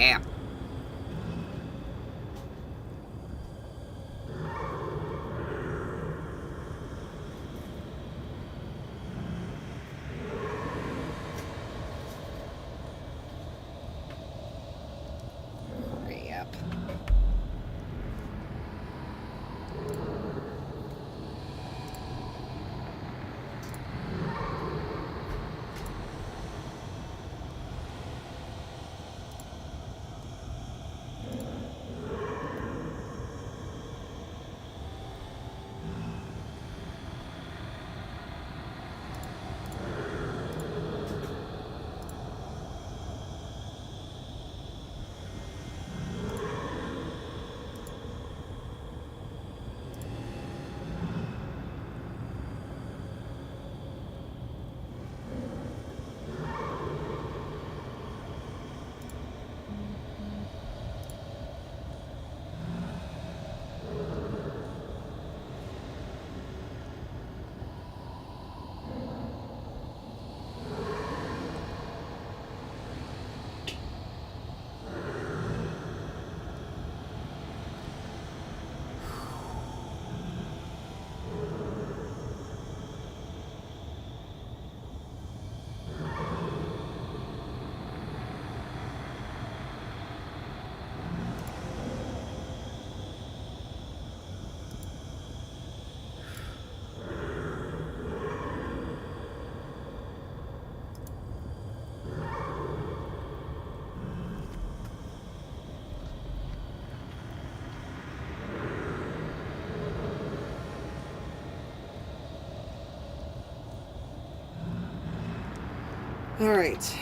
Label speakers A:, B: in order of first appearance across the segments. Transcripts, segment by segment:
A: Yeah. Hurry up. All right.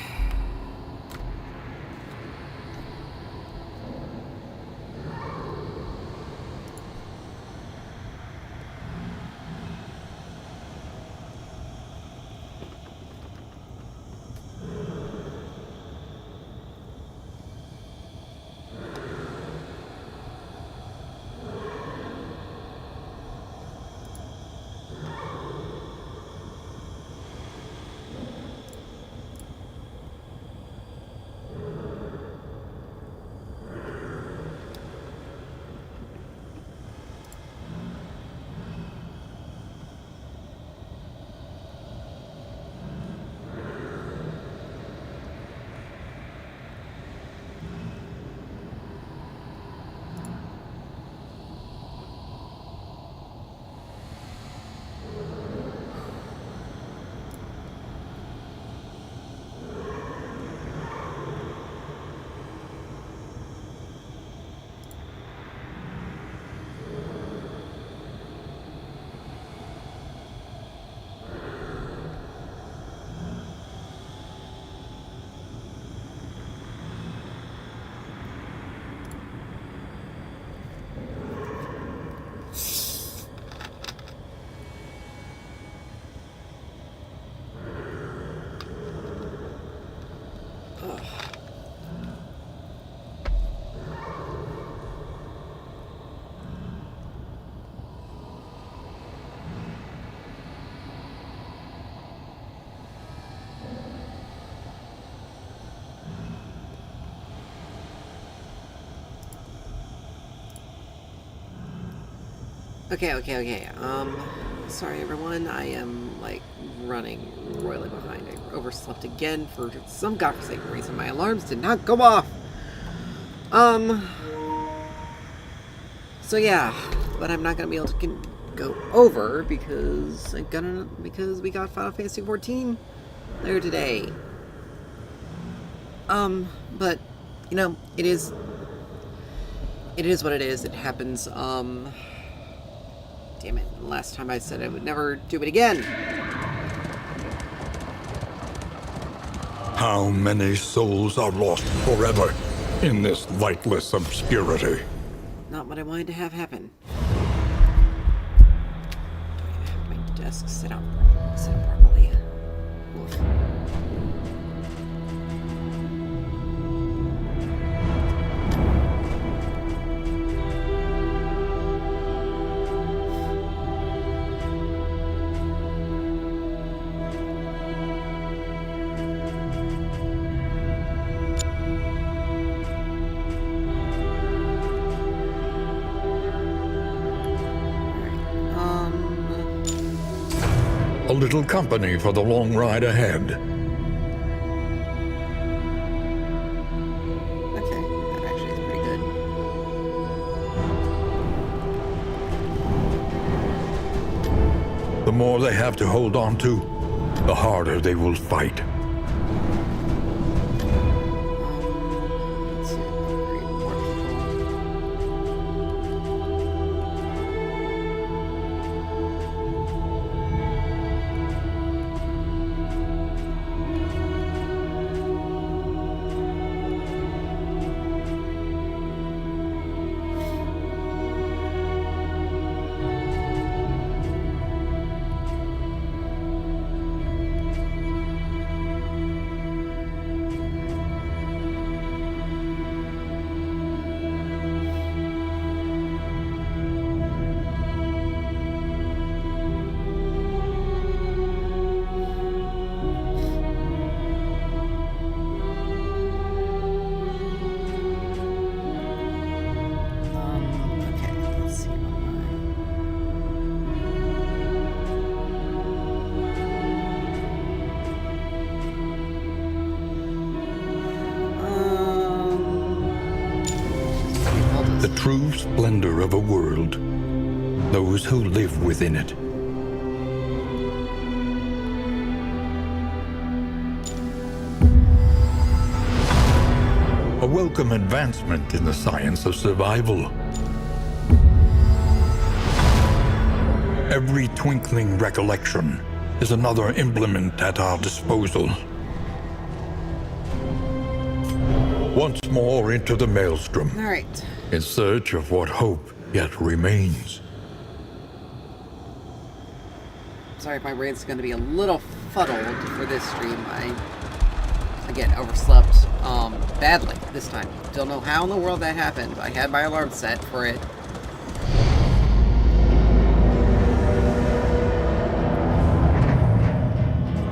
A: Okay. Sorry everyone. I am, like, running royally behind. I overslept again for some godforsaken reason. My alarms did not go off. So yeah, but I'm not gonna be able to go over because we got Final Fantasy 14 there today. But you know, it is what it is. It happens. Damn it. Last time I said I would never do it again.
B: How many souls are lost forever in this lightless obscurity?
A: Not what I wanted to have happen. Don't even have my desk set up properly. Oof.
B: little company for the long ride ahead.
A: Okay, that actually is pretty good.
B: The more they have to hold on to, the harder they will fight.
A: Let's see, upgrade more people. Okay, let's see what
B: The true splendor of a world, those who live within it. A welcome advancement in the science of survival. Every twinkling recollection is another implement at our disposal. Once more into the maelstrom,
A: All right.
B: in search of what hope yet remains.
A: Sorry if my brain's going to be a little fuddled for this stream. I, again, overslept badly this time. Don't know how in the world that happened. I had my alarm set for it.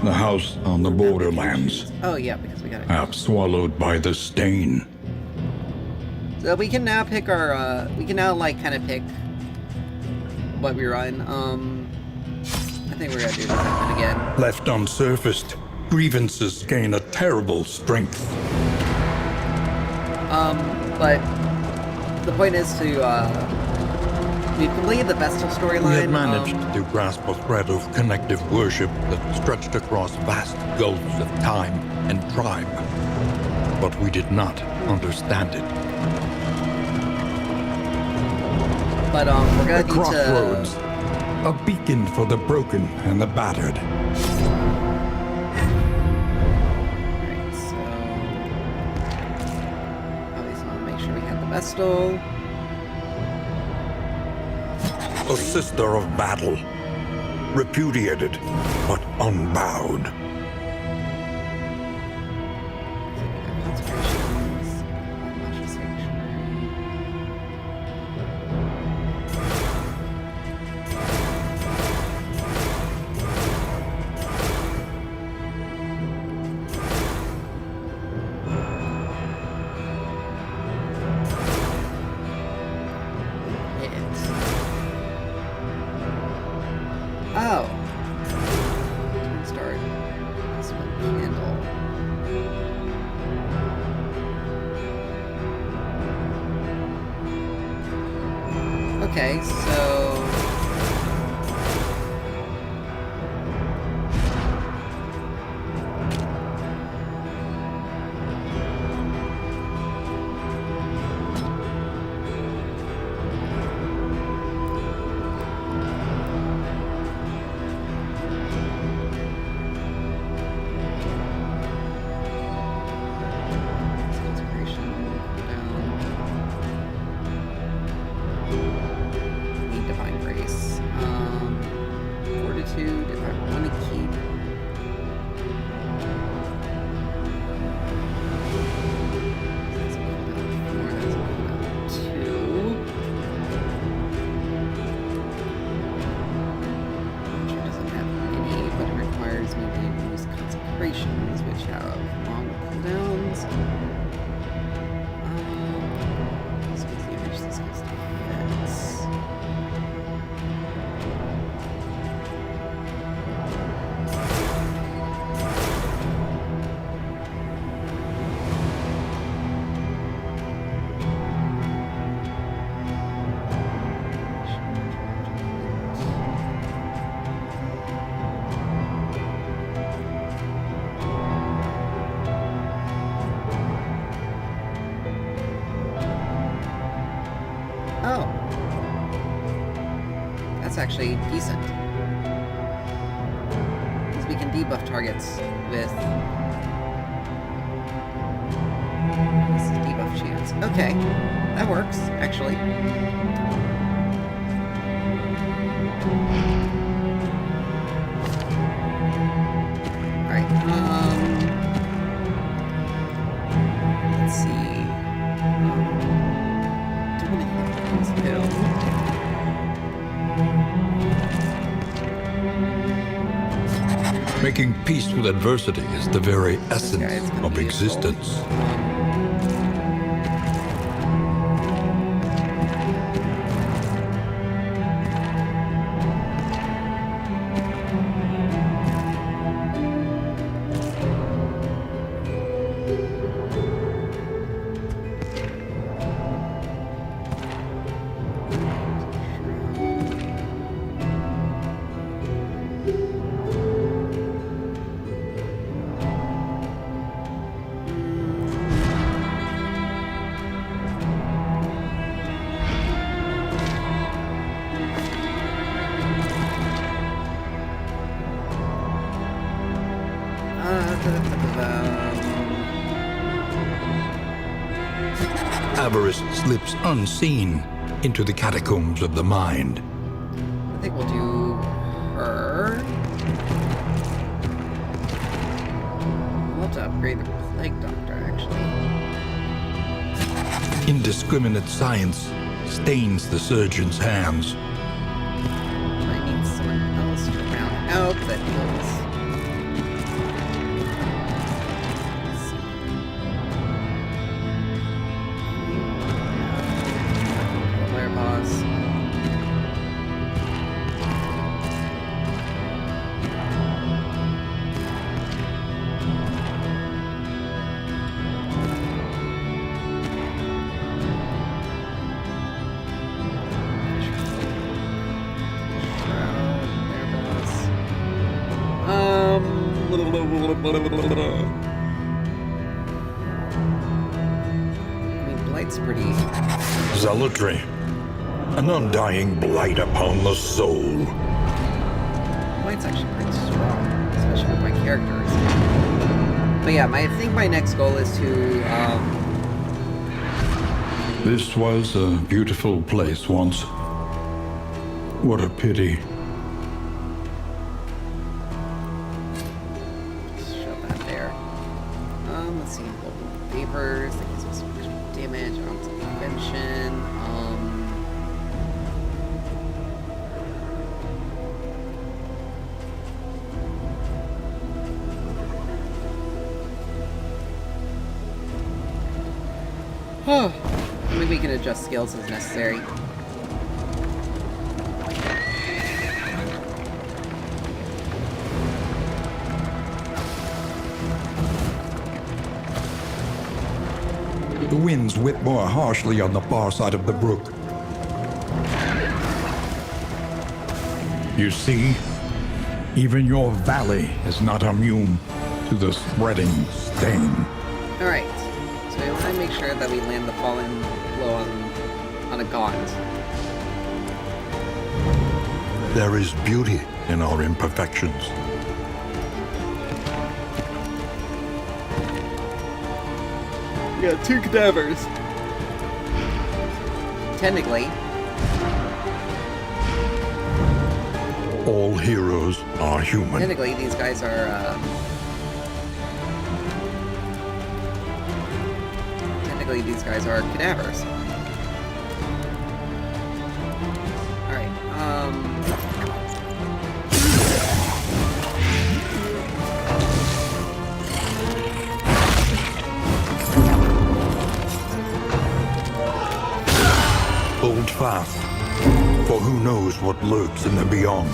B: The house on the borderlands,
A: Oh, yeah, because we got it.
B: half swallowed by the stain.
A: So we can now pick our, we can now, like, kind of pick what we run. I think we're going to do this happen again.
B: Left unsurfaced, grievances gain a terrible strength.
A: But the point is to, we've completed the Vestal storyline.
B: We had managed to grasp a thread of connective worship that stretched across vast gulfs of time and tribe. But we did not understand it.
A: But, we're
B: A
A: going to need
B: crossroads,
A: to...
B: a beacon for the broken and the battered.
A: Alright, so... Obviously want to make sure we have the Vestal.
B: A sister of battle, repudiated but unbowed.
A: Concentrations, Lasha Sanctuary. Oh. Start. This one candle. Okay, so concentration down. Need to That's actually decent. Because we can debuff targets with... This is debuff chance. Okay, that works, actually. Alright, let's see. Do you want to hit these pills?
B: Making peace with adversity is the very essence
A: It's gonna
B: of
A: be useful.
B: existence. Avarice slips unseen into the catacombs of the mind.
A: I think we'll do her. I'll have to upgrade the Plague Doctor, actually.
B: Indiscriminate science stains the surgeon's hands.
A: I need someone else to round out that heals. Let's see. Flare boss. I mean, Blight's pretty...
B: Zealotry, an undying blight upon the soul.
A: Blight's actually pretty strong, especially with my characters. But yeah, I think my next goal is to,
B: This was a beautiful place once. What a pity.
A: shove that there. Let's see, global vapors, that gives us some damage, prevention, maybe we can adjust skills as necessary.
B: The winds whip more harshly on the far side of the brook. You see, even your valley is not immune to the spreading stain.
A: Alright, so we want to make sure that we land the fallen blow on a gaunt.
B: There is beauty in our imperfections.
A: We got 2 cadavers. Technically,
B: All heroes are human.
A: these guys are, these guys are cadavers. Alright,
B: Hold fast, for who knows what lurks in the beyond.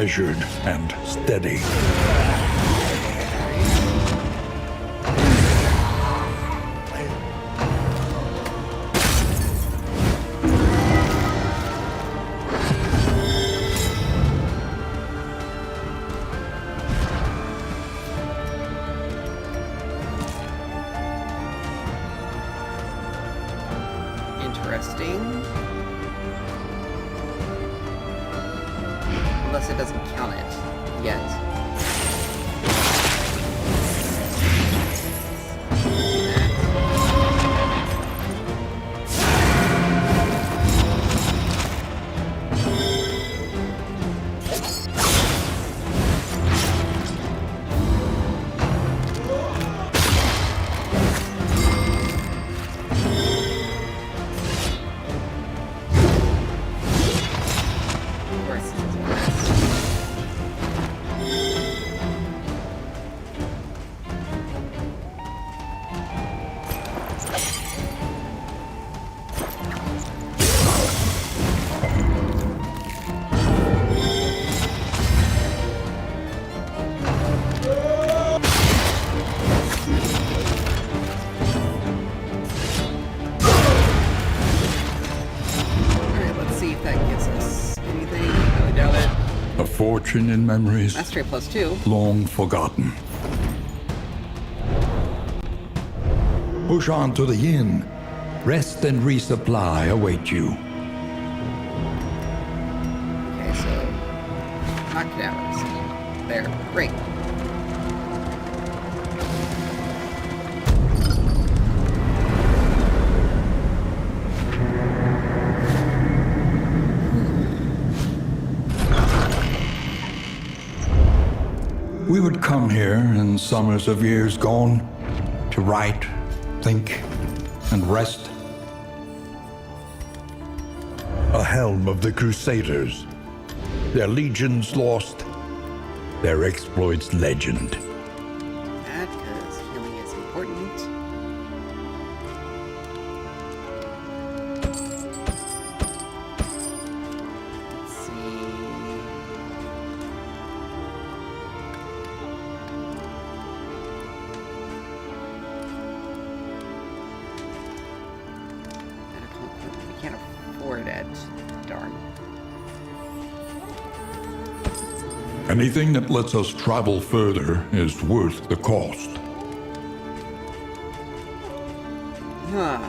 B: measured and steady.
A: Interesting. Unless it doesn't count it yet.
B: Fortune in memories
A: Mastery +2.
B: long forgotten. Push on to the inn. Rest and resupply await you.
A: Okay, so knock cadavers. There. Great.
B: We would come here in summers of years gone to write, think, and rest. A helm of the Crusaders, their legions lost, their exploits legend.
A: That, because healing is important. Let's see. We can't afford it. Darn.
B: Anything that lets us travel further is worth the cost.
A: Huh.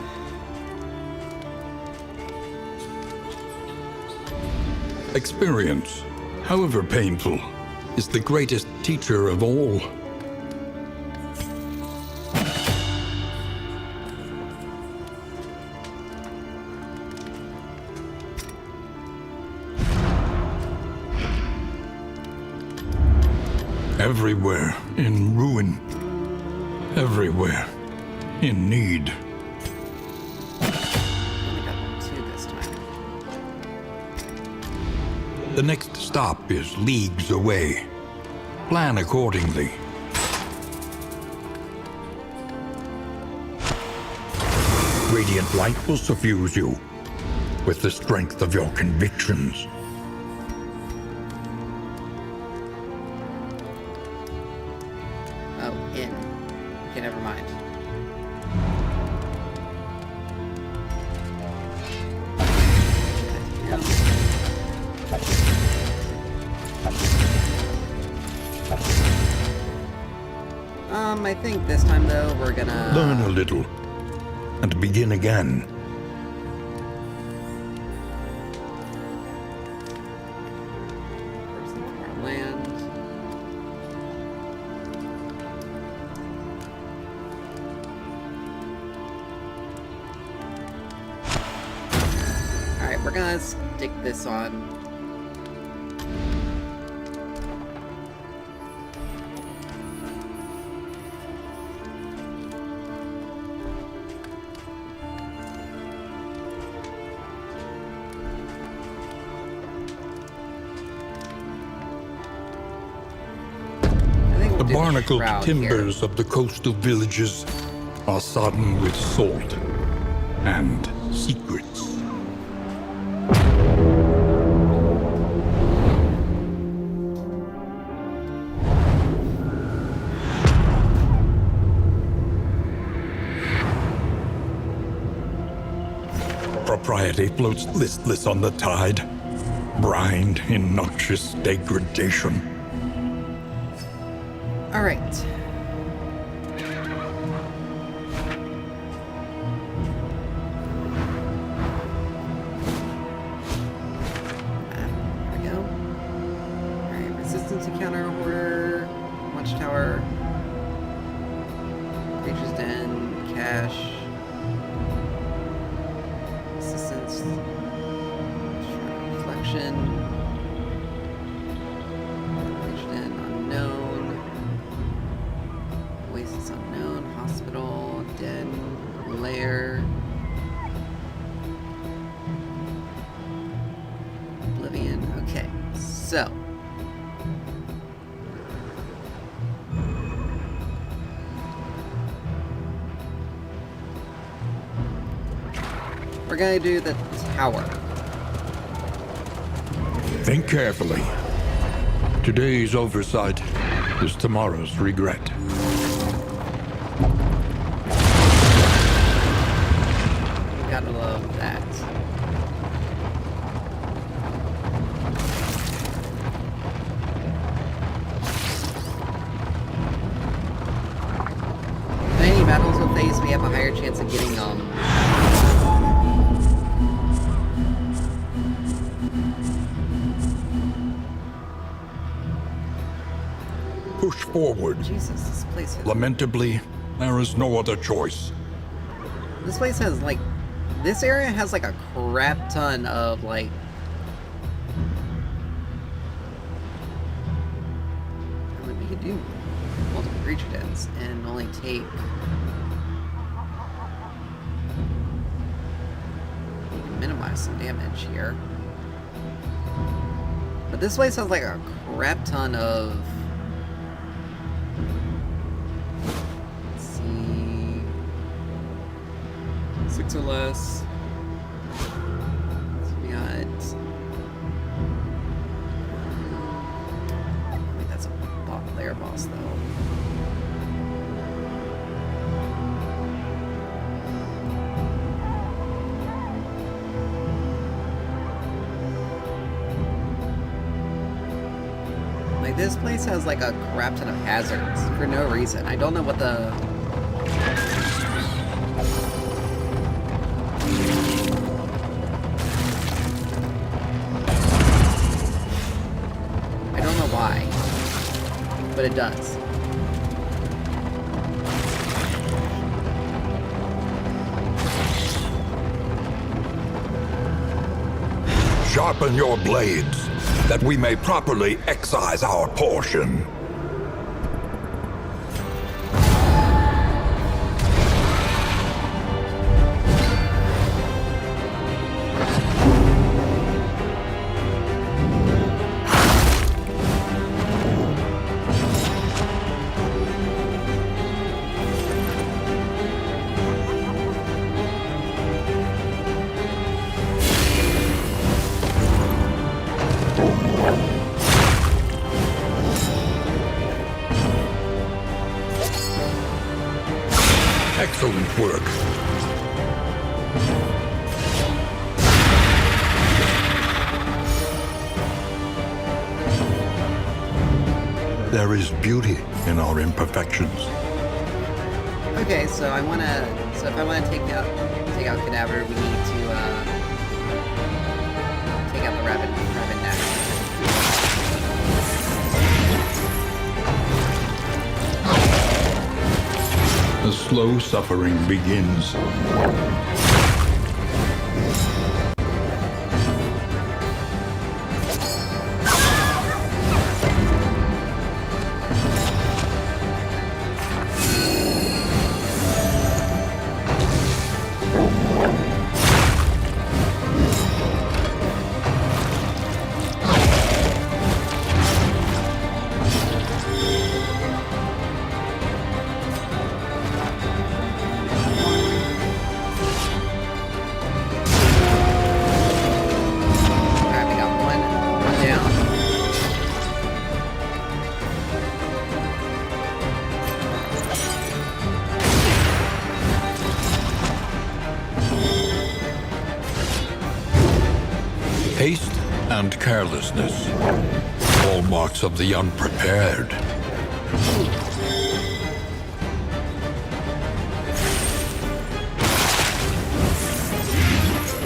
B: Experience, however painful, is the greatest teacher of all. Everywhere in ruin. Everywhere in need.
A: Only got 2 this time.
B: The next stop is leagues away. Plan accordingly. Radiant light will suffuse you with the strength of your convictions.
A: Oh, in. Okay, never mind. I think this time though we're gonna
B: Learn a little and begin again.
A: First from our land. Alright, we're gonna stick this on.
B: The barnacled timbers of the coastal villages are sodden with salt and secrets. propriety floats listless on the tide, brined in noxious degradation.
A: All right. There we go. All right, resistance encounter order, watchtower, creature's den, cache, assistance, reflection, creature's den unknown, oasis unknown, hospital, den, lair, oblivion. Okay, so. We're gonna do the tower.
B: Think carefully. Today's oversight is tomorrow's regret.
A: Gotta love that. If any battles with these, we have a higher chance of getting
B: Push forward.
A: Jesus, this place has,
B: Lamentably, there is no other choice.
A: this place has like, this area has like a crap ton of like, I mean, we could do multiple creature dens and only take, we can minimize some damage here. But this place has like a crap ton of, let's see, 6 or less. So we got, wait, that's a layer boss though. Like, this place has like a crap ton of hazards for no reason. I don't know what the... I don't know why, but it does.
B: Sharpen your blades, that we may properly excise our portion. Excellent work. There is beauty in our imperfections.
A: Okay, so I wanna... So if I wanna take out Cadaver, we need to, take out the rabbit next.
B: The slow suffering begins. and carelessness. Hallmarks of the unprepared.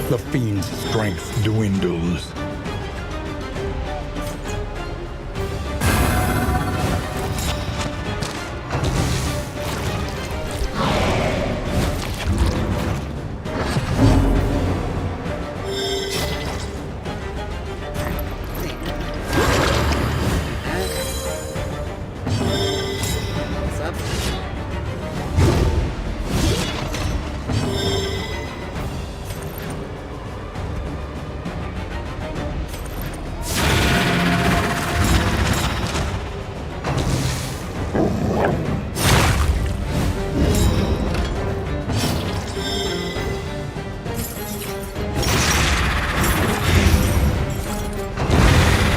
B: The fiend's strength dwindles.
A: What's up?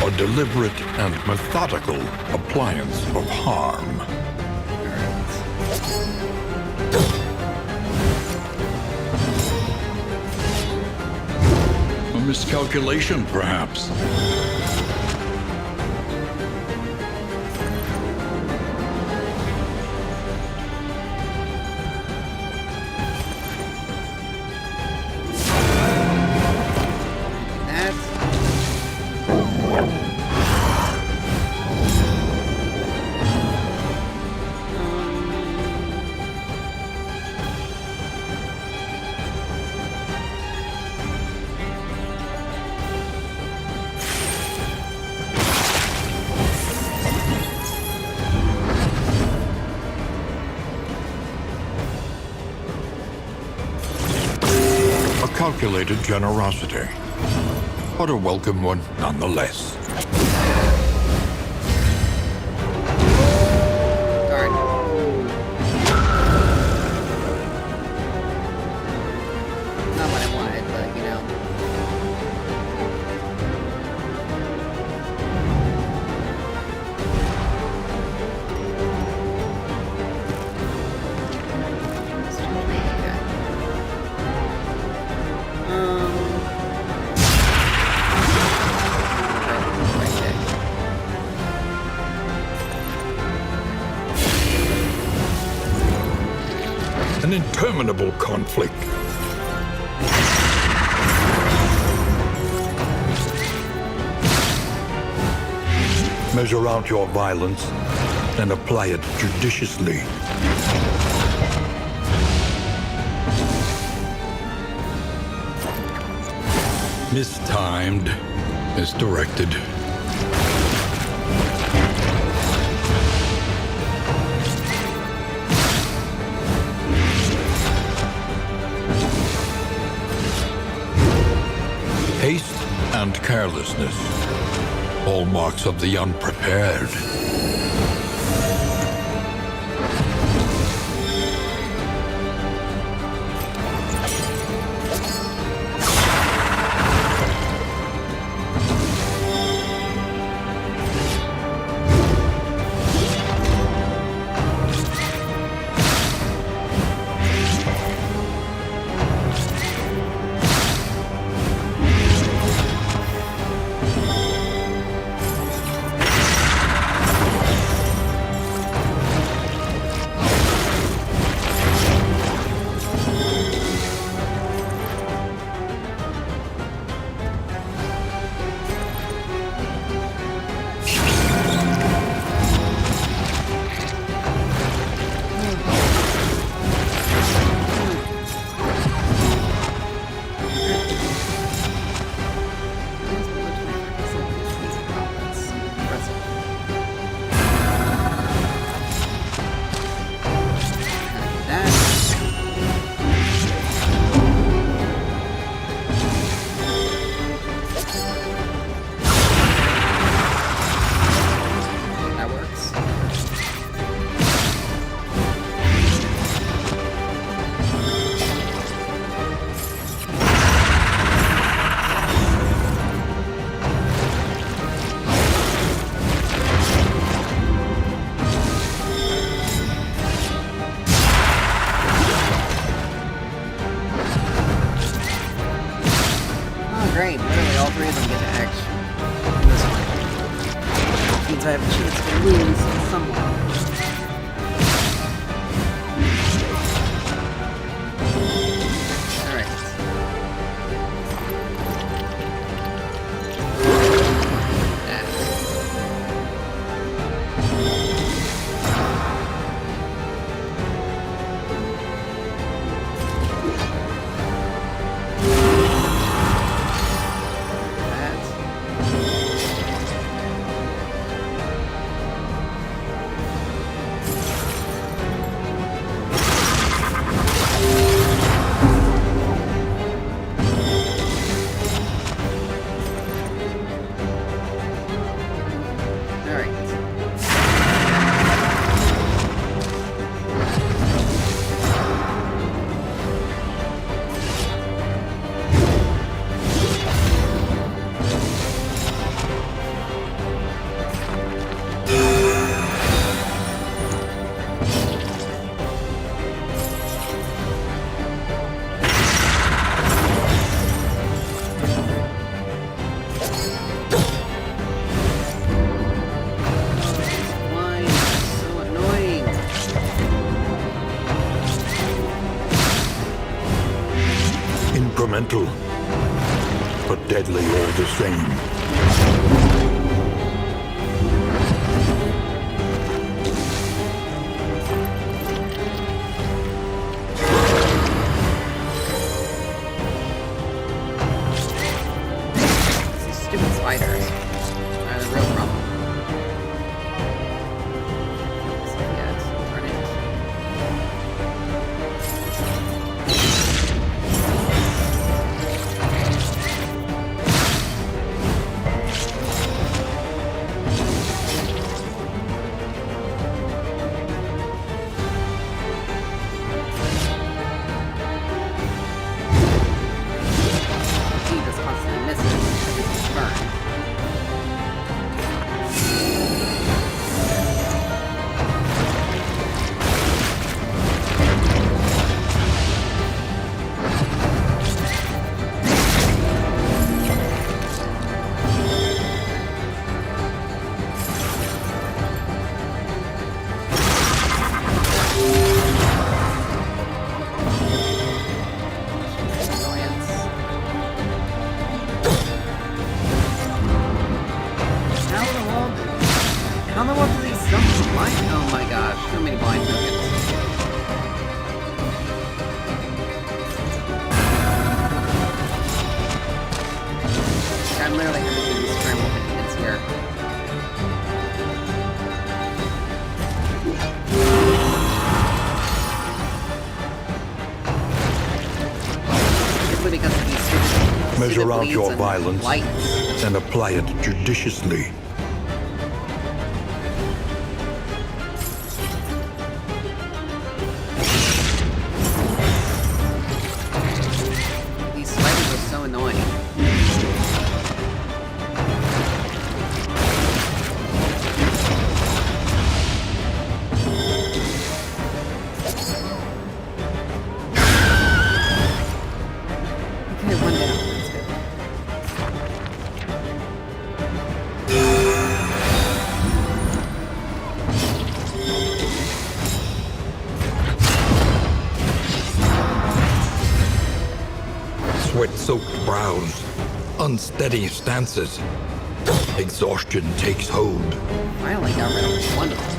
B: A deliberate and methodical appliance of harm. A miscalculation, perhaps.
A: That's
B: A calculated generosity, but a welcome one nonetheless.
A: darn. Not what I wanted, but you know.
B: An interminable conflict. Measure out your violence and apply it judiciously. Mistimed, misdirected. Haste and carelessness, hallmarks of the unprepared. incremental, but deadly all the same.
A: These stupid spiders are the real problem. So, yeah, it's darn it. He just constantly misses his burn. Annoyance. How in the world do these summons blind? Oh my gosh, so many blind tokens. I'm literally having to do scramble hits here. Simply because of these stupid
B: Measure out
A: bleeds
B: your
A: and
B: violence
A: lights.
B: and apply it judiciously.
A: These spiders are so annoying. Okay, one down. That's good.
B: Sweat-soaked brows, unsteady stances. Exhaustion takes hold.
A: Finally got rid of one of them.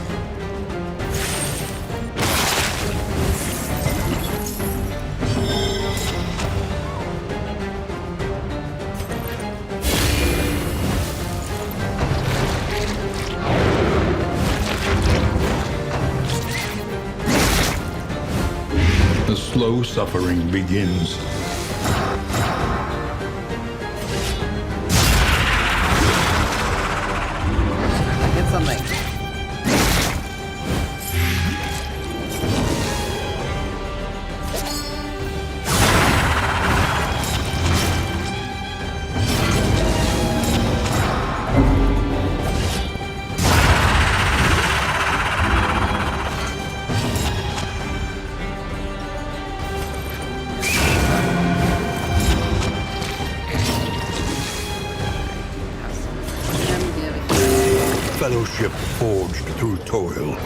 B: The slow suffering begins.
A: Get something. Have some. Give it.
B: Fellowship forged through toil.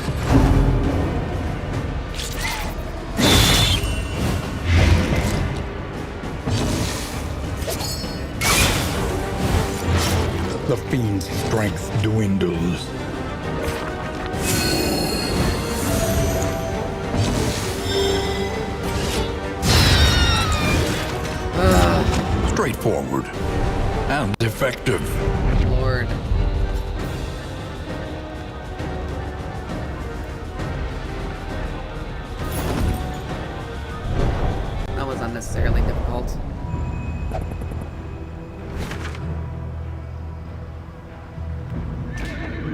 B: The fiend's strength dwindles. Straightforward and effective.
A: Lord. That was unnecessarily difficult.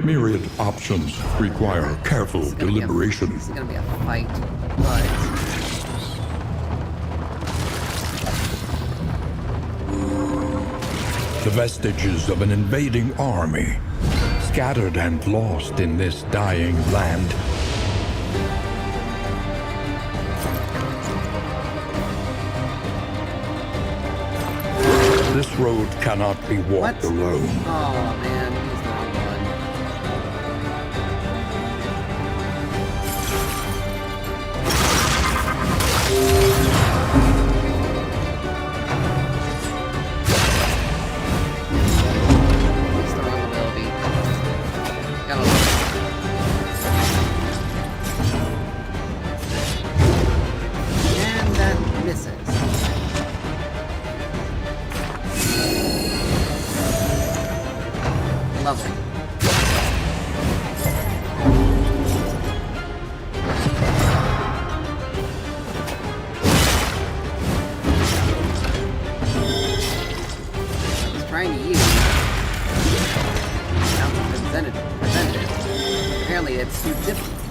B: Myriad options require careful
A: This is gonna be a-
B: deliberation.
A: This is gonna be a fight, but
B: The vestiges of an invading army, scattered and lost in this dying land. This road cannot be walked
A: What?
B: alone.
A: oh man, he's the wrong one.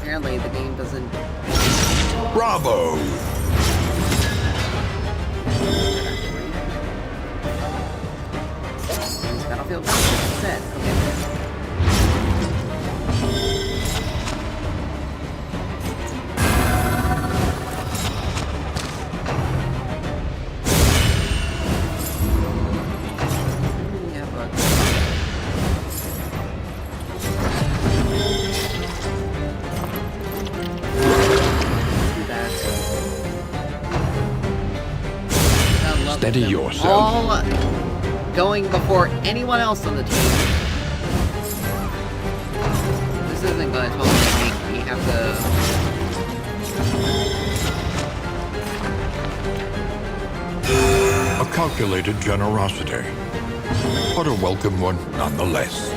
A: Apparently the game doesn't...
B: Bravo!
A: Use Battlefield Battleship instead. Okay. Yeah, but...
B: Steady yourself.
A: All going before anyone else on the team. This isn't going to totally make me have
B: A calculated generosity, but a welcome one nonetheless.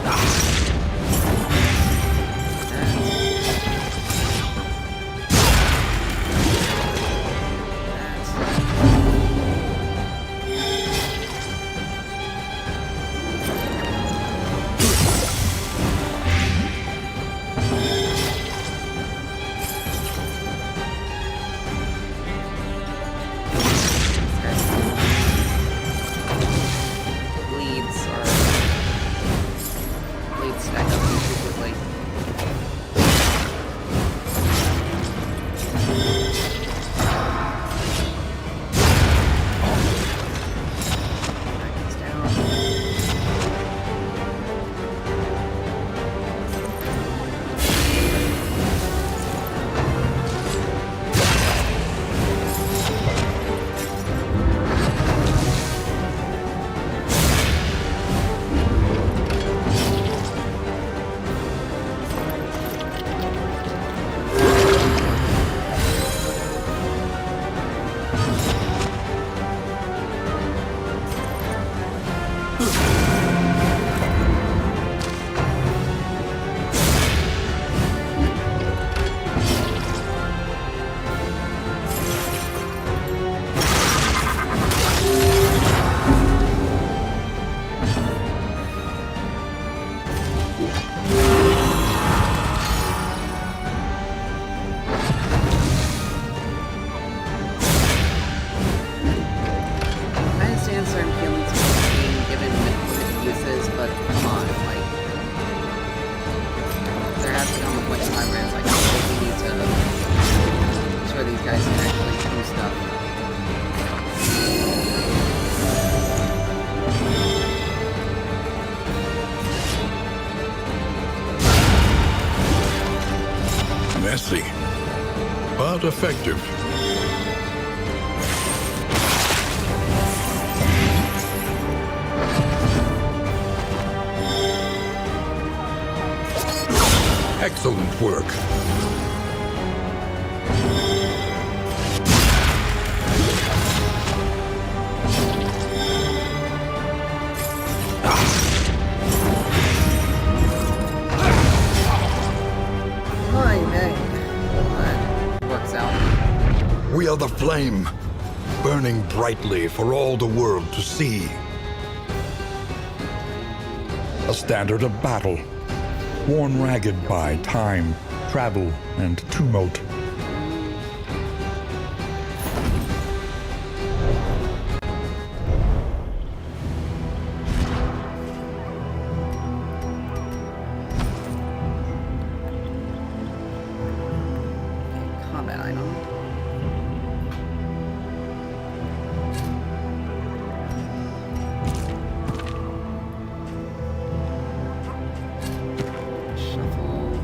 A: Bleeds stack up too quickly. Dragons down. I understand certain feelings about being given limited uses, but come on, like, there has to come a point in time where it's like, okay, we need to ensure these guys can actually do stuff.
B: Messy, but effective. Excellent work.
A: That works out.
B: We are the flame, burning brightly for all the world to see. A standard of battle, worn ragged by time, travel, and tumult.
A: Combat item. Shuffle.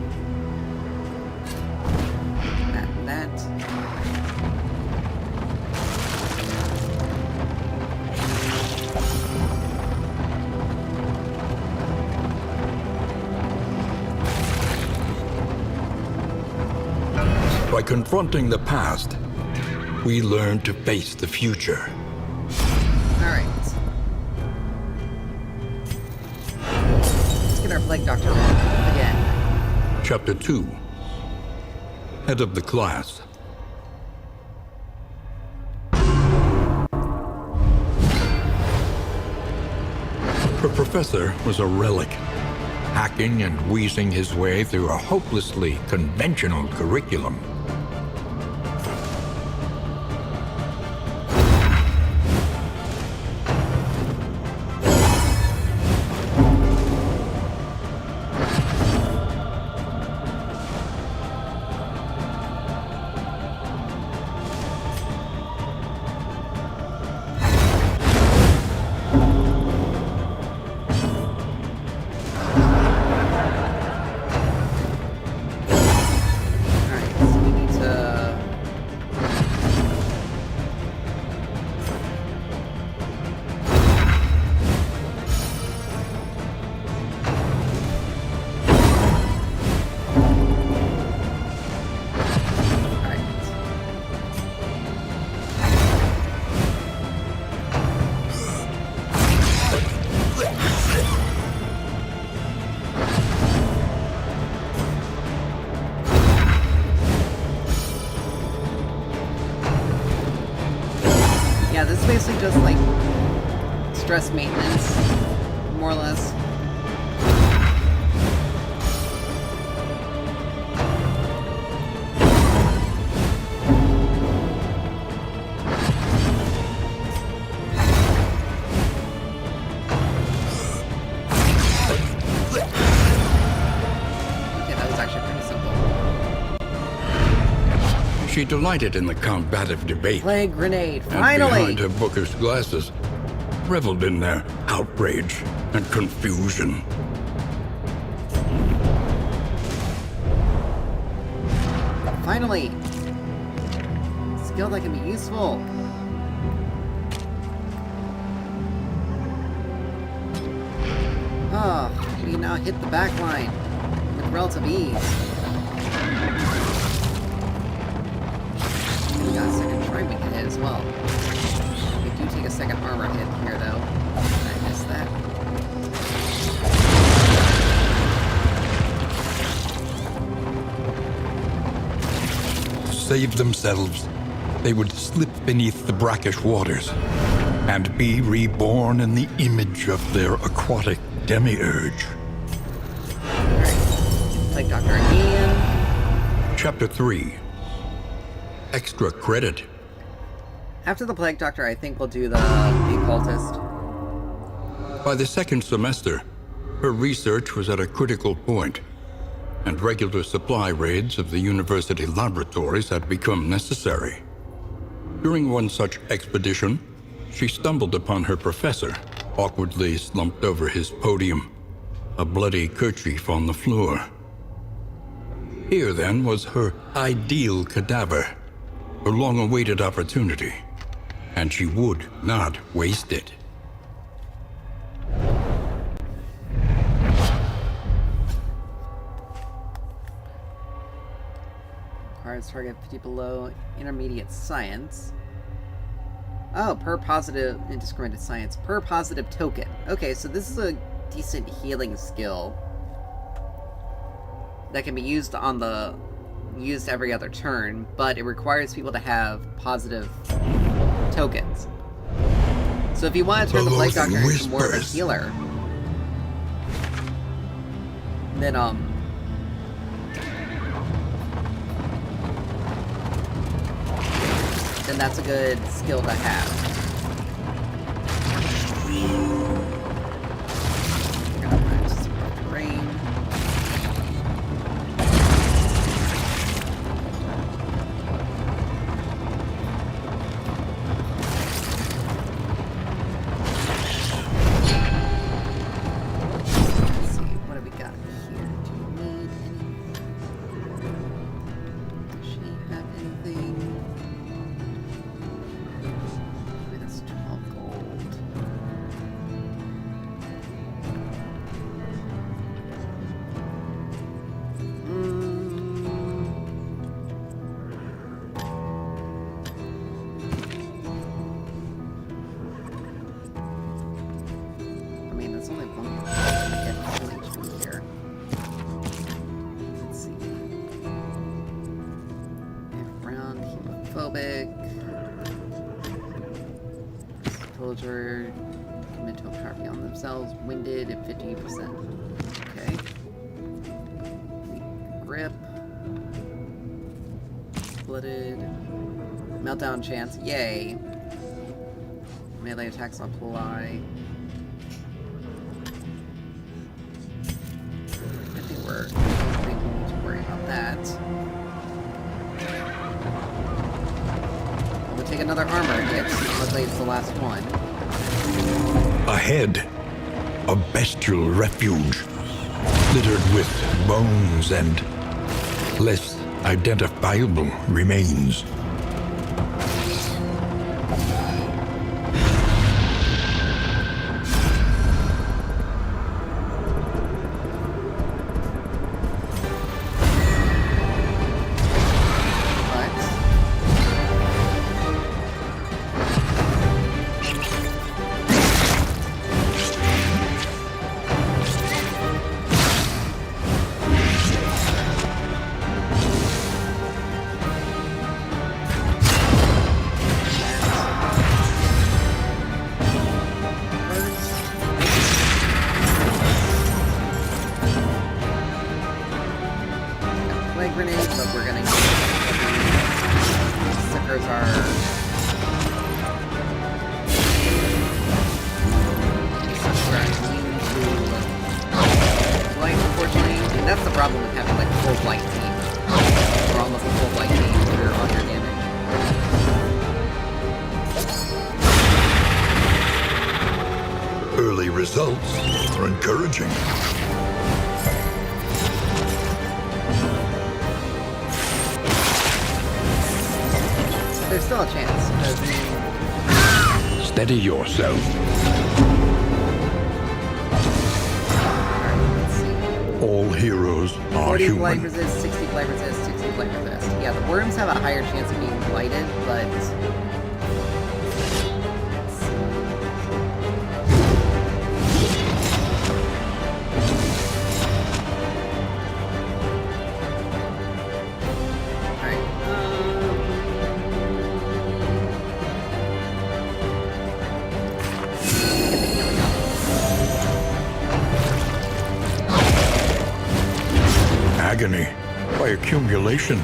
A: That.
B: By confronting the past, we learn to face the future.
A: Alright. Let's get our Plague Doctor on again.
B: Chapter 2. Head of the class. Her professor was a relic, hacking and wheezing his way through a hopelessly conventional curriculum.
A: Alright, so we need to... Yeah, this is basically just like stress maintenance, more or less. Okay, that was actually pretty simple.
B: She delighted in the combative debate.
A: Plague grenade,
B: And
A: finally!
B: behind her bookish glasses, reveled in their outrage and confusion.
A: Finally! Skill that can be useful. Oh, we now hit the back line with relative ease. We got a second try we can hit as well. We do take a second armor hit here though. Did I miss that?
B: To save themselves, they would slip beneath the brackish waters and be reborn in the image of their aquatic demiurge.
A: Alright. Plague Doctor again.
B: Chapter 3. Extra credit.
A: After the Plague Doctor, I think we'll do the Occultist.
B: By the second semester, her research was at a critical point, and regular supply raids of the university laboratories had become necessary. During one such expedition, she stumbled upon her professor, awkwardly slumped over his podium, a bloody kerchief on the floor. Here, then, was her ideal cadaver, her long-awaited opportunity, and she would not waste it.
A: Requires target 50 below intermediate science. Oh, per positive indiscriminate science. Per positive token. Okay, so this is a decent healing skill that can be used on the used every other turn, but it requires people to have positive tokens. So if you want to turn the Plague Doctor into more of a healer, then that's a good skill to have. We're gonna practice some rain. Let's see, what have we got here? Do we need any? Does she have anything? That's 12 gold. I mean, that's only one more. I get full HP here. Let's see. Round hemophobic. Soldier commit to a power beyond themselves. Winded at 50%. Okay. Cold-blooded. Meltdown chance. Yay. Melee attacks apply. I think we need to worry about that. We'll take another armor hit. Luckily it's the last one.
B: Ahead, a bestial refuge, littered with bones and less identifiable remains. Results are encouraging.
A: There's still a chance.
B: Steady yourself.
A: Alright, let's see.
B: All heroes are
A: 40
B: human.
A: blight resist, 60 blight resist, 60 blight resist. Yeah, the worms have a higher chance of being blighted, but...
B: Agony by accumulation.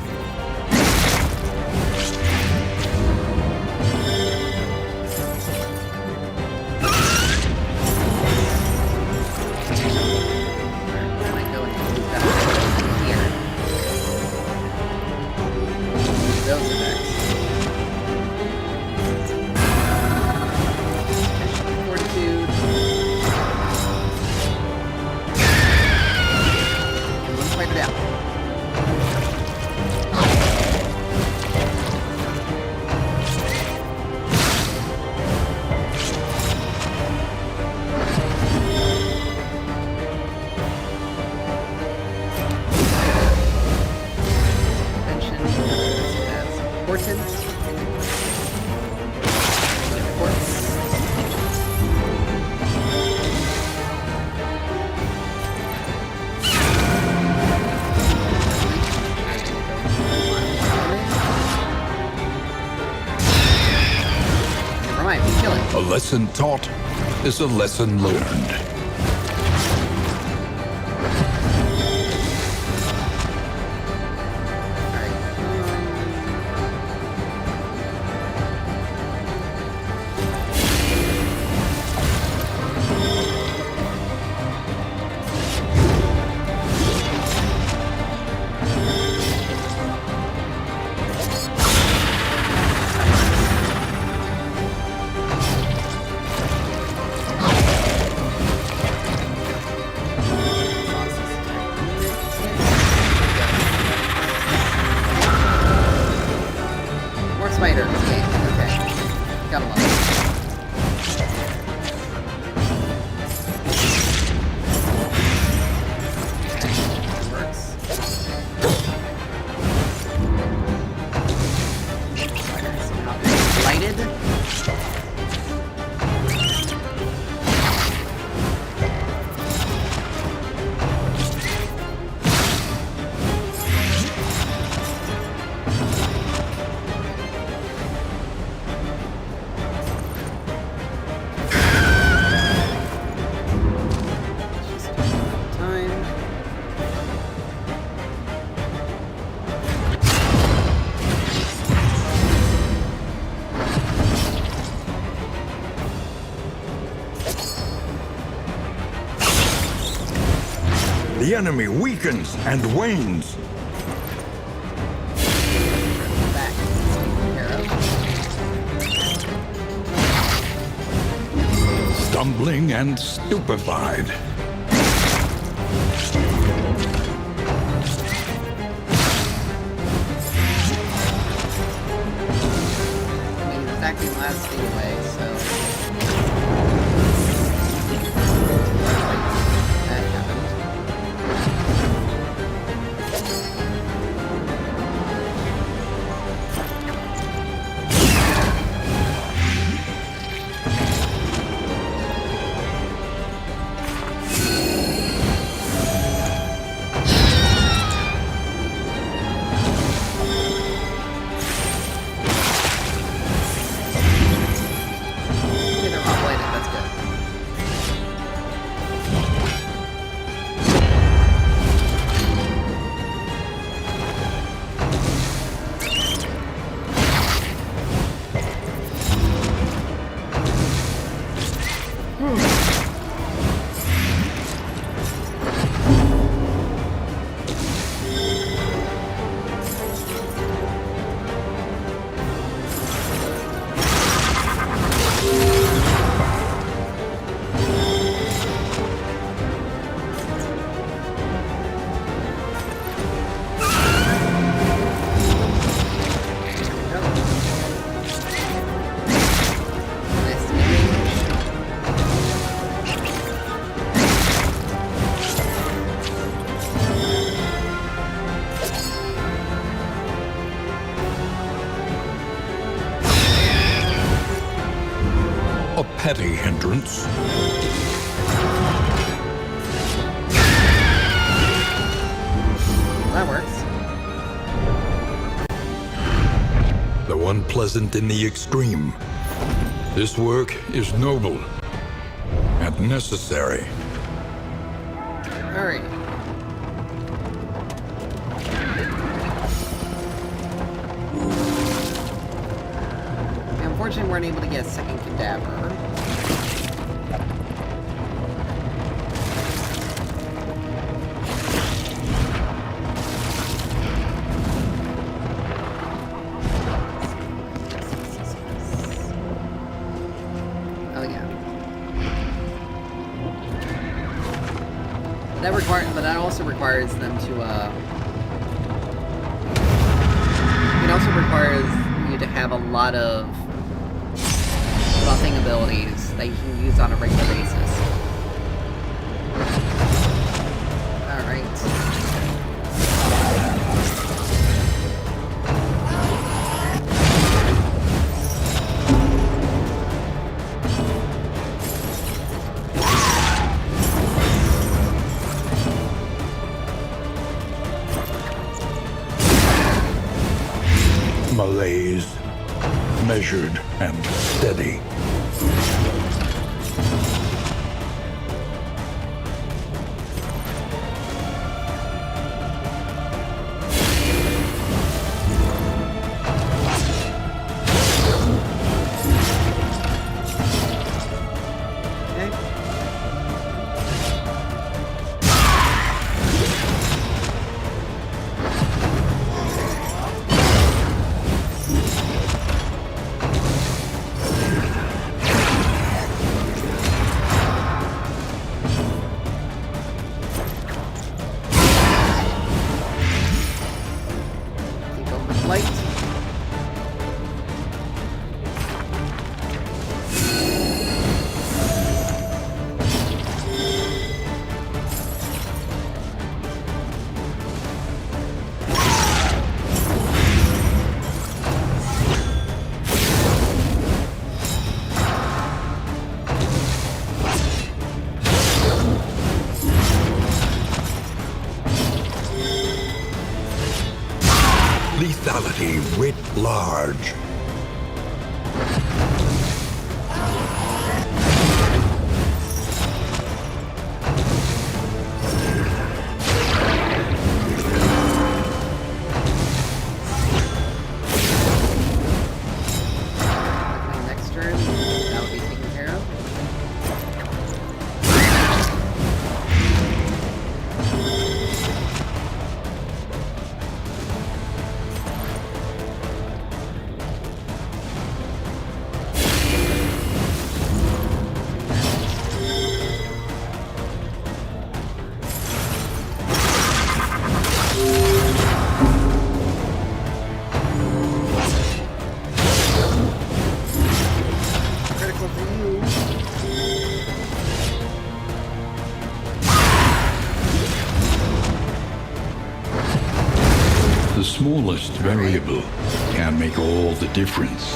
B: A lesson taught is a lesson learned. The enemy weakens and wanes.
A: Back. Taken care of.
B: Stumbling and stupefied.
A: I mean, it's acting last anyway, so. That happened. Okay, they're all bladed, that's good. Nice meeting.
B: A petty hindrance.
A: Well, that works.
B: Though unpleasant in the extreme, this work is noble and necessary.
A: Alright. Unfortunately, we weren't able to get a second cadaver. Oh yeah. But that also requires them to it also requires you to have a lot of buffing abilities that you can use on a regular basis. Alright.
B: Malaise, measured and steady.
A: Okay. Keep going with light.
B: Lethality writ large.
A: Next turn, that will be taken care of.
B: variable can make all the difference.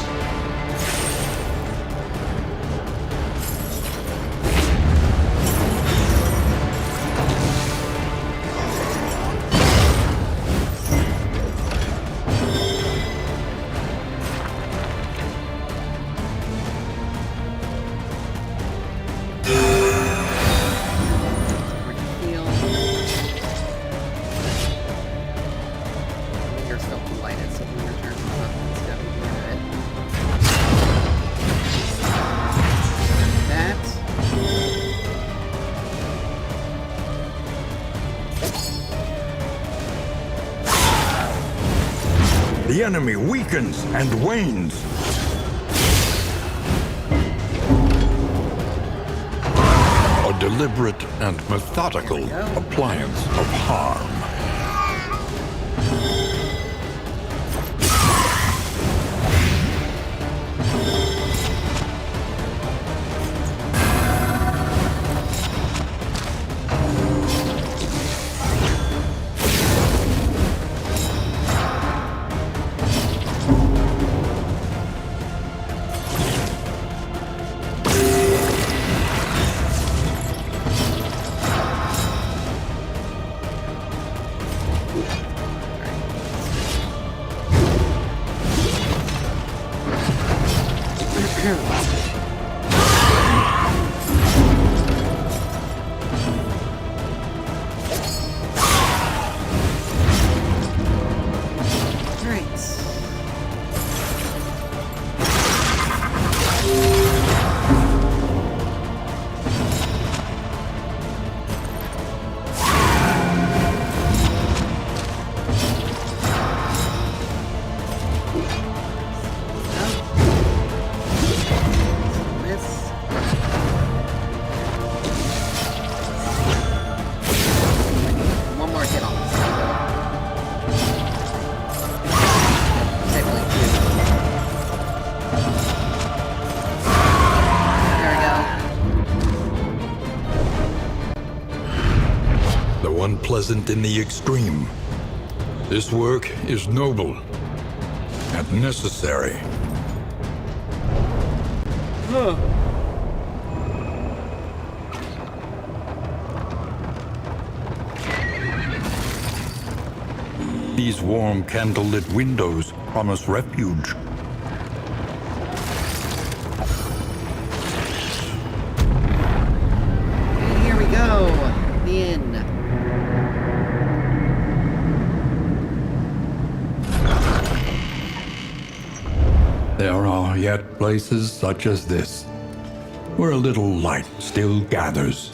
A: You're still lighted, so when your turn comes up, it's gonna be good. That.
B: The enemy weakens and wanes. A deliberate and methodical appliance of harm. Unpleasant in the extreme. This work is noble and necessary. These warm candlelit windows promise refuge.
A: Here we go. The inn.
B: There are yet places such as this, where a little light still gathers.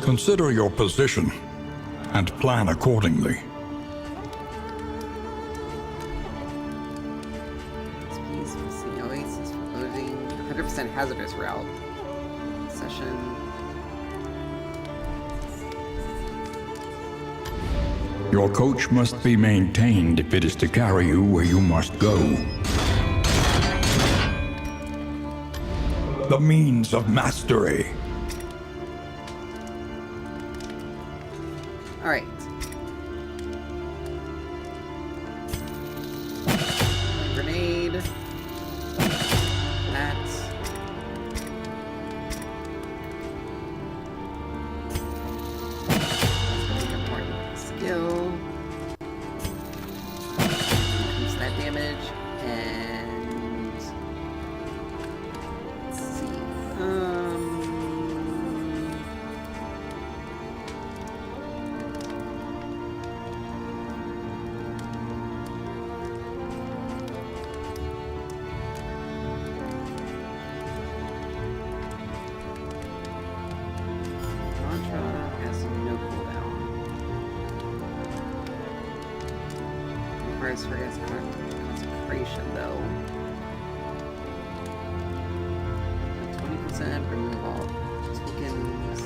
B: Consider your position and plan accordingly.
A: Please see Oasis for loading 100% hazardous route. Session.
B: Your coach must be maintained if it is to carry you where you must go. The means of mastery.
A: All right. Grenade. That. Important skill. Increase that damage and let's see. requires forgets concentration though. 20% remove all tokens.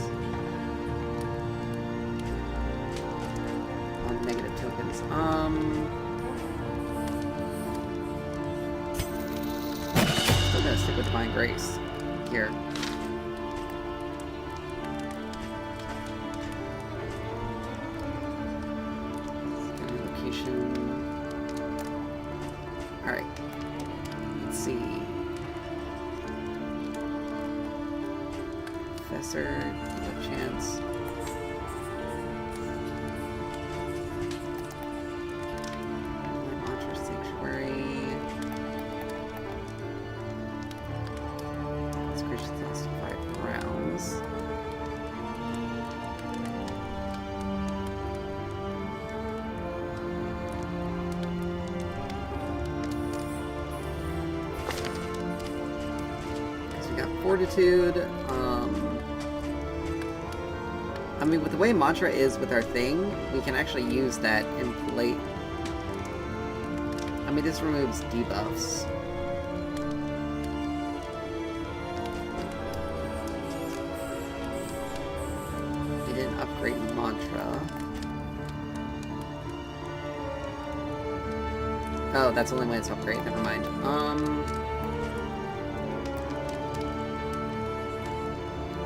A: All negative tokens. Still gonna stick with Divine Grace here. Location. Alright. Let's see. Professor, no chance. Mantra Sanctuary. Discretion lasts 5 rounds. So we got Fortitude. I mean, with the way Mantra is with our thing, we can actually use that in plate. I mean, this removes debuffs. We didn't upgrade Mantra. Oh, that's the only way it's upgrade. Never mind.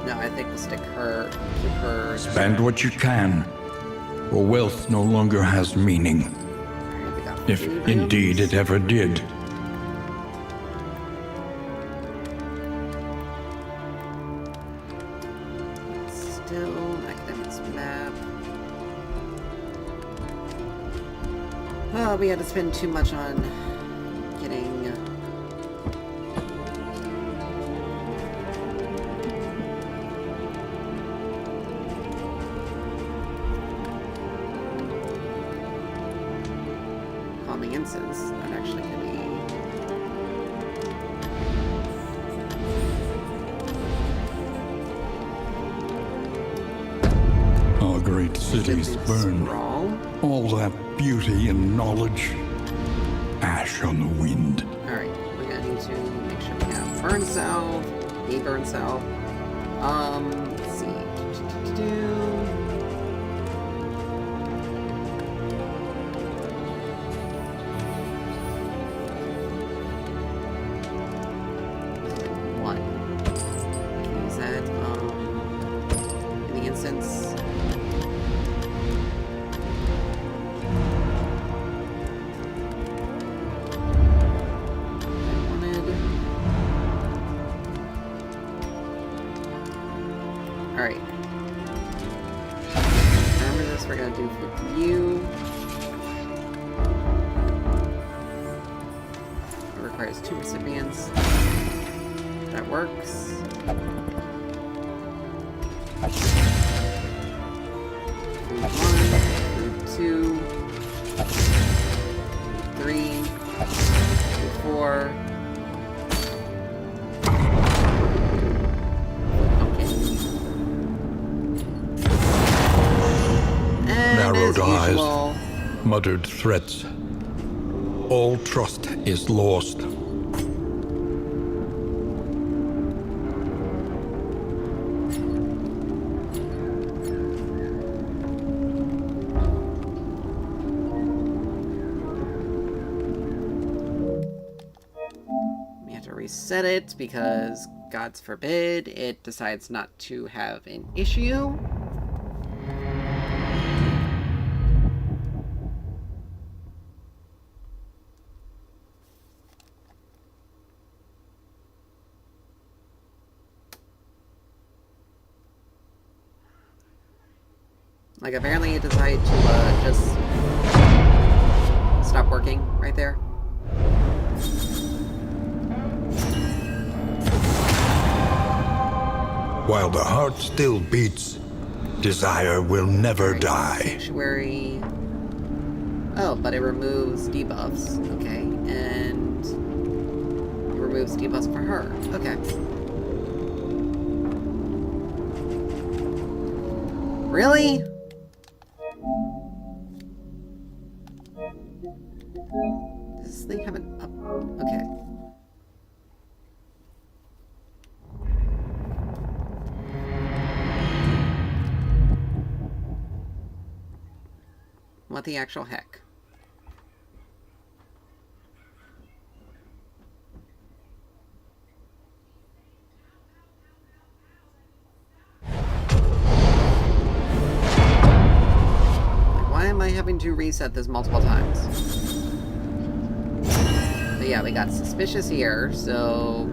A: No, I think we'll stick her, keep her...
B: Spend what you can, for wealth no longer has meaning.
A: Alright, we got
B: If
A: food
B: indeed
A: items.
B: it ever did.
A: Still, academics map. Oh, we had to spend too much on getting... calming incense. That actually could be...
B: Our great cities burn.
A: Sprawl.
B: All that beauty and knowledge. Ash on the wind.
A: Alright, we're gonna need to make sure we have burn salve, a burn salve. Let's see. One. Can use that, in the instance. Alright. Remember this, we're gonna do for you. It requires 2 recipients. That works. Food 1, food 2, 3, food 4.
B: Narrowed eyes,
A: Usual.
B: muttered threats. All trust is lost.
A: We have to reset it because, God's forbid, it decides not to have an issue. Like, apparently it decided to, just stop working right there.
B: While the heart still beats, desire will never die.
A: Sanctuary. Oh, but it removes debuffs. Okay, and it removes debuffs for her. Okay. Does this thing have an up? Okay. What the actual heck? Why am I having to reset this multiple times? But yeah, we got suspicious here, so...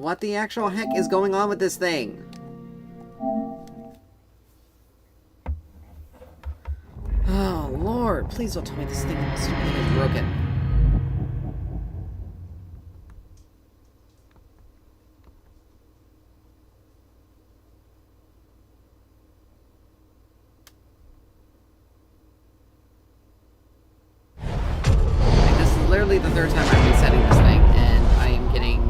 A: What the actual heck is going on with this thing? Oh, Lord. Please don't tell me this thing is broken. Like, this is literally the third time I'm resetting this thing, and I am getting...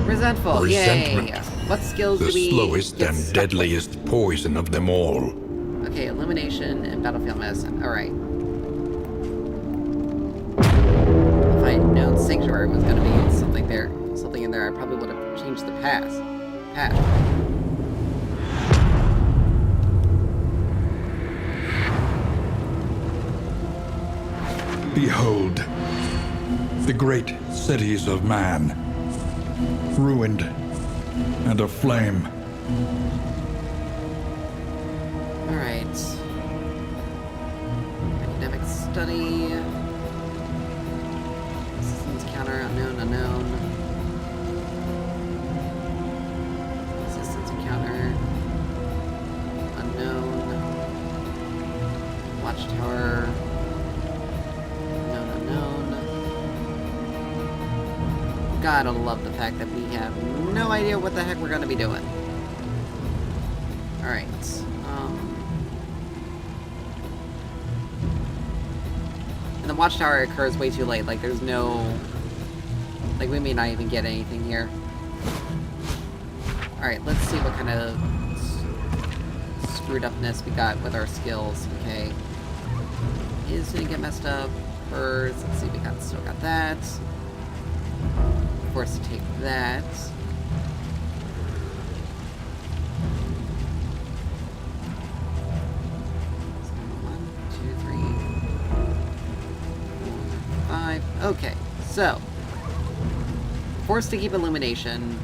A: Resentful, yay! What skills do we...
B: The slowest and deadliest poison of them all.
A: Okay, illumination and battlefield medicine. Alright. If I had known Sanctuary was gonna be something in there, I probably would have changed the path.
B: Behold, the great cities of man, ruined and aflame.
A: Alright. Academic study. Resistance counter, unknown. Resistance encounter. Unknown. Watchtower. Unknown. Gotta love the fact that we have no idea what the heck we're gonna be doing. Alright. And the watchtower occurs way too late. Like, there's no... Like, we may not even get anything here. Alright, let's see what kind of screwed upness we got with our skills. Okay. Is gonna get messed up. Birds. Let's see, we still got that. Forced to take that. Okay, so forced to keep illumination,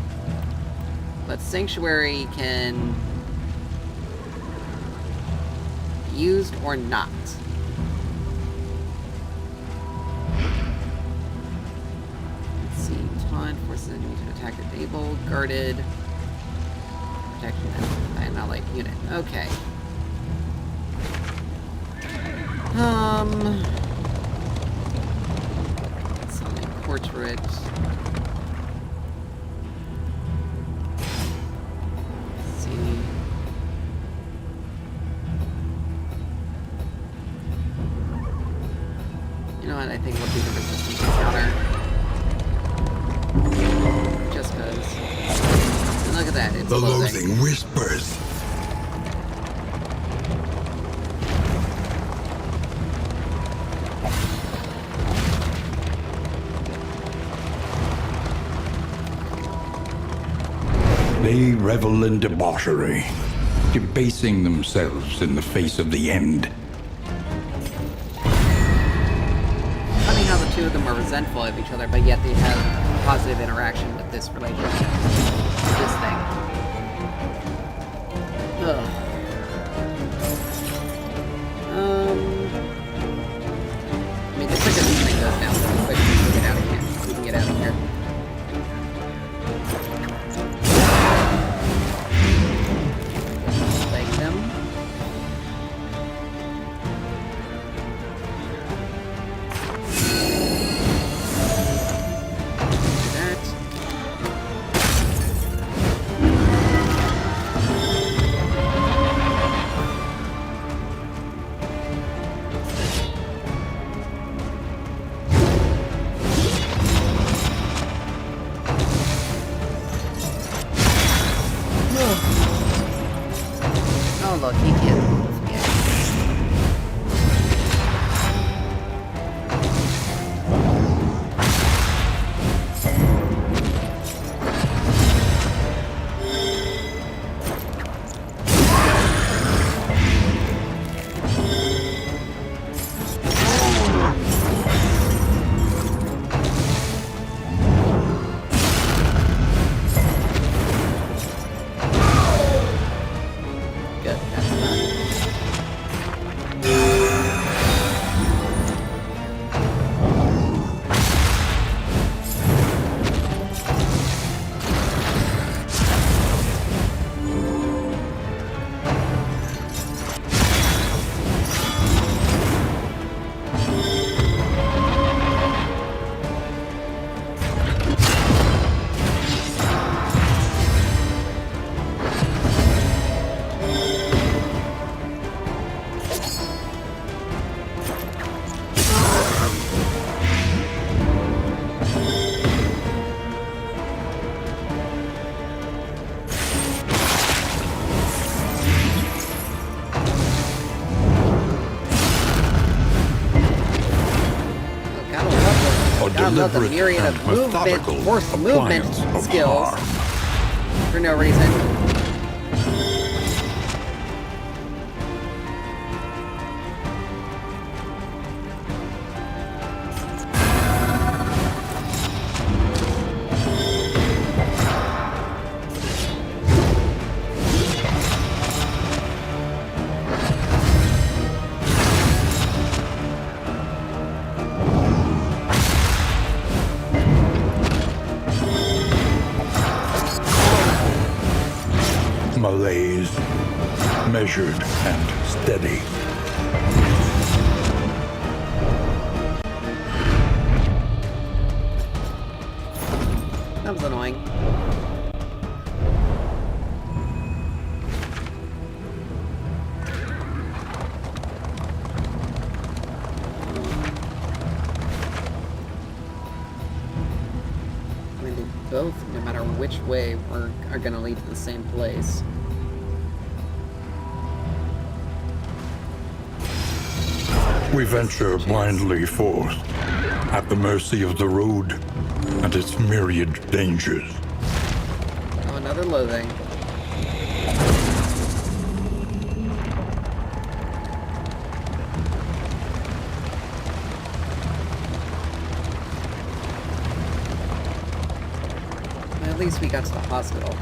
A: but Sanctuary can be used or not. Let's see, taunt forces enemy to attack or disabled, guarded, protection and allied unit. Okay. Portrait. Let's see. You know what? I think we'll do the resistance encounter. Just because. And look at that. It's
B: the
A: closing.
B: loathing whispers. They revel in debauchery, debasing themselves in the face of the end.
A: Funny how the two of them are resentful of each other, but yet they have positive interaction with this relationship. This thing. Ugh. I mean, the quicker this thing goes down, the quicker we can get out of here. We can get out of here. download the
B: deliberate
A: myriad
B: and
A: of movement,
B: methodical
A: force movement
B: appliance of
A: skills
B: harm.
A: for no reason.
B: Malaise, measured and steady.
A: That was annoying. I mean, they both, no matter which way, are going to lead to the same place.
B: We venture blindly forth, at the mercy of the road and its myriad dangers.
A: Oh, another loathing. At least we got to the hospital.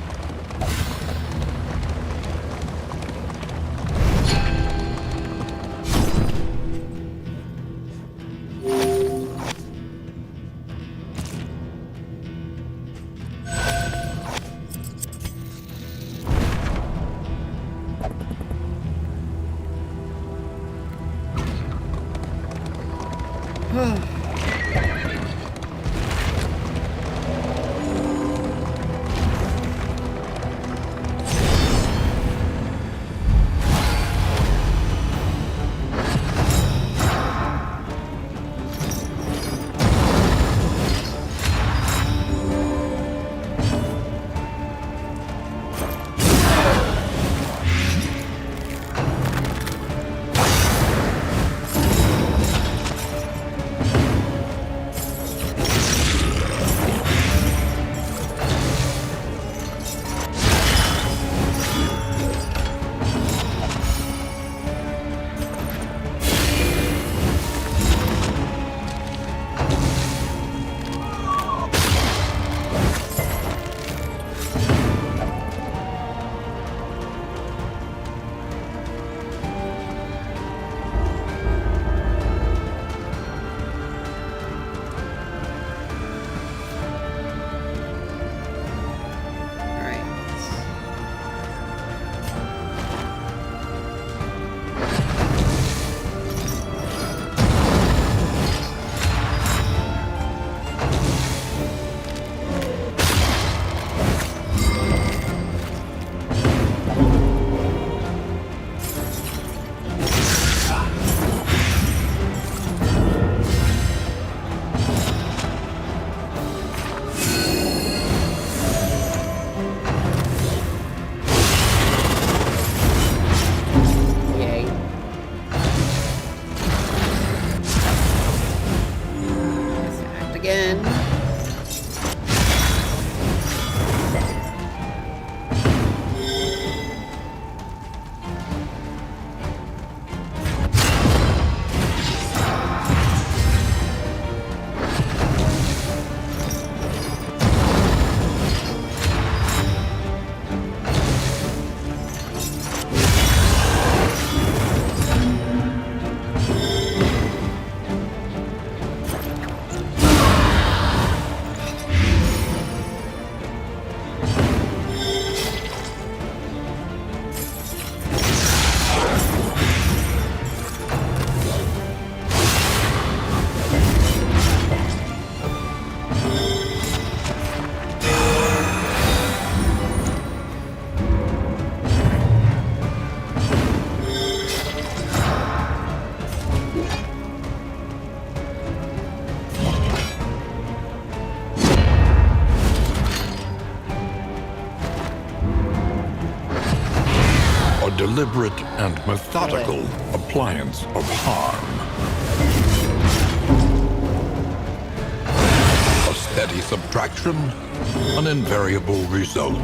B: Deliberate and methodical appliance of harm. Steady subtraction, an invariable result.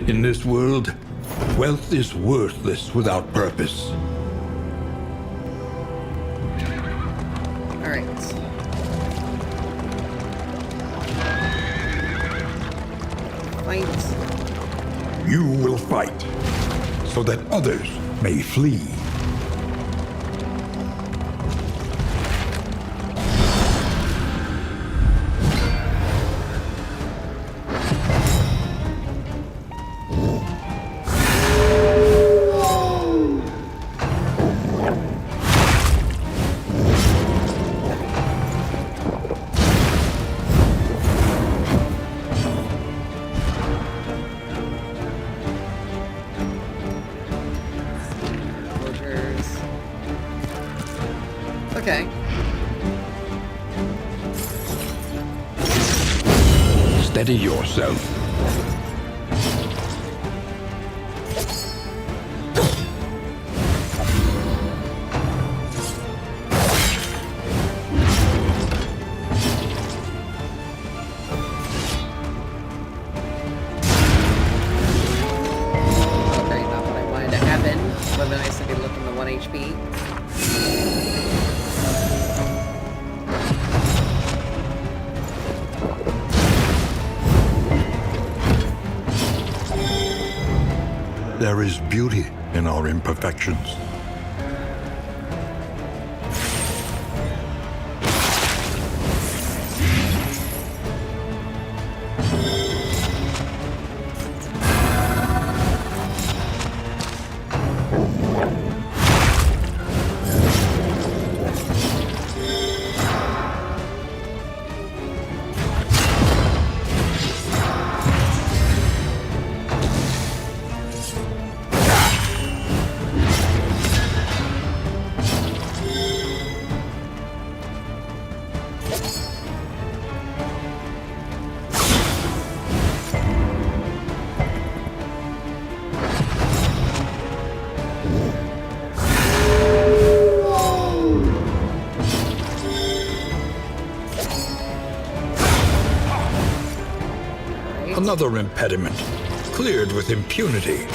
C: In this world, wealth is worthless without purpose.
A: All right. Fight.
C: You will fight, so that others may flee.
A: Okay.
C: Steady yourself.
A: Okay, not what I wanted to happen. Would have been nice to be looking at 1 HP.
C: There is beauty in our imperfections.
B: Another impediment, cleared with impunity.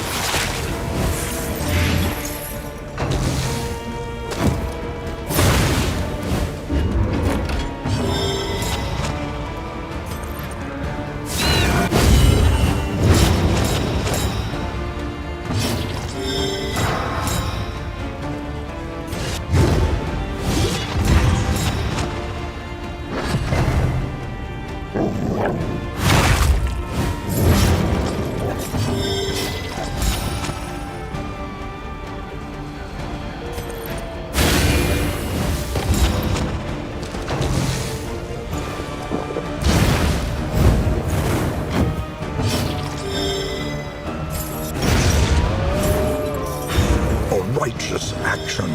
C: righteous action.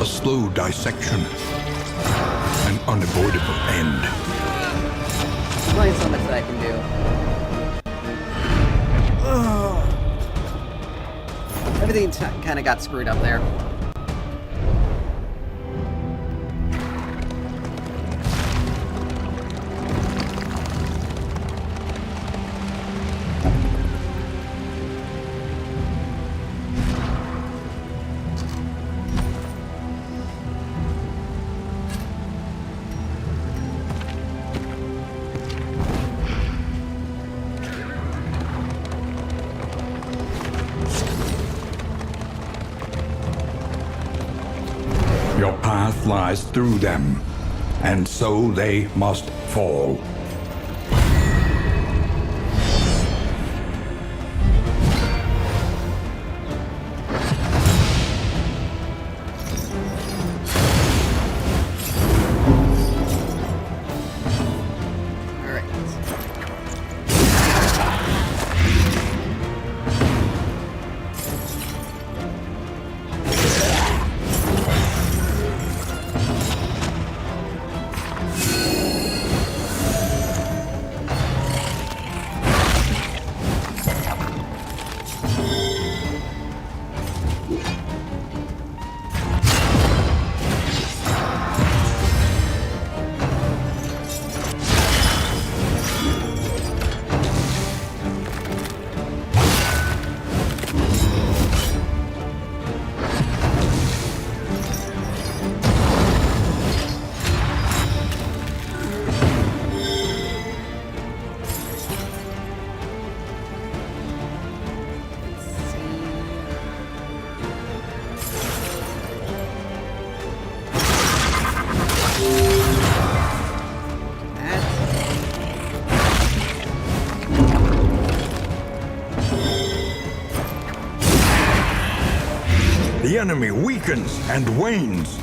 C: A slow dissection. An unavoidable end.
A: There's only so much that I can do. Everything kind of got screwed up there.
C: Your path lies through them, and so they must fall. The enemy weakens and wanes.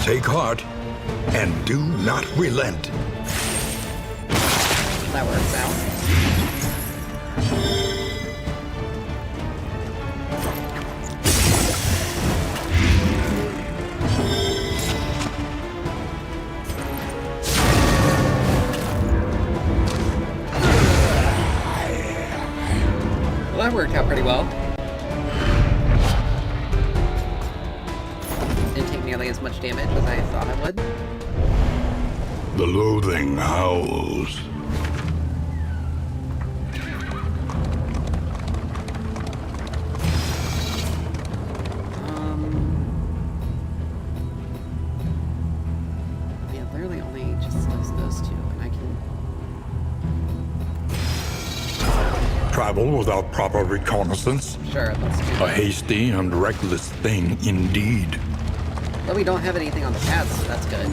C: Take heart and do not relent.
A: That works out. Well, that worked out pretty well. Didn't take nearly as much damage as I thought it would.
C: The loathing howls.
A: Yeah, literally only just those two, and I can...
C: Travel without proper reconnaissance.
A: Sure, let's do
C: A
A: that.
C: hasty and reckless thing indeed.
A: But we don't have anything on the path, so that's good.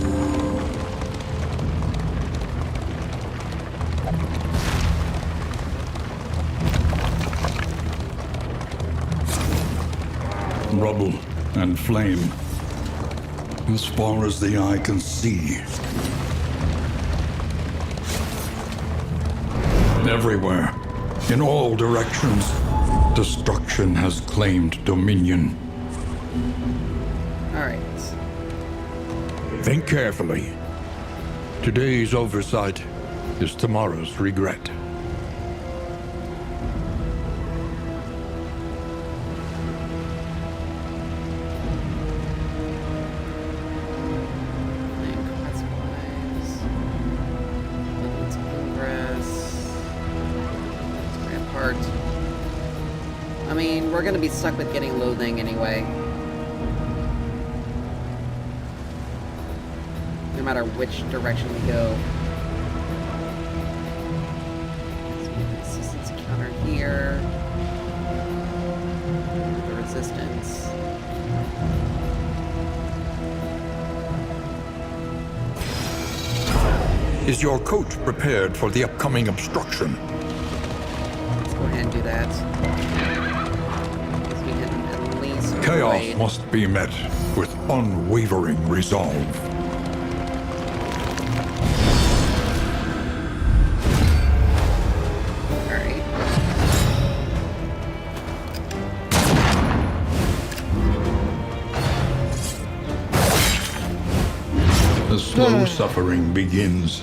C: Rubble and flame, as far as the eye can see. Everywhere, in all directions, destruction has claimed dominion.
A: Alright.
C: Think carefully. Today's oversight is tomorrow's regret.
A: I mean, we're gonna be stuck with getting loathing anyway. No matter which direction we go. here. The resistance.
C: Is your coach prepared for the upcoming obstruction?
A: Let's go ahead and do that. Because we can at least
C: Chaos
A: avoid-
C: must be met with unwavering resolve.
A: Alright.
C: The slow suffering begins.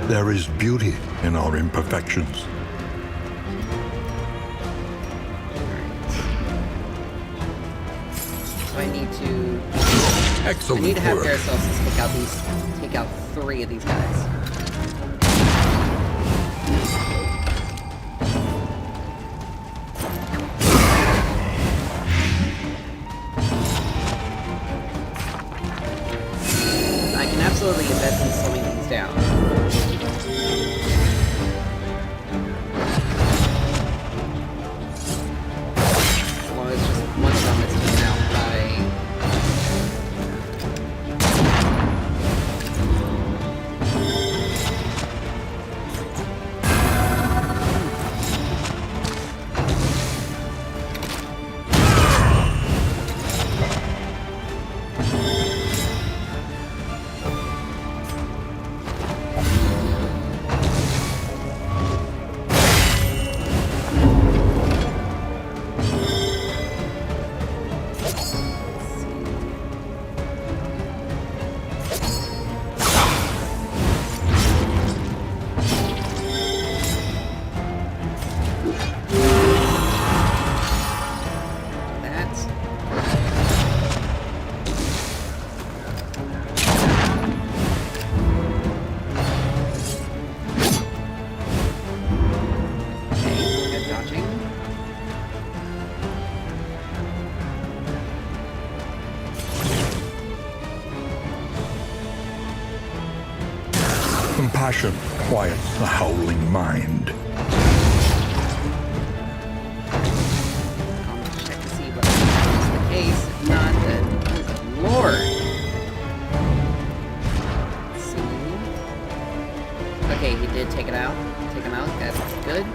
C: There is beauty in our imperfections.
A: So I need to
C: Excellent
A: have
C: work.
A: Paracelsus take out 3 of these guys. I can absolutely invest in slowing these down. As long as just one of them is taken out by that. Okay, good dodging.
C: Compassion quiets the howling mind.
A: I'll check to see what is the case. If not, then oh, good lord. Let's see. Okay, he did take it out. Take him out. That's good.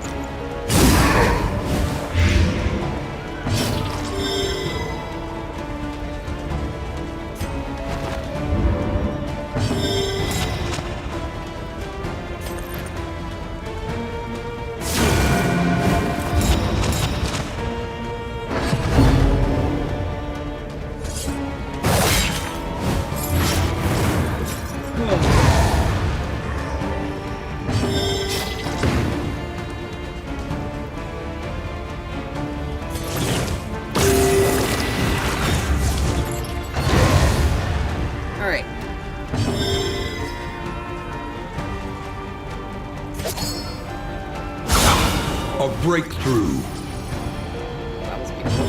A: Alright.
C: A breakthrough.
A: That was beautiful.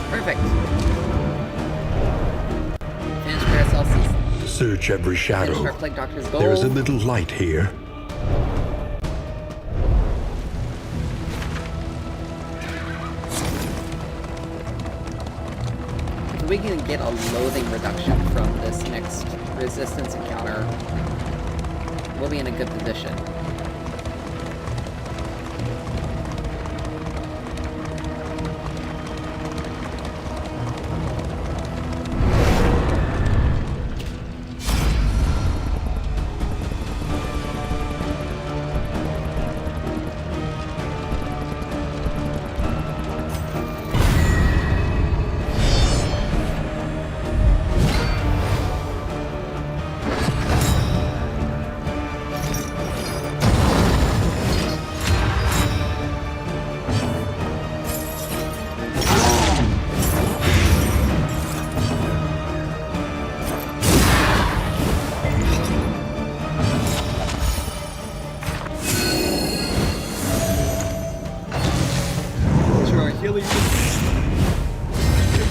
A: Perfect. Finish Paracelsus.
C: Search every
A: Finish
C: shadow.
A: our Plague Doctor's goal.
C: There is a little light here.
A: If we can get a loathing reduction from this next resistance encounter, we'll be in a good position.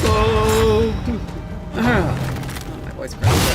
A: Oh, my voice cracked.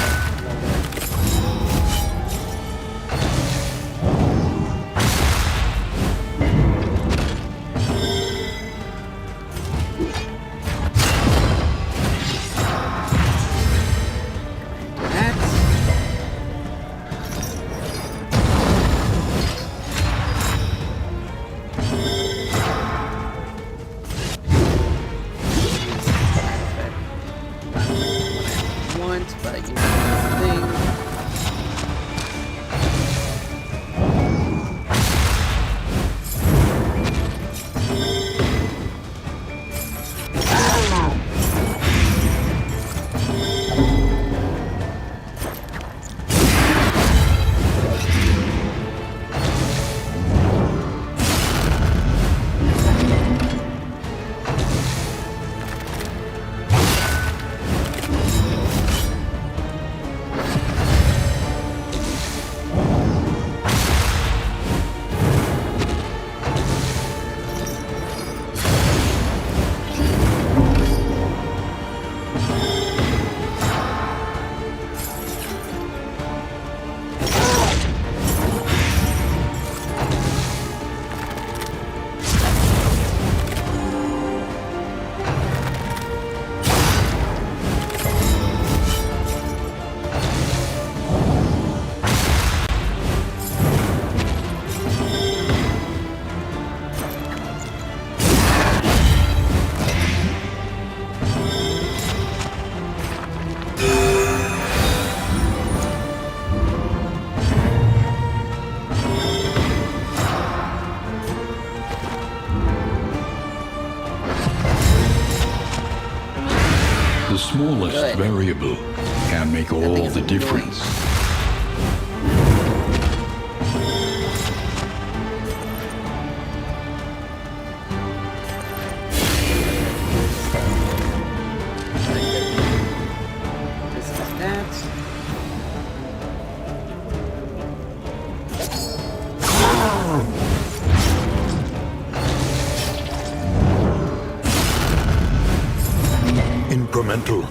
C: The smallest
A: Good.
C: variable can make
A: thing
C: all
A: is
C: the
A: annoying.
C: difference.
A: This is that.
C: Incremental,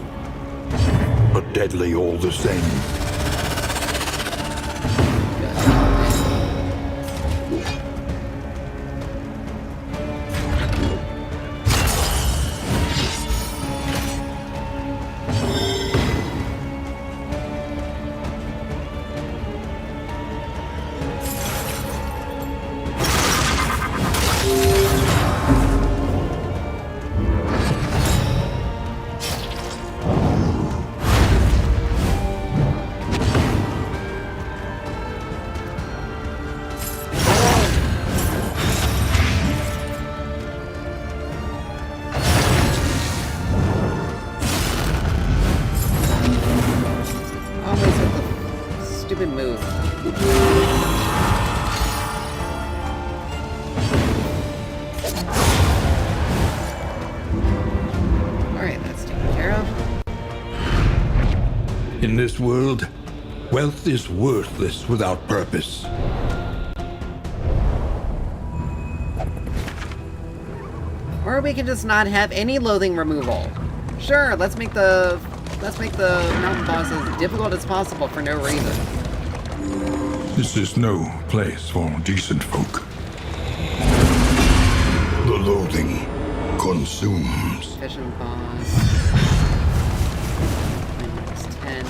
C: but deadly all the same.
A: Always with the stupid move. Alright, that's taken care of.
C: In this world, wealth is worthless without purpose.
A: Or we can just not have any loathing removal. Sure, let's make the mountain boss as difficult as possible for no reason.
C: This is no place for decent folk. The loathing consumes.
A: Fishing boss. -10.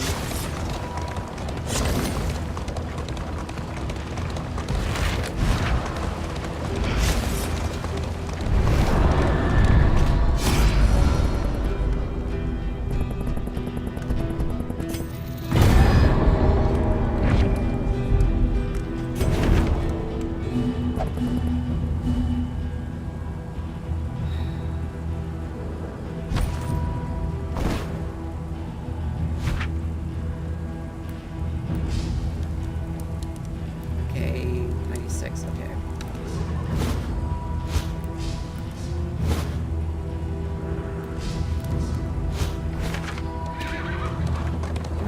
A: Okay, 96, okay.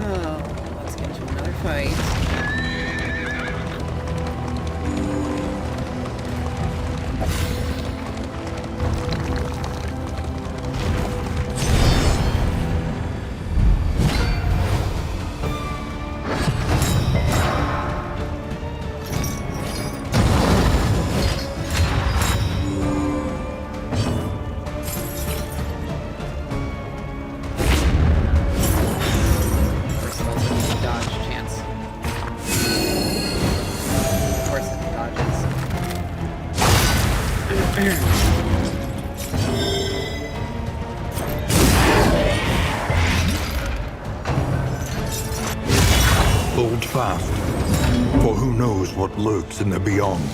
A: Oh, let's get to another fight. First of all, it's a dodge chance. Of course it dodges.
C: Hold fast, for who knows what lurks in the beyond.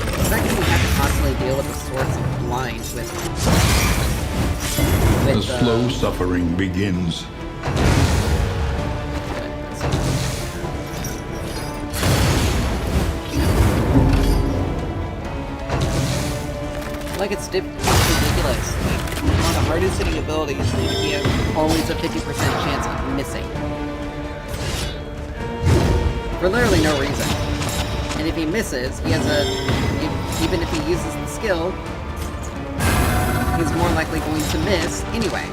A: The fact that you have to constantly deal with the swords of blind with
C: The slow suffering begins.
A: Like it's ridiculous. Like one of the hardest hitting abilities, you have always a 50% chance of missing. For literally no reason. And if he misses, he has even if he uses the skill, he's more likely going to miss anyway.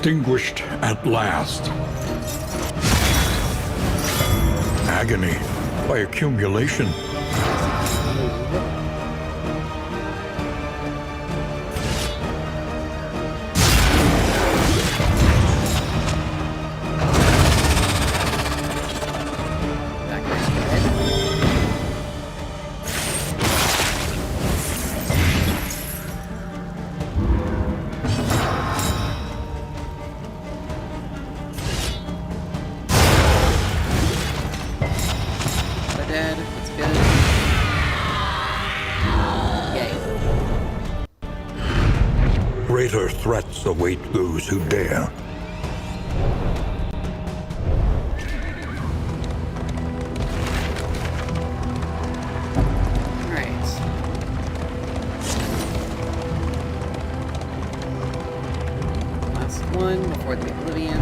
C: extinguished at last. Agony by accumulation.
A: That guy's dead. They're dead. That's good. Yay.
C: Greater threats await those who dare.
A: Alright. Last one before the Oblivion.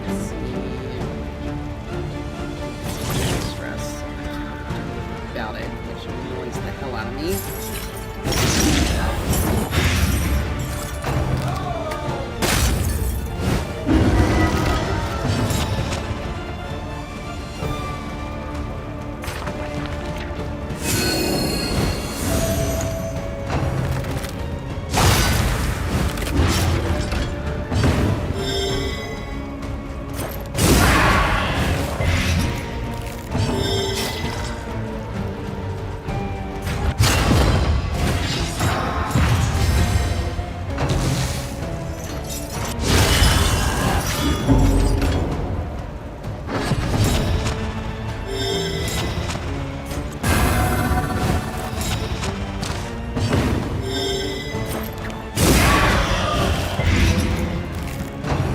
A: Let's see. Stress about it, which annoys the hell out of me.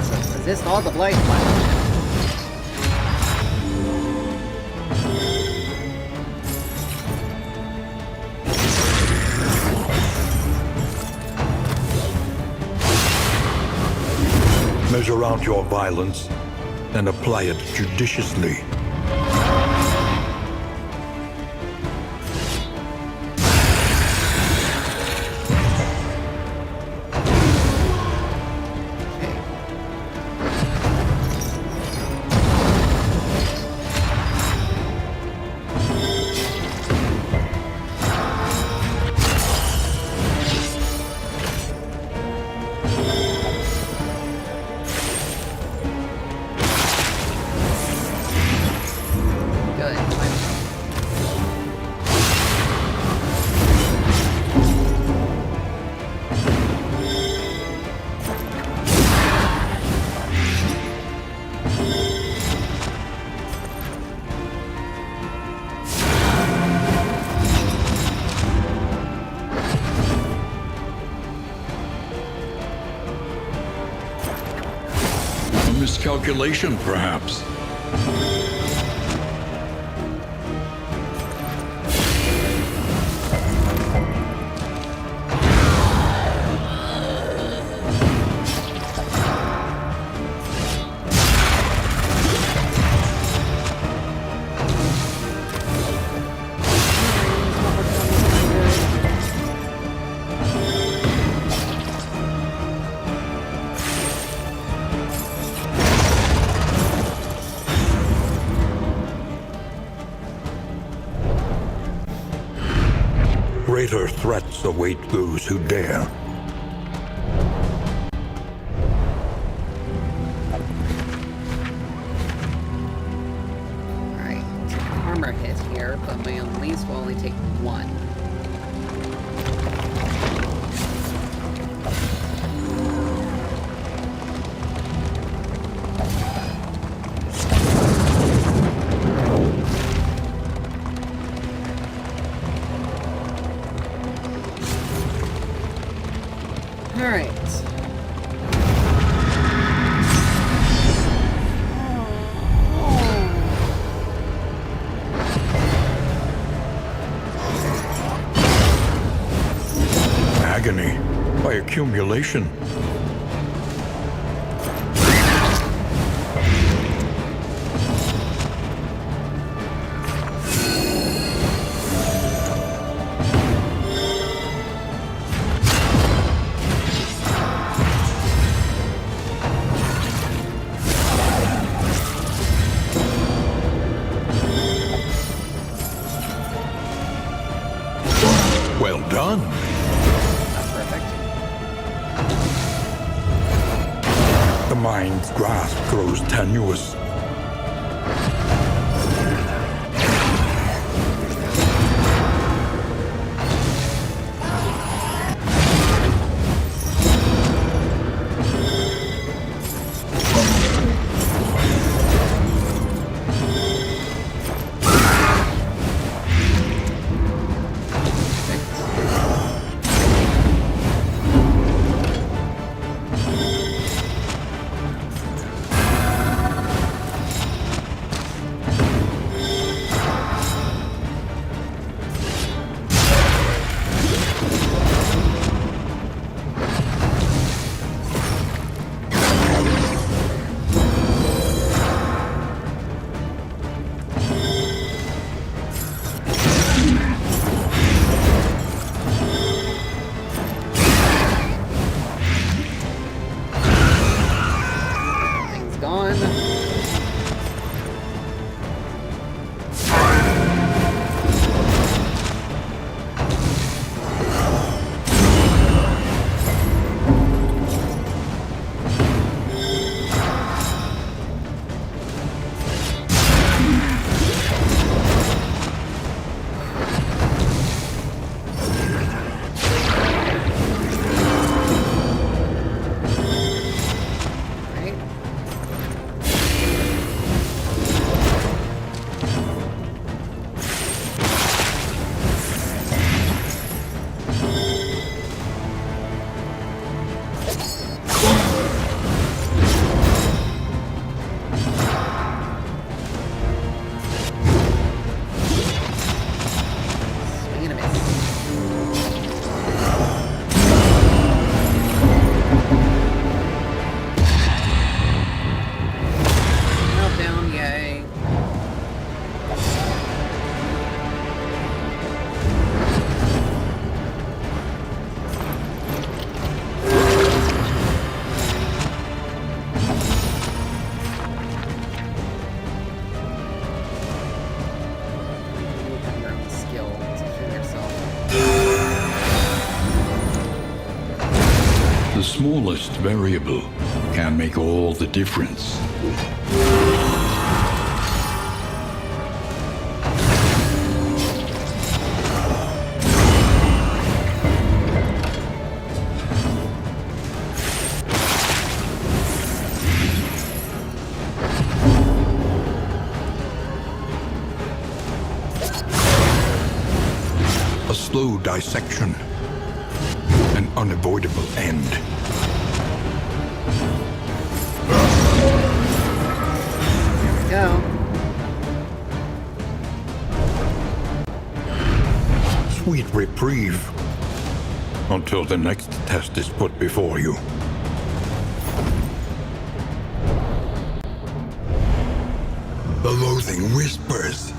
A: So resist all the blight.
C: Measure out your violence and apply it judiciously.
A: Okay. Good.
C: A miscalculation, perhaps. Greater threats await those who dare.
A: Alright, take an armor hit here, but my unleash will only take one. Alright.
C: accumulation. Well done.
A: That's perfect.
C: The mind's grasp grows tenuous.
A: Thing's gone. Right? Swing and a miss. Meltdown, yay. You have your own skill to shoot yourself.
B: The smallest variable can make all the difference. A slow dissection. An unavoidable end.
A: Go.
C: Sweet reprieve. Until the next test is put before you. The loathing whispers.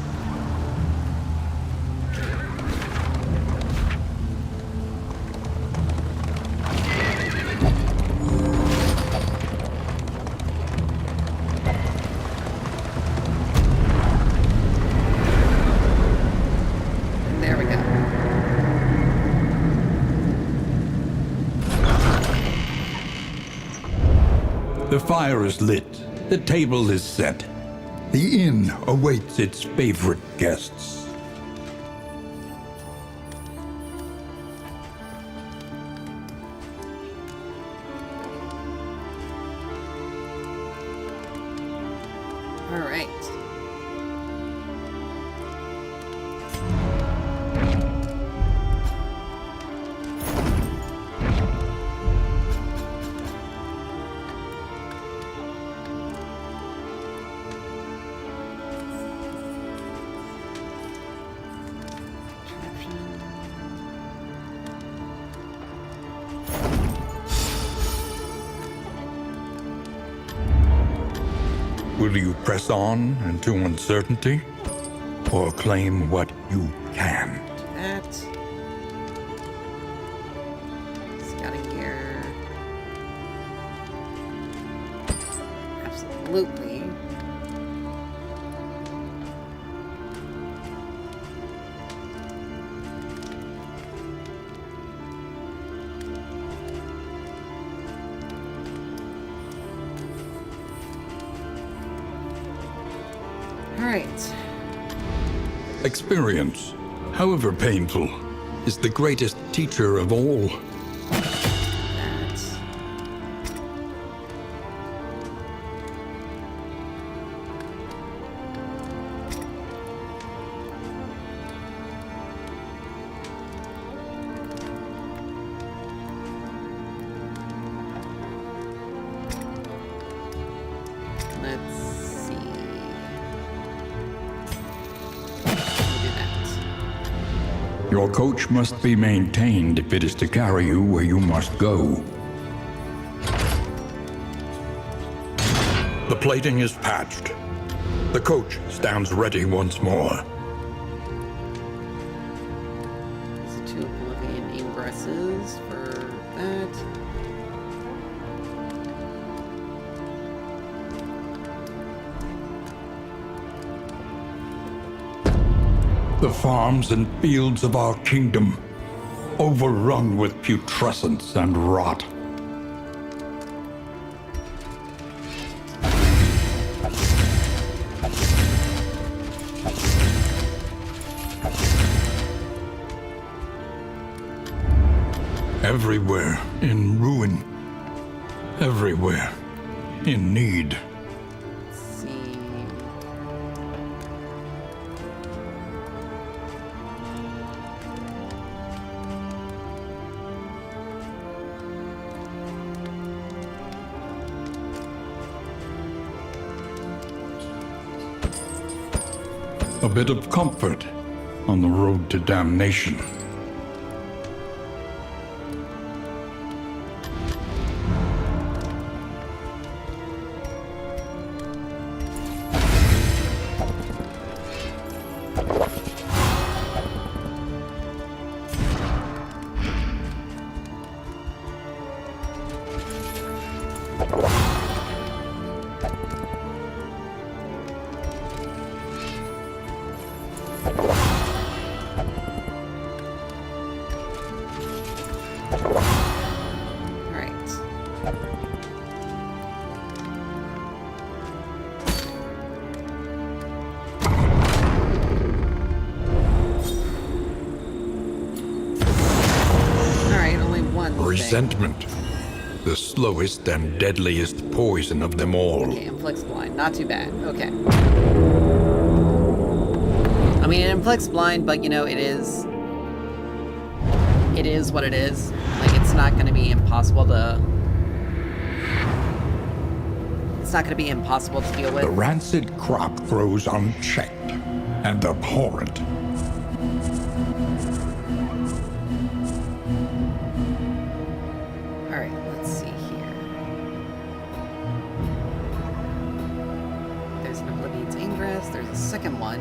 A: There we go.
C: The fire is lit. The table is set. The inn awaits its favorite guests.
A: All right.
C: Will you press on into uncertainty, or claim what you can?
A: That. Scouting gear. Absolutely. All right.
C: Experience, however painful, is the greatest teacher of all.
A: That. Let's see. We'll do that.
C: Your coach must be maintained if it is to carry you where you must go. The plating is patched. The coach stands ready once more.
A: So 2 Oblivion ingresses for that.
C: The farms and fields of our kingdom, overrun with putrescence and rot. Everywhere in ruin. Everywhere in need.
A: Let's see.
C: A bit of comfort on the road to damnation.
A: All right. All right, only one thing.
C: Resentment. The slowest and deadliest poison of them all.
A: Okay, inflicts blind. Not too bad. Okay. I mean, it inflicts blind, but you know, it is what it is. Like, it's not going to be impossible to. It's not going to be impossible to deal with.
C: The rancid crop grows unchecked and abhorrent.
A: All right, let's see here. There's an Oblivion's Ingress. There's a second one.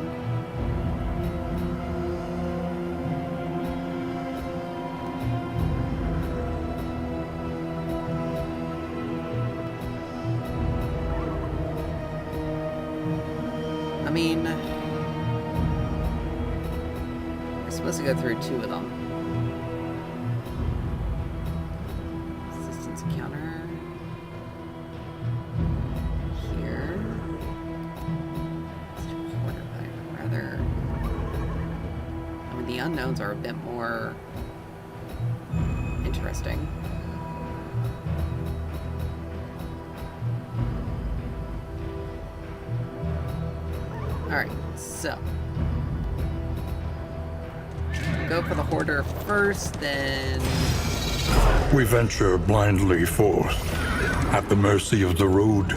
A: I mean, we're supposed to go through 2 of them. Resistance counter. Here. Rather. I mean, the unknowns are a bit more interesting. Alright, so. Go for the Hoarder first, then.
C: We venture blindly forth, at the mercy of the road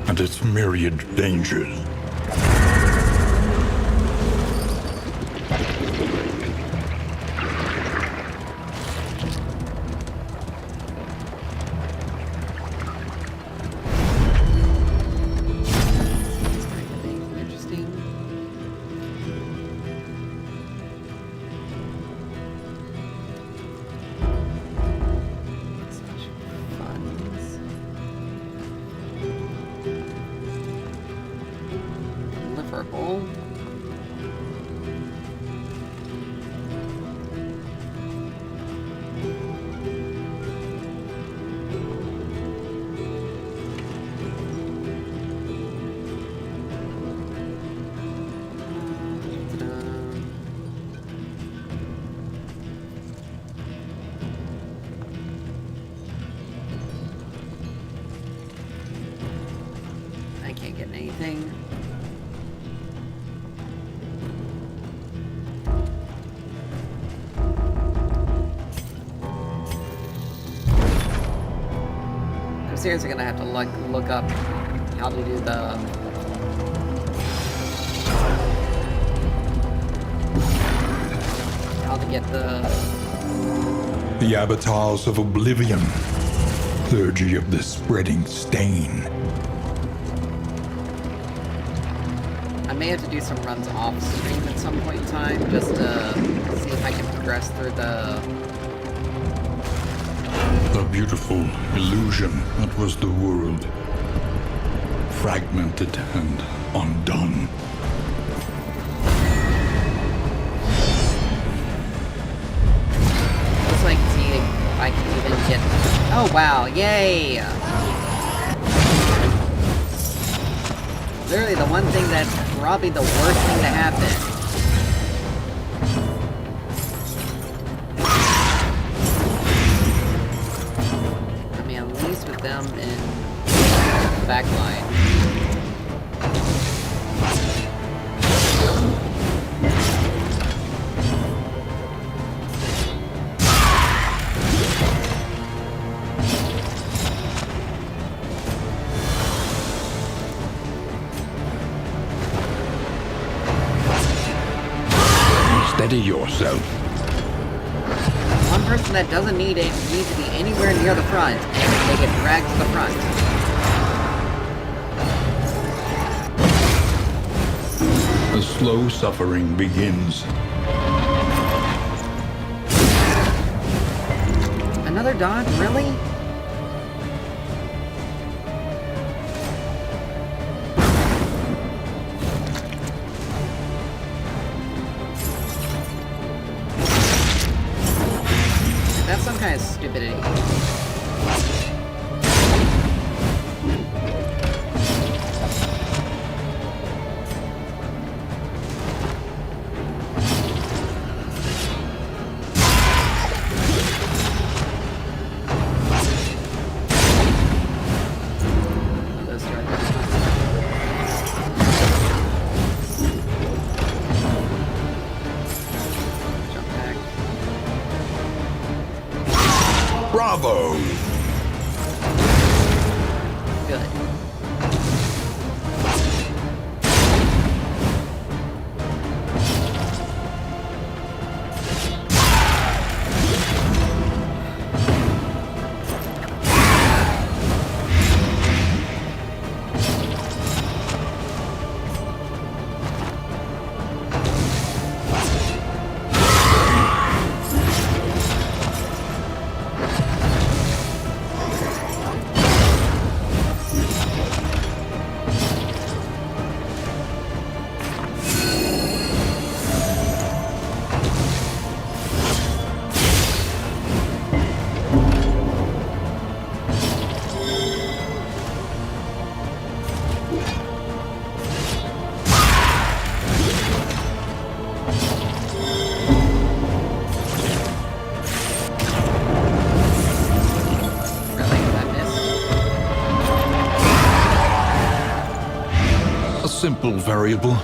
C: and its myriad dangers.
A: purple. I can't get anything. I'm seriously gonna have to look up how to do the how to get
C: The avatars of oblivion, clergy of the spreading stain.
A: I may have to do some runs off stream at some point in time just to see if I can progress through the
C: beautiful illusion that was the world. Fragmented and undone.
A: looks like see if I can even get. Oh wow, yay! Literally the one thing that's probably the worst thing to happen. I mean, at least with them in the back line.
C: Steady yourself.
A: One person that doesn't need it needs to be anywhere near the front, and they get dragged to the front.
C: The slow suffering begins.
A: Another dodge, really? That's some kind of stupidity. Those drivers. Jump back.
C: Bravo!
A: Good. Really? I missed?
C: A simple variable,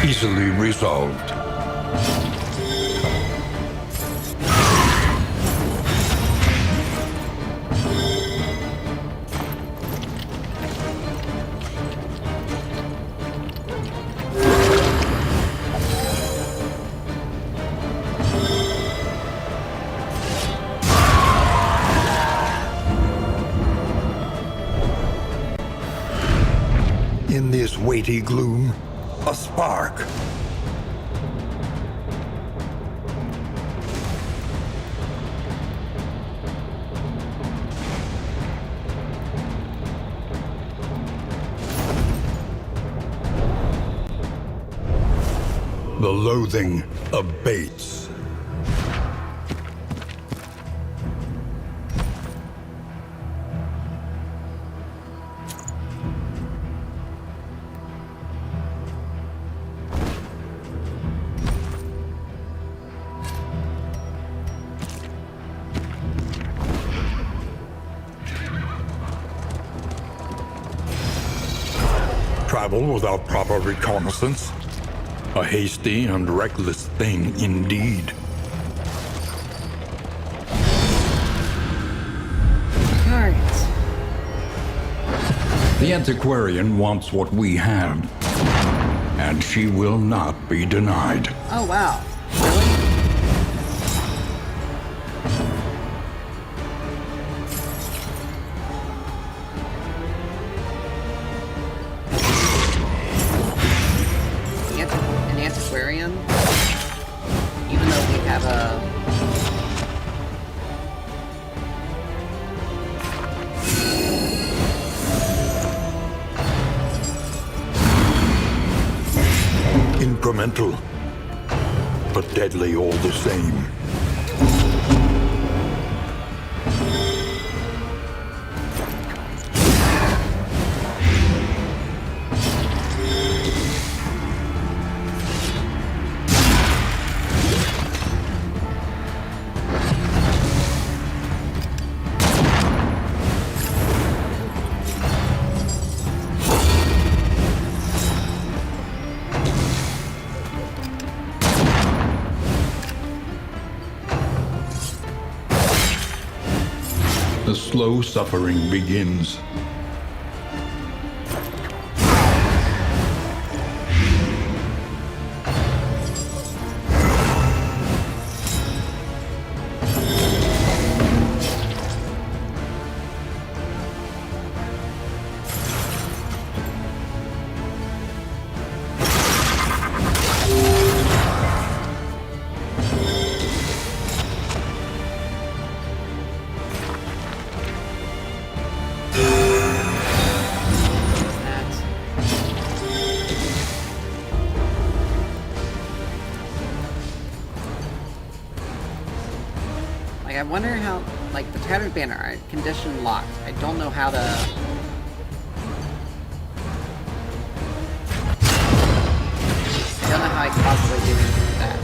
C: easily resolved. In this weighty gloom, a spark. The loathing abates. Travel without proper reconnaissance? A hasty and reckless thing indeed.
A: Alright.
C: The antiquarian wants what we have, and she will not be denied.
A: Oh, wow. Really? An antiquarian? Even though we have a...
C: Incremental, but deadly all the same. The slow suffering begins. I wonder how, like, the tattered banner art, condition locked. I don't know how to... I don't know how I could possibly do anything with that.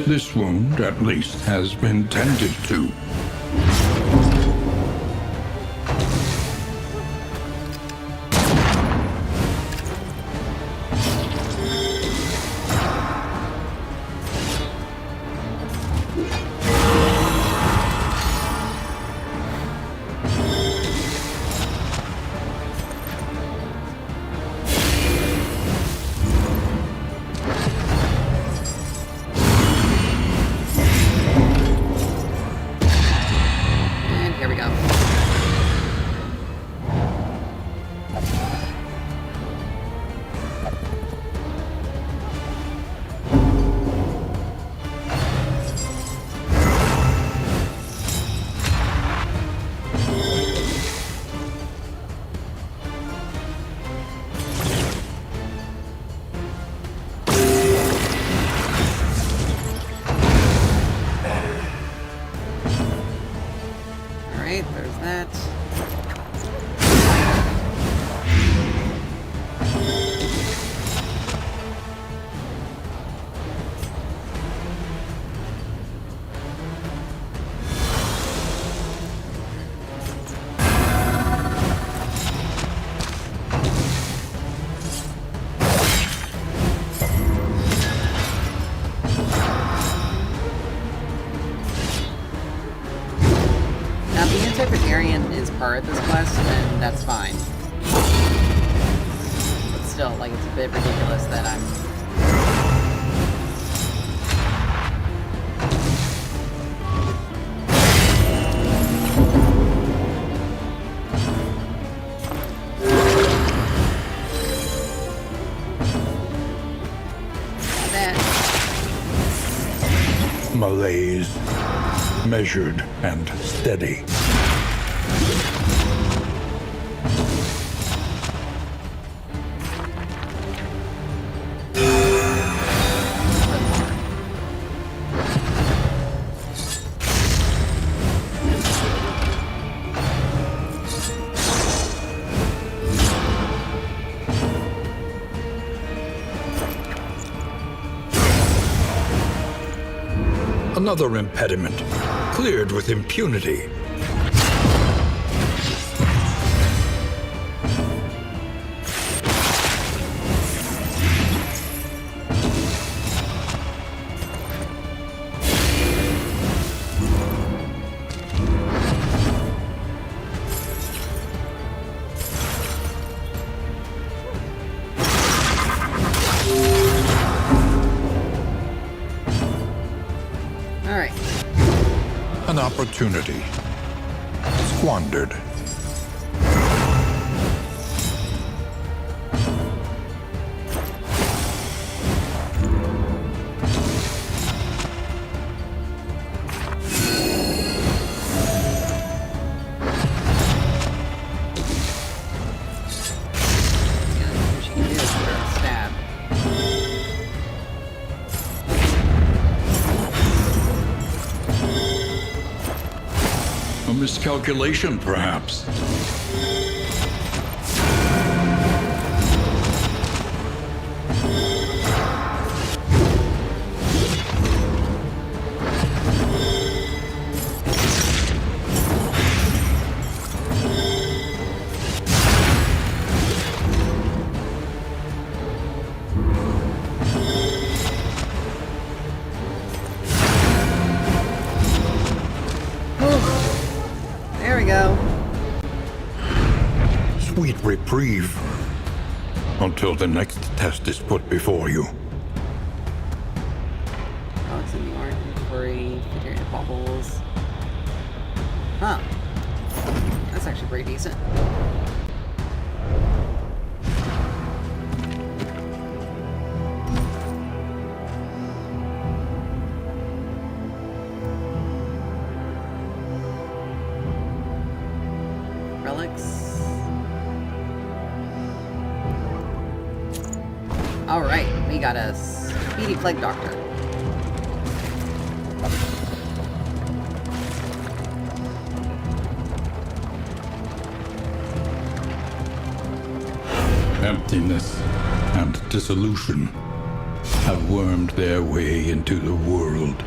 C: This wound, at least, has been tended to. There's that. Secretarian is part of this quest, then that's fine. But still, like, it's a bit ridiculous that I'm... malaise, measured and steady. Another impediment, cleared with impunity.
A: Alright.
C: An opportunity squandered.
A: What she can do is put her a stab.
C: A miscalculation, perhaps.
A: There we go.
C: Sweet reprieve. Until the next test is put before you.
A: Alex in the art inventory, figure bubbles. Huh. That's actually pretty decent. Relics. Alright, we got a speedy plague doctor.
C: Emptiness and dissolution have wormed their way into the world.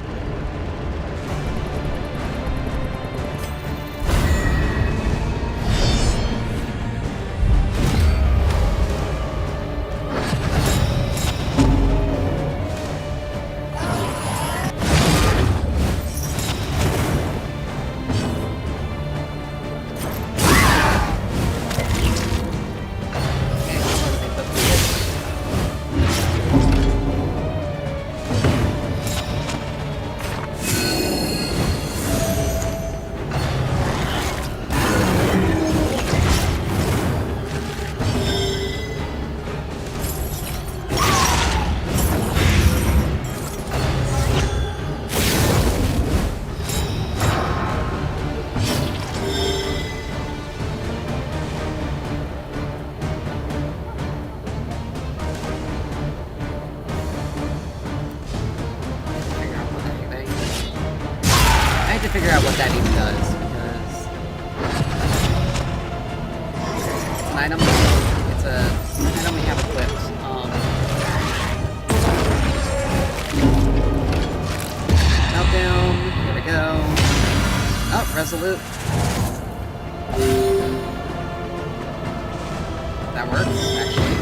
C: Figure out what that even does, because it's an item. It's an item we have equipped. Meltdown. Here we go. Oh, resolute. That works, actually.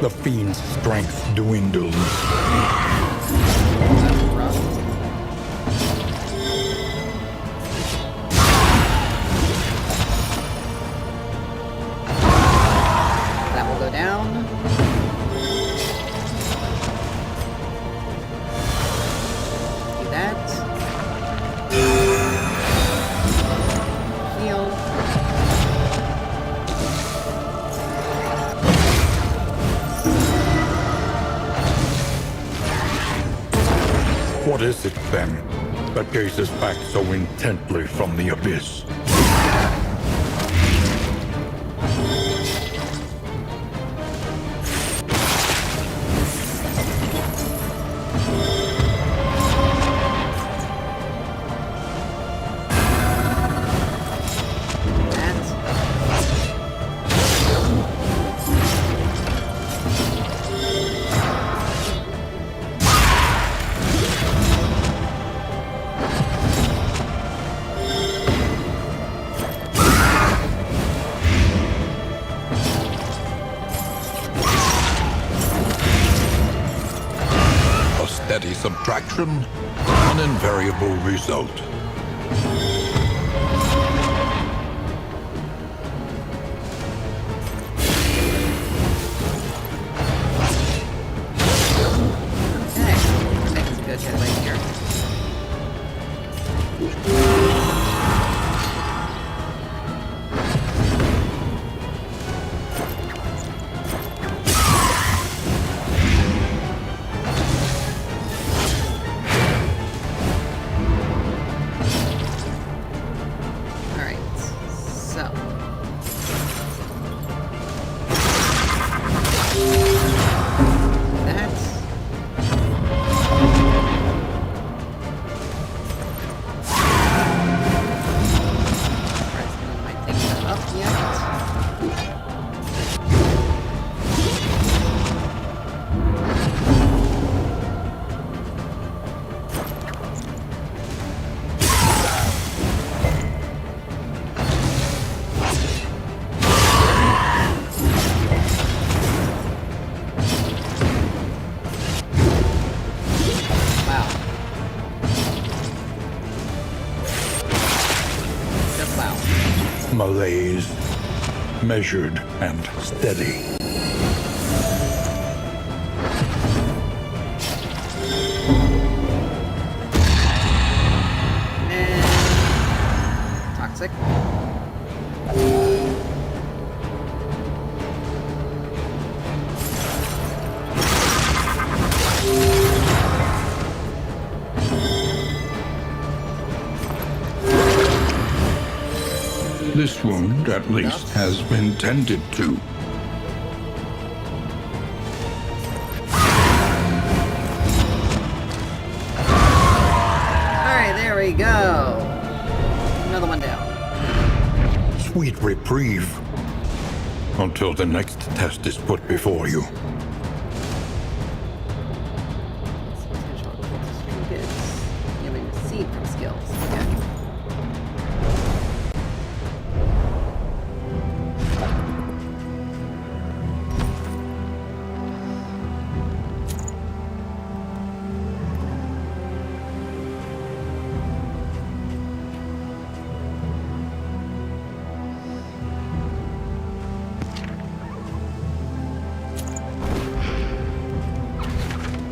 C: The fiend's strength dwindles.
A: That's rough. That will go down. Do that. Heal.
C: What is it, then, that gazes back so intently from the abyss? A steady subtraction, an invariable result.
A: Okay, making some good headway here. Alright, so. That's. President might take that up yet. Wow. Just wow.
C: Malaise, measured and steady.
A: And toxic.
C: This wound, at least, has been tended to.
A: Alright, there we go. Another one down.
C: Sweet reprieve. Until the next test is put before you.
A: Potential stream goods. You may receive from skills. Okay.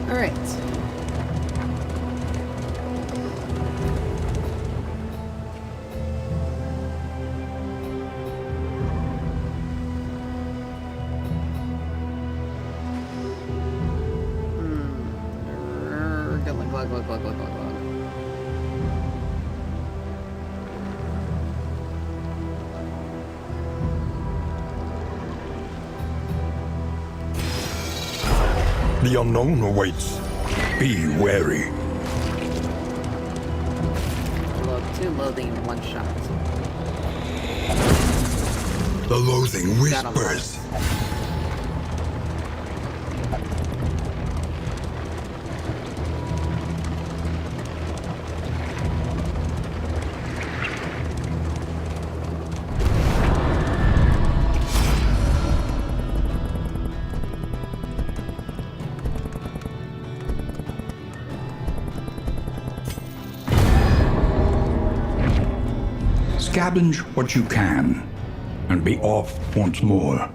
A: Alright. Glug, glug, glug, glug, glug, glug.
C: The unknown awaits. Be wary.
A: Two loathing in one shot.
C: The loathing
A: Got 'em.
C: whispers. Scavenge what you can, and be off once more.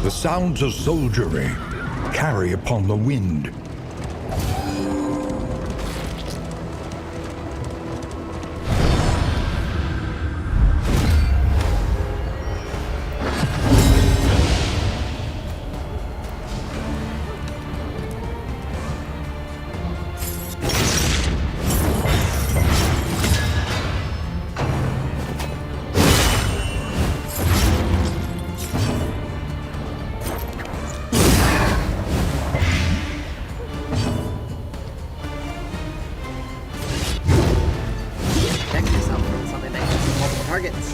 C: The sounds of soldiery carry upon the wind.
A: Protect yourself from something that hits multiple targets.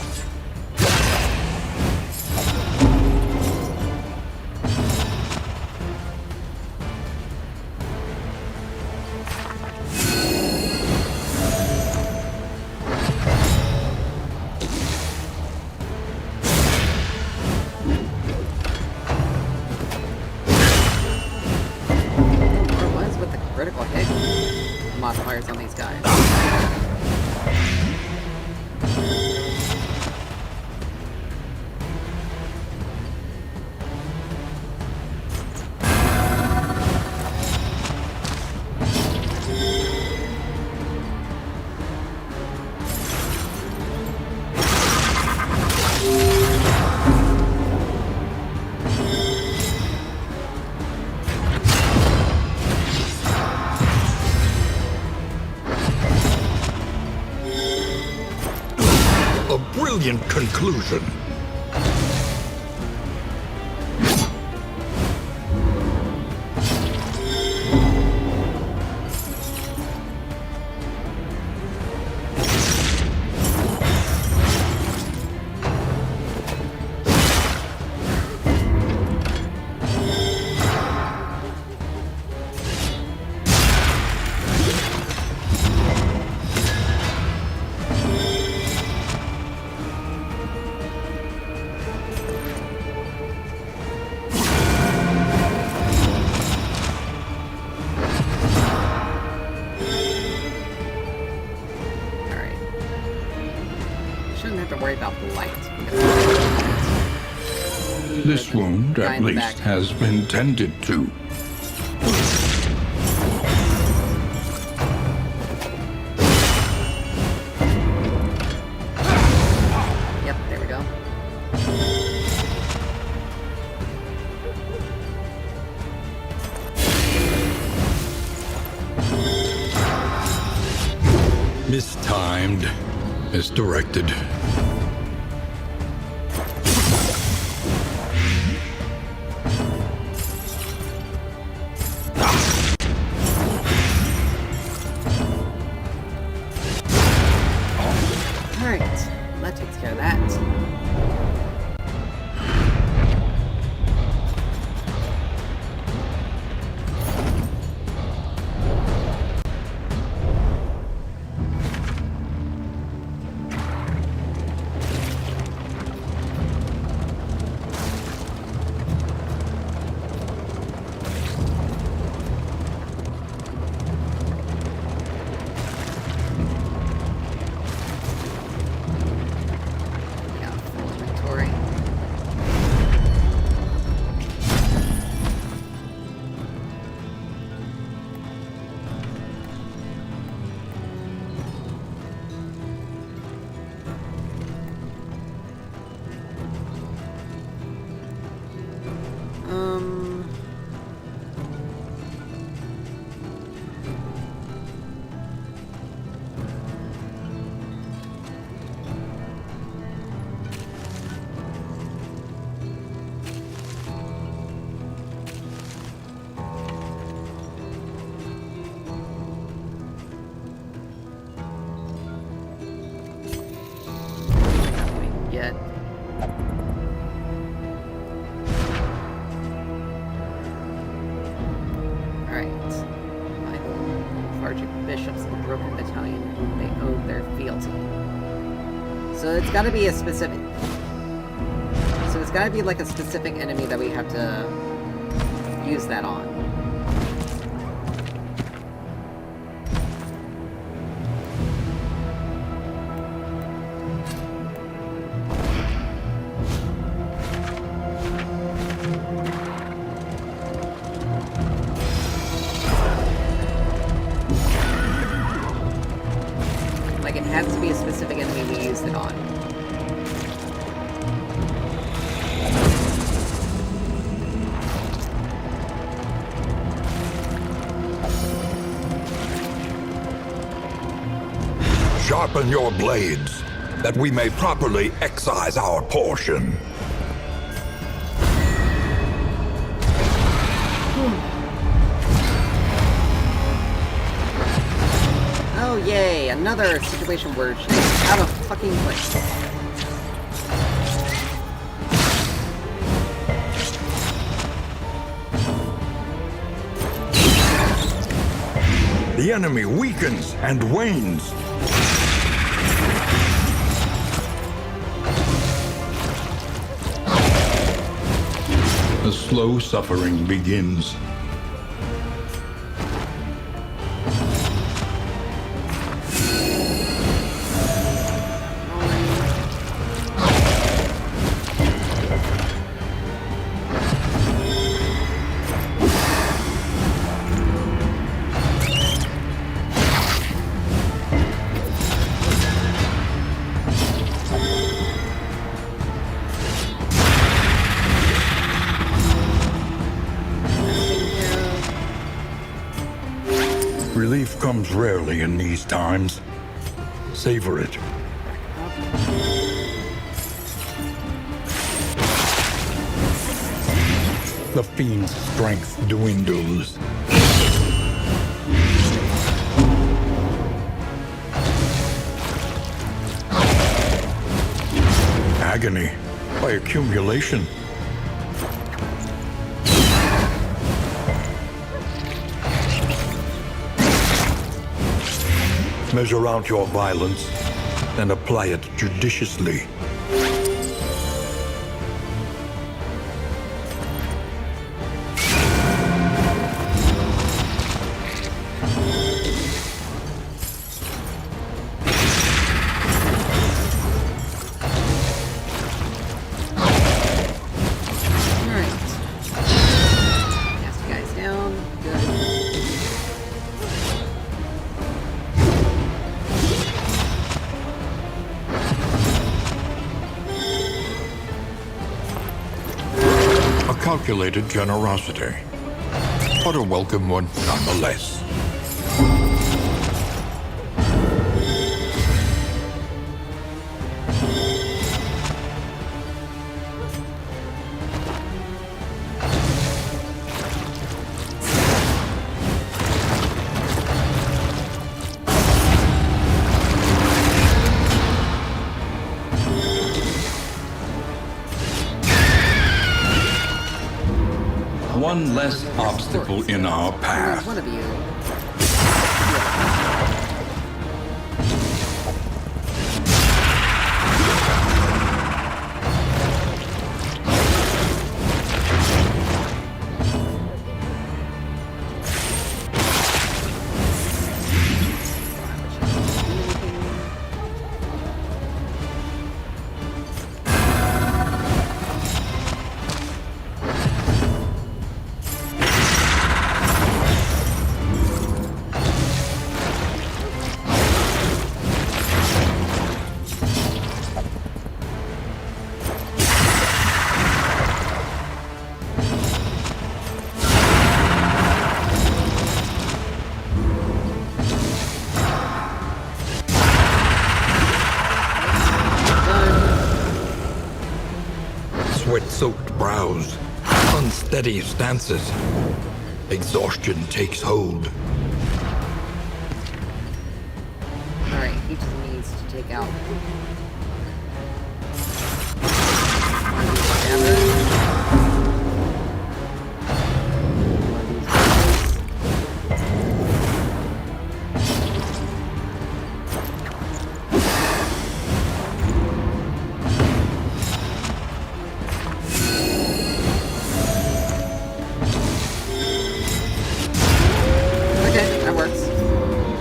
A: What was with the critical hit modifiers on these guys?
C: A brilliant conclusion. Alright. Shouldn't have to worry about the light. This wound,
A: Guy
C: at
A: in the
C: least,
A: back.
C: has been tended to.
A: Yep, there we go.
B: Mistimed. Misdirected.
A: Alright, that takes care of that. Yeah, full inventory. Um... Yet. Alright. Michael, Sergeant Bishops of the Broken Battalion, whom they owed their fealty. So it's gotta be a specific... So it's gotta be like a specific enemy that we have to use that on.
C: Sharpen your blades, that we may properly excise our portion.
A: Oh yay, another situation where she's out of fucking place.
C: The enemy weakens and wanes. The slow suffering begins. Relief comes rarely in these times. Savor it. The fiend's strength dwindles. Agony by accumulation. Measure out your violence and apply it judiciously. Calculated generosity, but a welcome one nonetheless. One less obstacle in our path.
A: One of you.
C: Sweat-soaked brows, unsteady stances. Exhaustion takes hold.
A: Alright, he just needs to take out.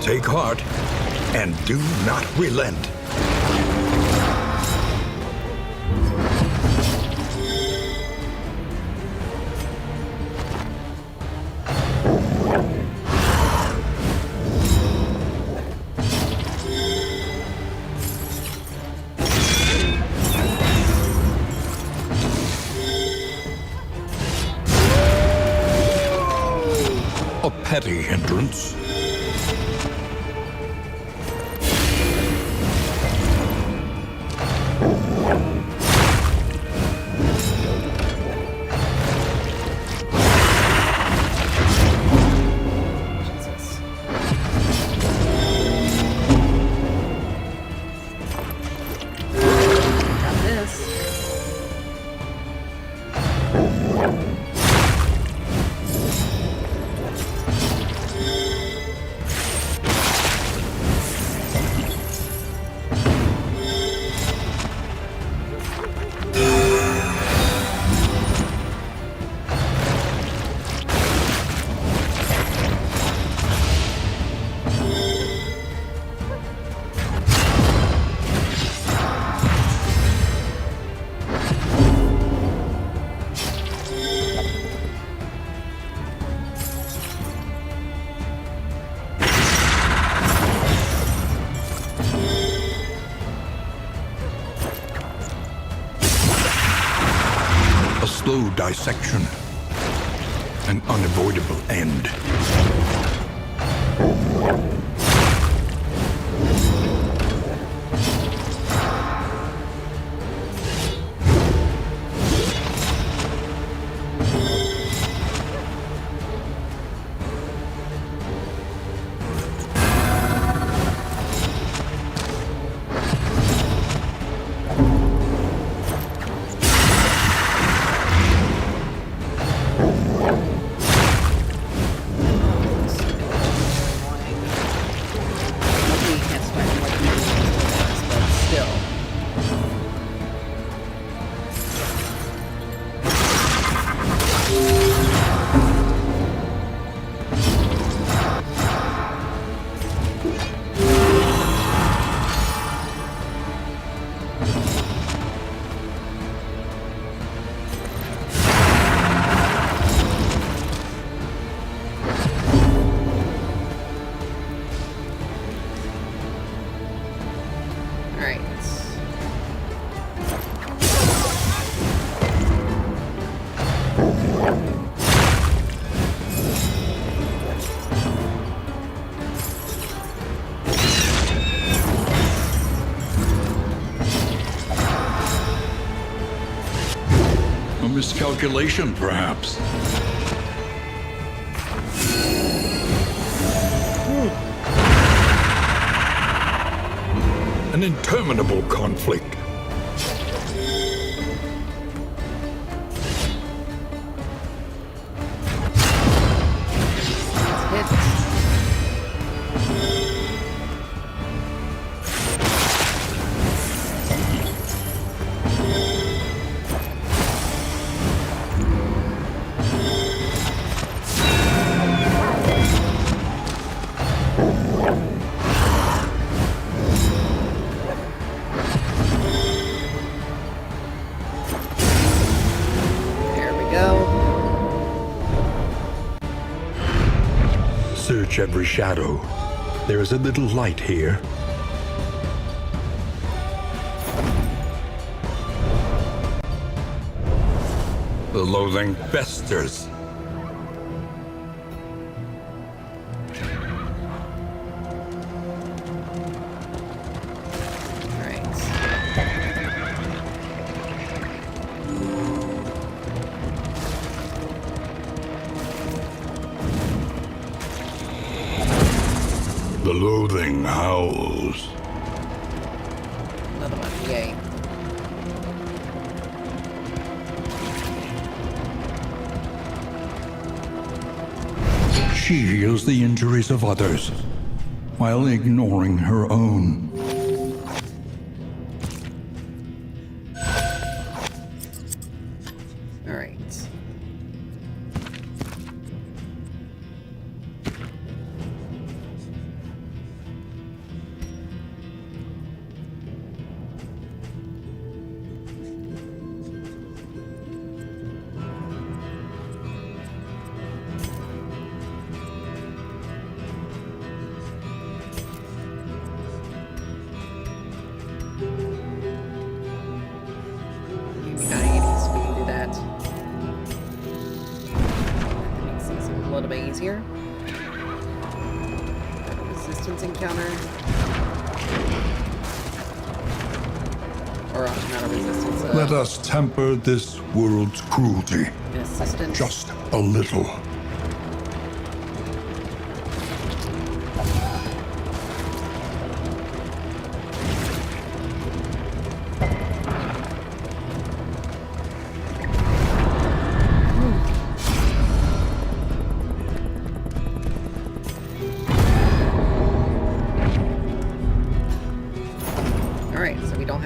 C: Take heart and do not relent. A petty hindrance.
A: this.
C: A slow dissection. An unavoidable end.
A: Hopefully you can't spike more than this, but still. Alright.
C: A miscalculation, perhaps. An interminable conflict.
A: Hit. There we go.
C: Search every shadow. There is a little light here. The loathing festers.
A: Alright.
C: The loathing howls.
A: Another one. Yay.
C: She heals the injuries of others while ignoring her own.
A: Alright. Maybe not easy, so we can do that. Makes things a little bit easier. Got a resistance encounter. Or not a resistance,
C: Let us temper this world's cruelty.
A: an assistance.
C: Just a little.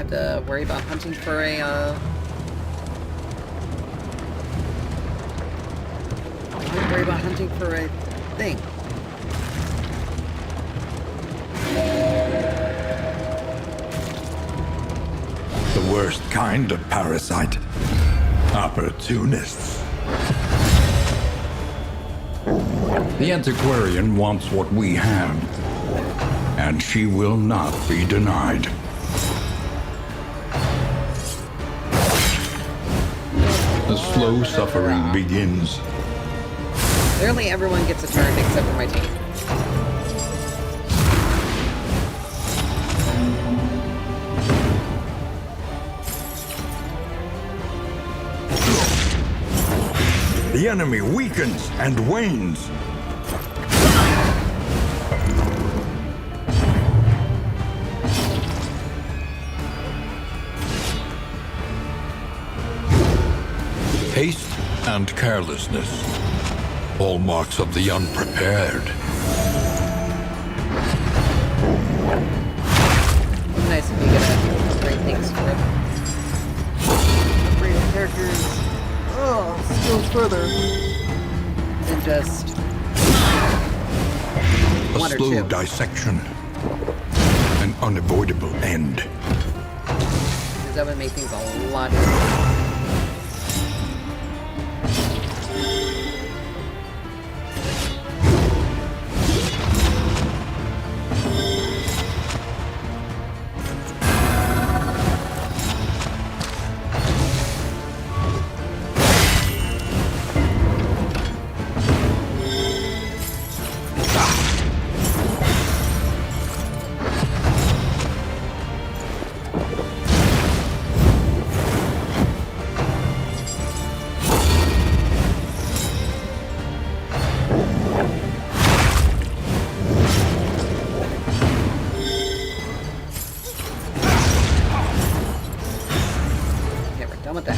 A: have to worry about hunting for a, I don't have to worry about hunting for a thing.
C: The worst kind of parasite. Opportunists. The antiquarian wants what we have, and she will not be denied. The slow suffering begins.
A: Clearly everyone gets a turn except for my team.
C: The enemy weakens and wanes. Haste and carelessness, hallmarks of the unprepared.
A: Nice if you get to upgrade things for it. Upgrade characters. Oh, skills further than just
C: A
A: one or
C: slow
A: two.
C: dissection. An unavoidable end.
A: Because that would make things a lot easier. Done with that.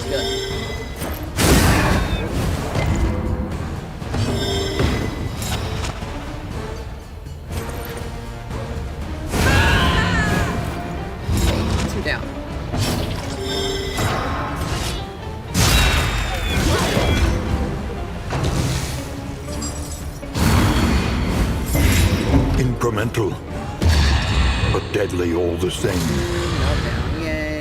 A: Good. Okay, 2 down.
C: Incremental, but deadly all the same.
A: Meltdown. Yay.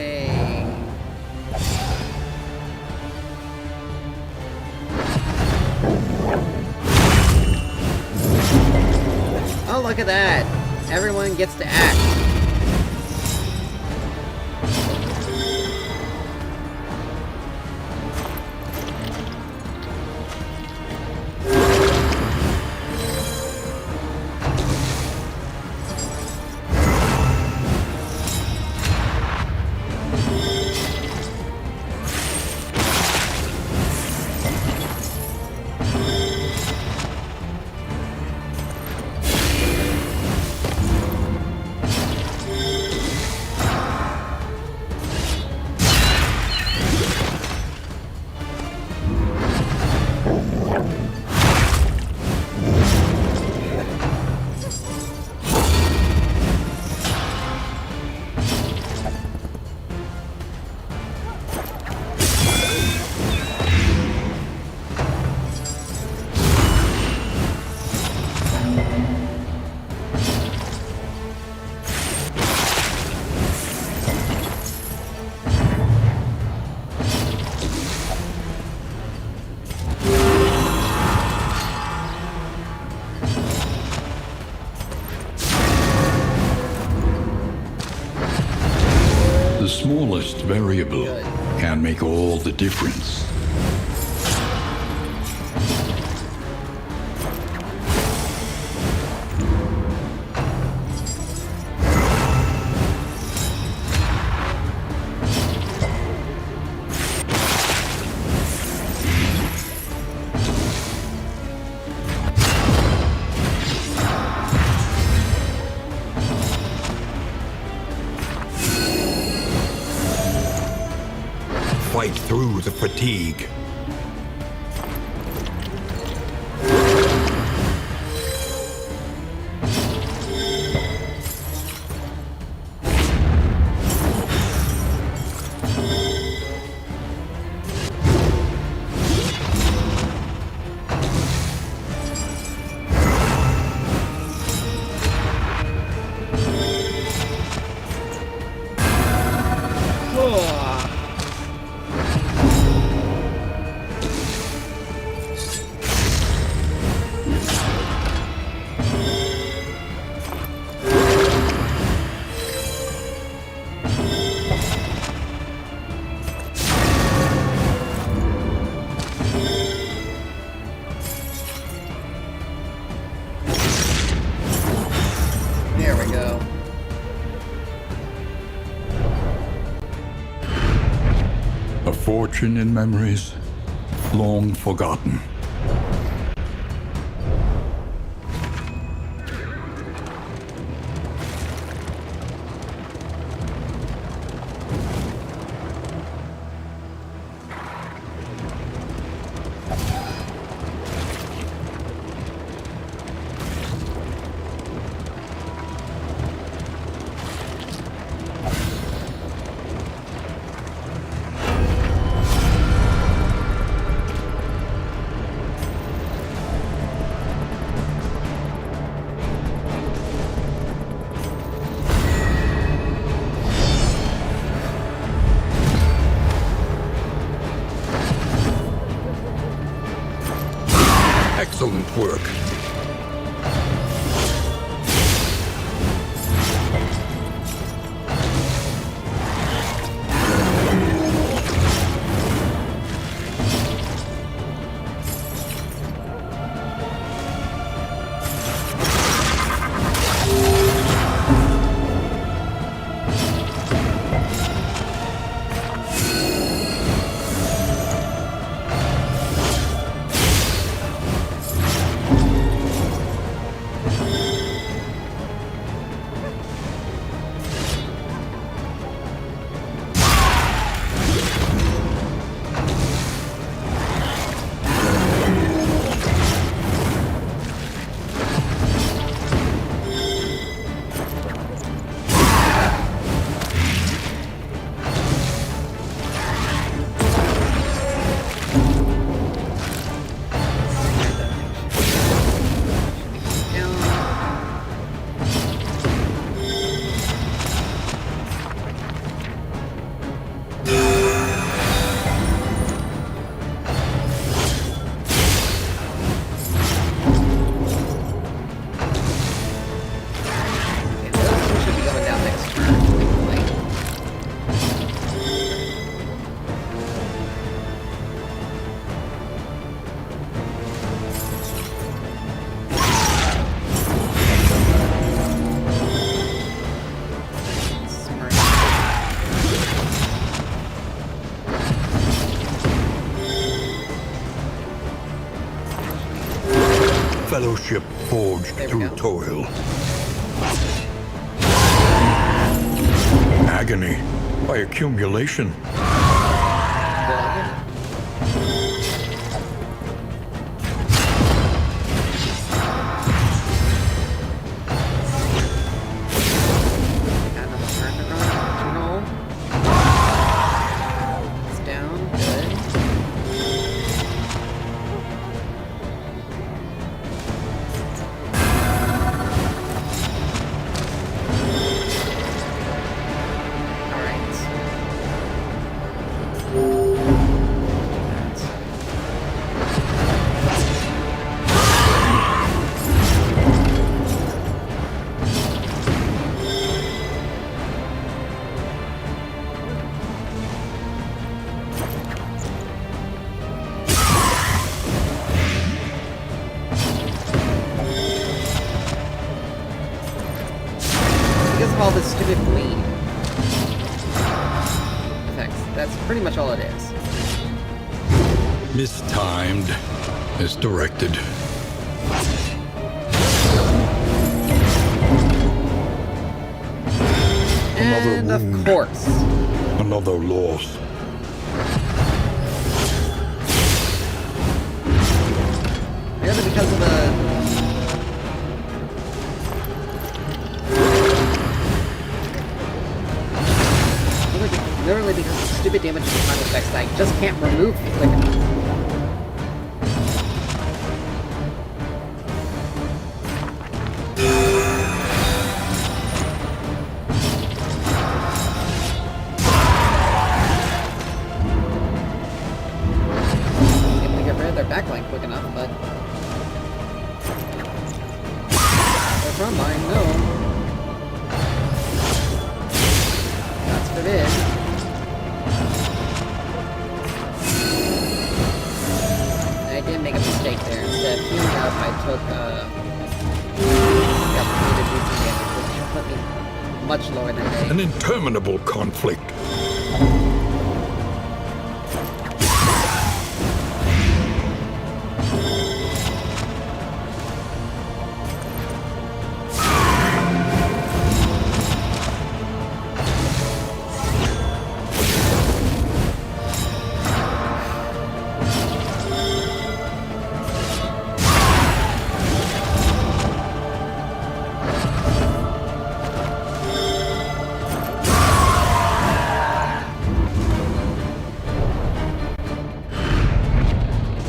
A: Oh, look at that. Everyone gets to act.
C: The smallest variable can make all the difference. Fight through the fatigue.
A: Ugh. There we go.
C: A fortune in memories long forgotten.
B: Excellent work.
C: Fellowship forged
A: There we
C: through
A: go.
C: toil. Agony by accumulation.
A: It's down. Good. Because of all this stupid bleed effects. That's pretty much all it is.
B: Mistimed, misdirected.
C: Another
A: And
C: wound.
A: of course.
C: Another loss.
A: Merely because of the... Literally because of the stupid damage and time effects that I just can't remove quick enough. did. I did make a mistake there. Instead of healing up, I took the opportunity to do some damage, which put me much lower than they.
C: An interminable conflict.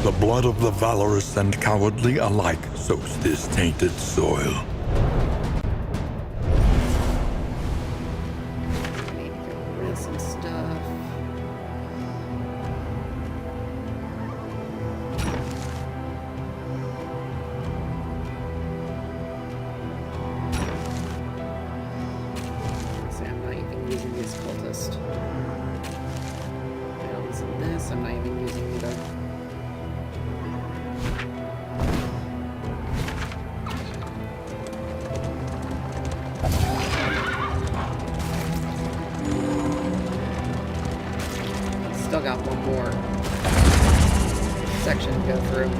C: The blood of the valorous and cowardly alike soaks this tainted soil.
A: I need to get rid of some stuff. See, I'm not even using this cultist. Items in this, I'm not even using either. Still got one more section to go through.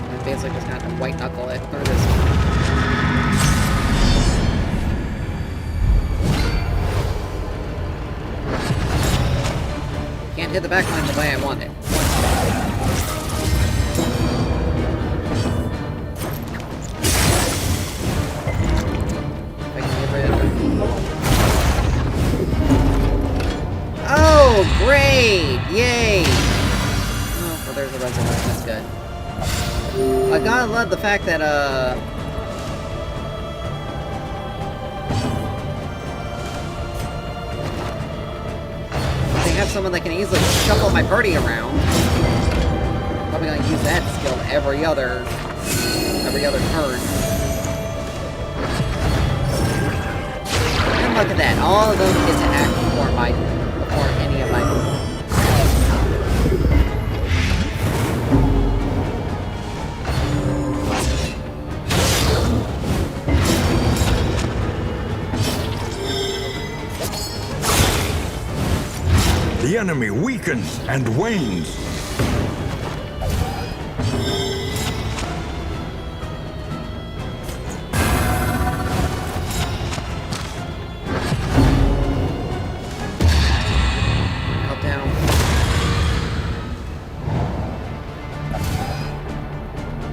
A: I basically just got to white knuckle it through this one. Can't hit the backline the way I want it. Oh, great! Yay! Oh, well, there's a reservoir. That's good. I gotta love the fact that, they have someone that can easily shuffle my party around. Probably gonna use that skill every other turn. And look at that, all of them get to act before any of my moves.
C: The enemy weakens and wanes.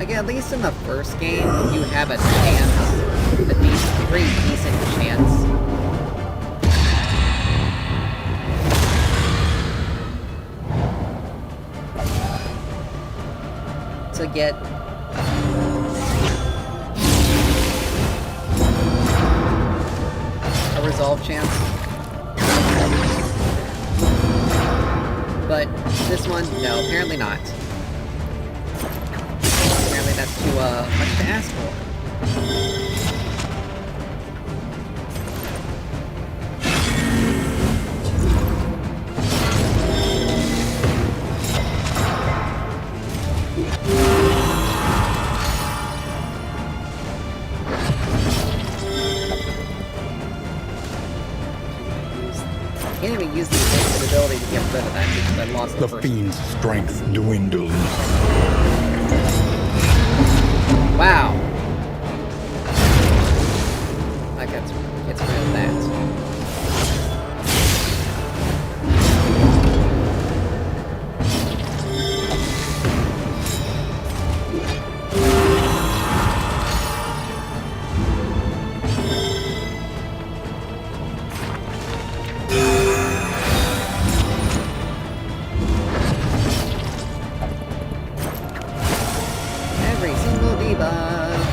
A: At least in the first game, you have a chance, a pretty decent chance. To get a resolve chance. But this one, no, apparently not. That's too much to ask for. I can't even use the ability to get rid of that because I lost the first.
C: Fiend's strength dwindles.
A: Wow. That gets rid of that. Every single debug.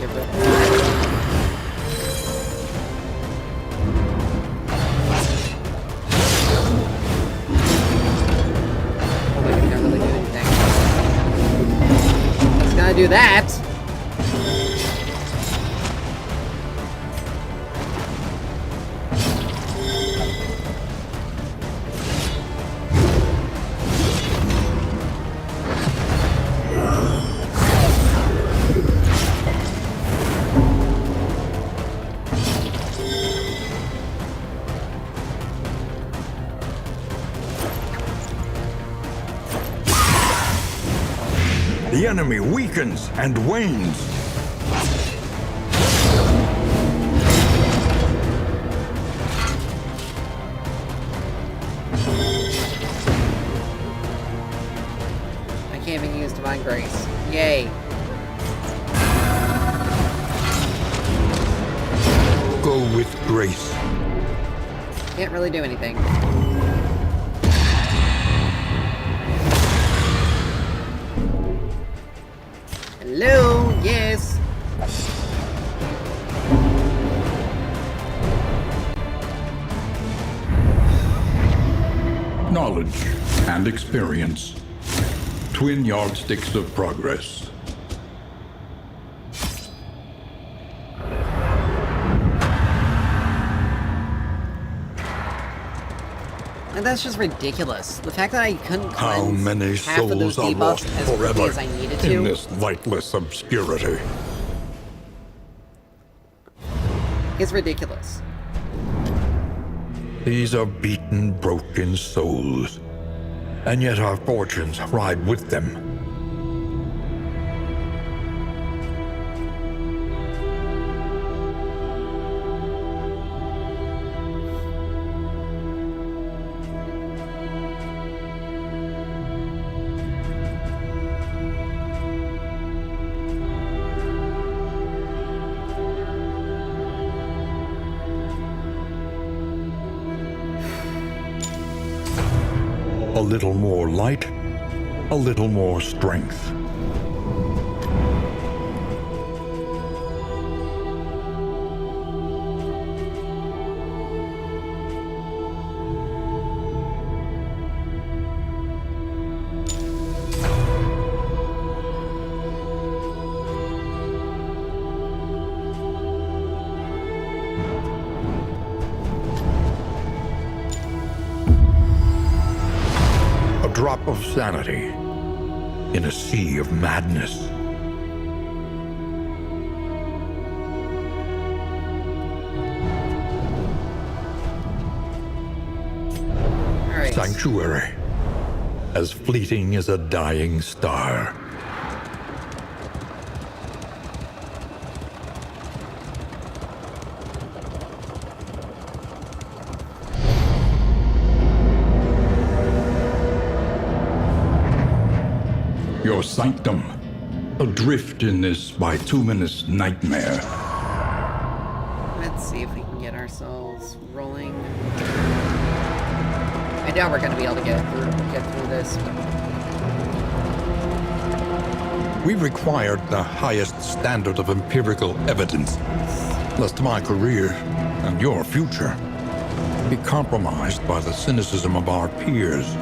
A: give it that. Do that.
C: The enemy weakens and wanes.
A: I can't even use Divine Grace. Yay.
C: Go with grace.
A: Can't really do anything. Hello? Yes.
C: Knowledge and experience. Twin yardsticks of progress.
A: And that's just ridiculous. The fact that I couldn't
C: How
A: cleanse
C: many
A: half of those
C: souls are lost
A: debuffs as quickly
C: forever
A: as I needed
C: in
A: to.
C: this lightless obscurity?
A: Is ridiculous.
C: These are beaten, broken souls, and yet our fortunes ride with them. A little more light, a little more strength. A drop of sanity in a sea of madness.
A: All right.
C: Sanctuary, as fleeting as a dying star. Your sanctum, adrift in this bituminous nightmare.
A: Let's see if we can get ourselves rolling. I doubt we're going to be able to get through this.
C: We required the highest standard of empirical evidence, lest my career and your future be compromised by the cynicism of our peers.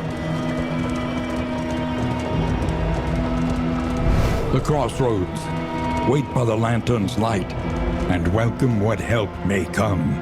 C: The crossroads. Wait by the lantern's light and welcome what help may come.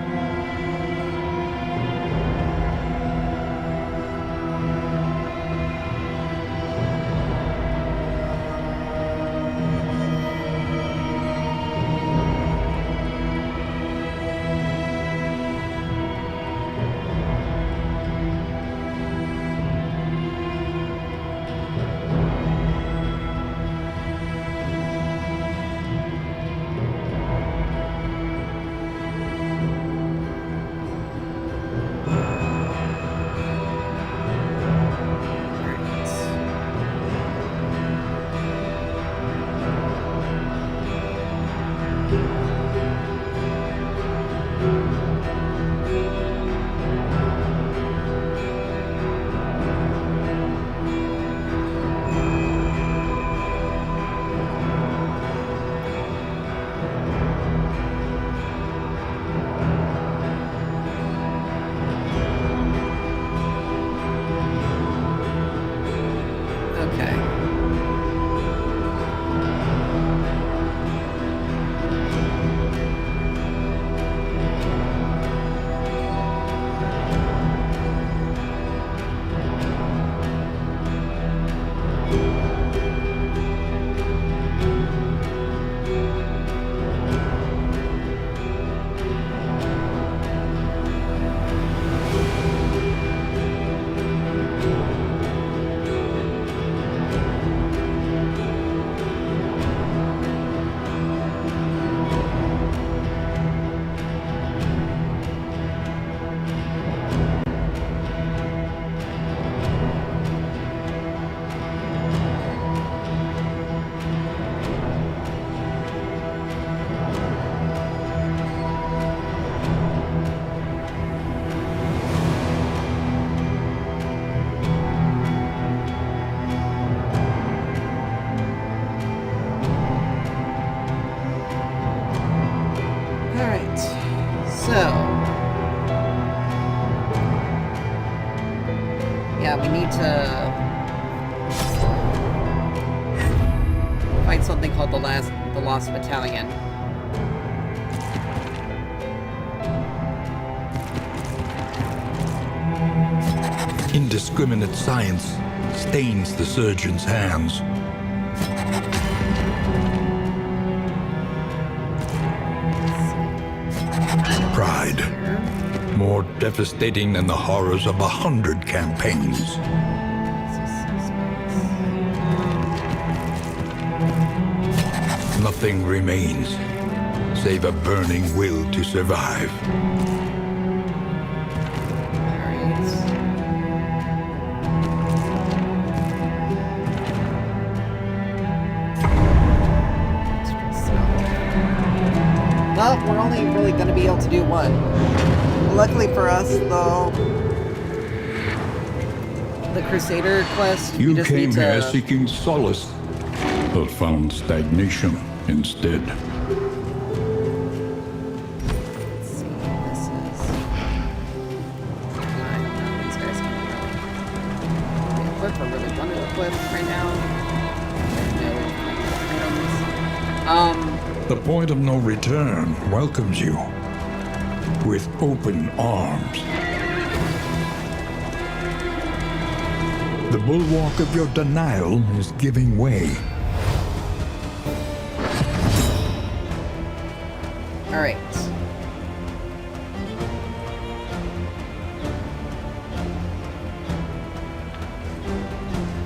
A: So, yeah, we need to fight something called the Lost Battalion.
C: Indiscriminate science stains the surgeon's hands. Pride, more devastating than the horrors of 100 campaigns. Nothing remains save a burning will to survive.
A: Well, we're only really going to be able to do one. Luckily for us, though, the Crusader quest, we
C: You
A: just
C: came
A: need to...
C: here seeking solace, but found stagnation instead.
A: Let's see, this is... I don't know, these guys can really equip or really want to equip right now. No items.
C: The point of no return welcomes you with open arms. The bulwark of your denial is giving way.
A: All right.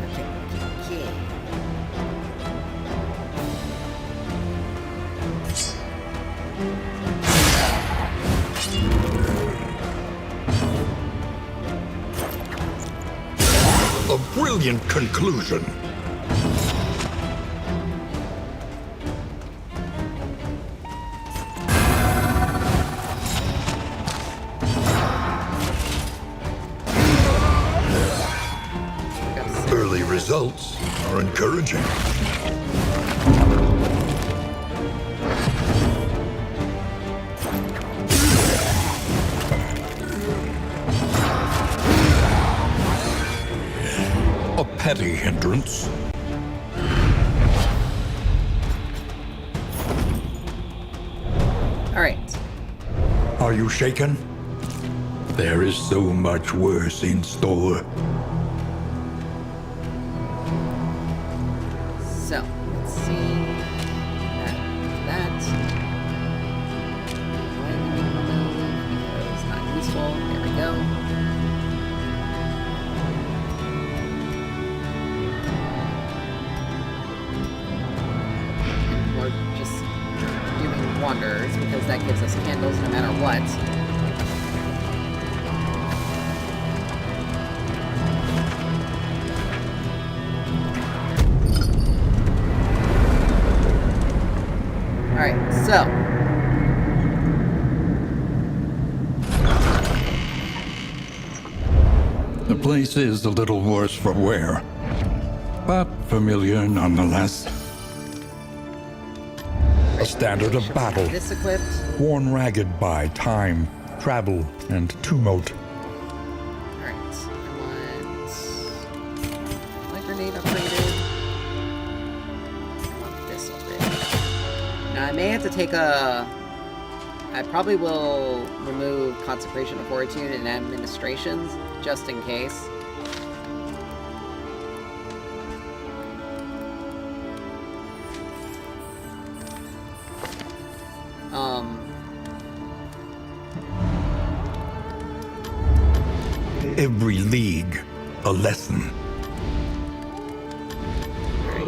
A: Okay.
C: A brilliant conclusion. Early results are encouraging. A petty hindrance.
A: All right.
C: Are you shaken? There is so much worse in store.
A: So, let's see. That. Why do we remove? Because it's not useful. There we go. We're just doing wonders because that gives us candles no matter what. Alright, so.
C: The place is a little worse for wear, but familiar nonetheless. A standard of battle,
A: This equipped.
C: worn ragged by time, travel, and tumult.
A: Alright, I want my grenade upgraded. I want this upgraded. Now I may have to take a... I probably will remove Consecration of Fortitude and Administrations, just in case.
C: Every league, a lesson.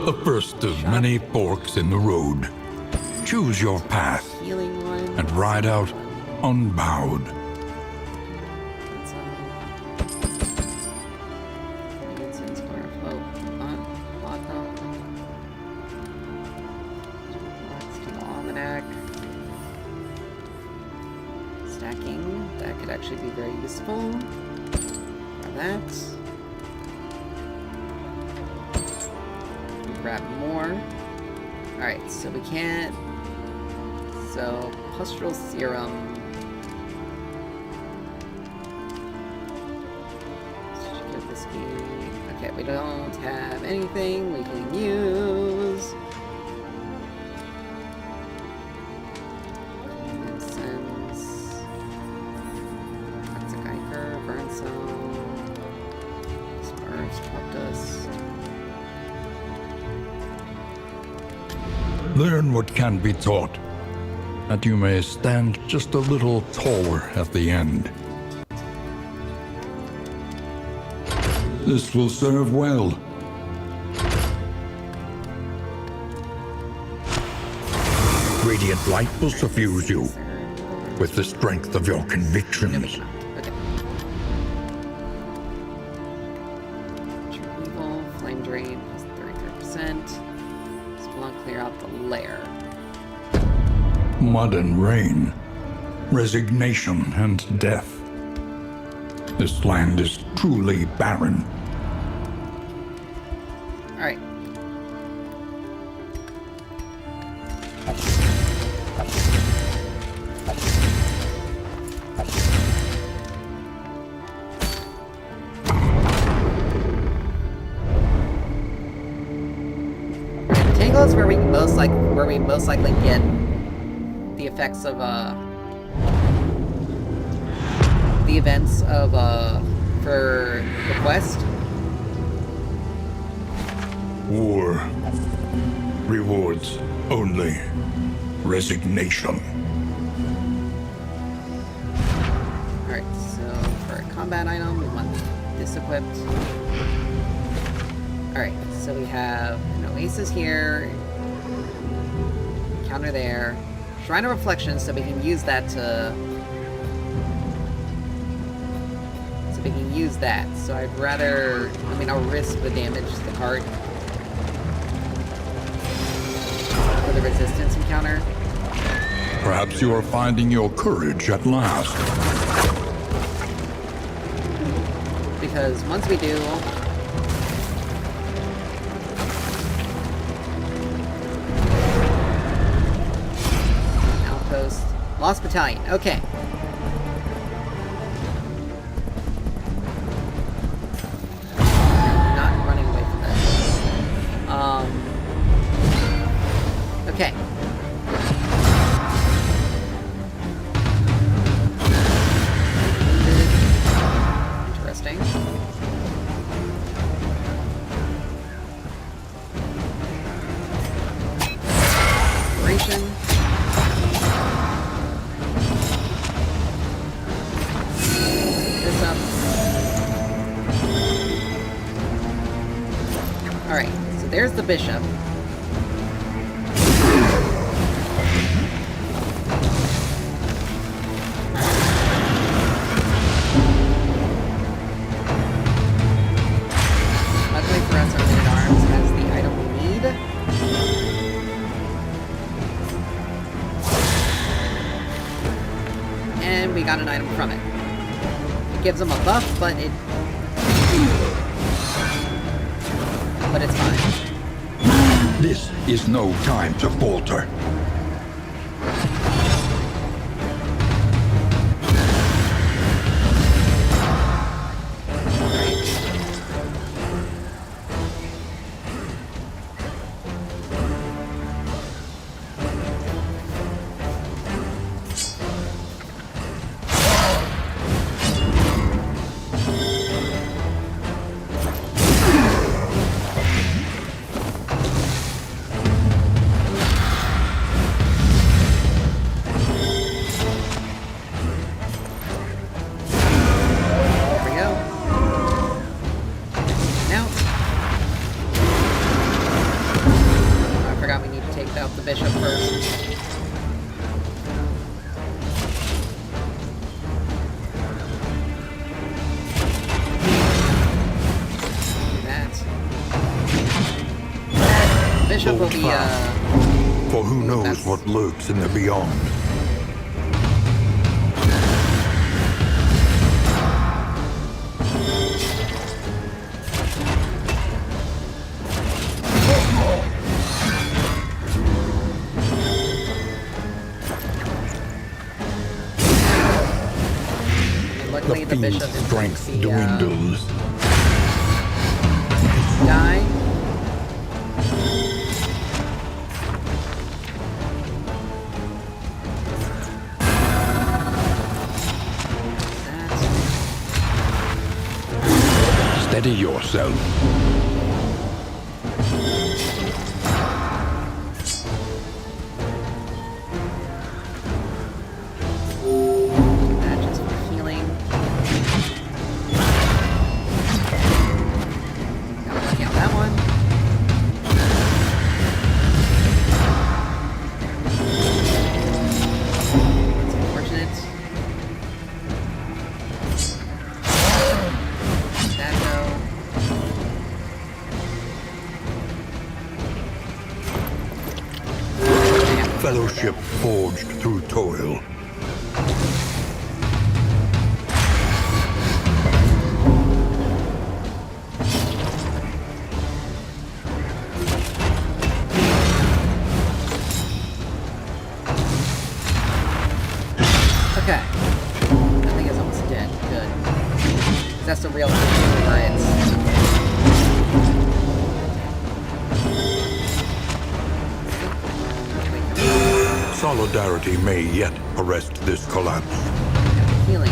C: The first of many forks in the road. Choose your path
A: Healing one.
C: and ride out unbowed.
A: Stacking, that could actually be very useful. That. Grab more. Alright, so we can't... So, Pustule Serum. don't have anything we can use. Incense. Toxic Ichor, Burnstone. Spurs, Twelve Dust.
C: Learn what can be taught, that you may stand just a little taller at the end. This will serve well. Radiant light will suffuse you with the strength of your
A: No, we
C: convictions.
A: cannot. Okay. True Evil, Flame Drain, plus 33%. This will not clear out the lair.
C: Mud and rain, resignation and death. This land is truly barren.
A: Alright. Tangle is where we most likely get the effects of the events of for the quest.
C: War rewards only resignation.
A: Alright, so for a combat item, we want this equipped. Alright, so we have an Oasis here, counter there, Shrine of Reflection, so we can use that to... So we can use that. So I'd rather... I mean, I'll risk the damage to the card for the resistance encounter.
C: Perhaps you are finding your courage at last.
A: Because once we do... Outpost. Lost Battalion. Okay. Not running away from that. Okay. Interesting. Operation. This up. Alright, so there's the bishop. Luckily for us, our Man at Arms has the item we need. And we got an item from it. It gives them a buff, but it's fine.
C: This is no time to falter.
A: There we go. Now. I forgot we need to take out the bishop first. Do that. Bishop will be,
C: For who knows
A: that's-
C: what lurks in the beyond.
A: luckily the
C: The
A: bishop
C: fiend's
A: is
C: strength
A: the,
C: dwindles.
A: Die.
C: Steady yourself.
A: That just for healing. Gotta work out that one. It's unfortunate. That though.
C: Fellowship forged through toil.
A: Okay. That thing is almost dead. Good. That's the real issue where it's...
C: Solidarity may yet arrest this collapse.
A: Healing.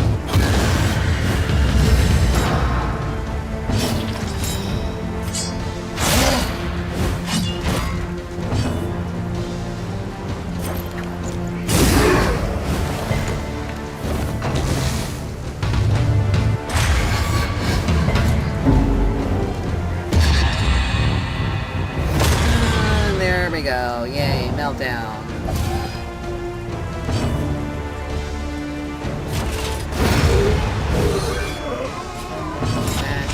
A: There we go. Yay, meltdown. That.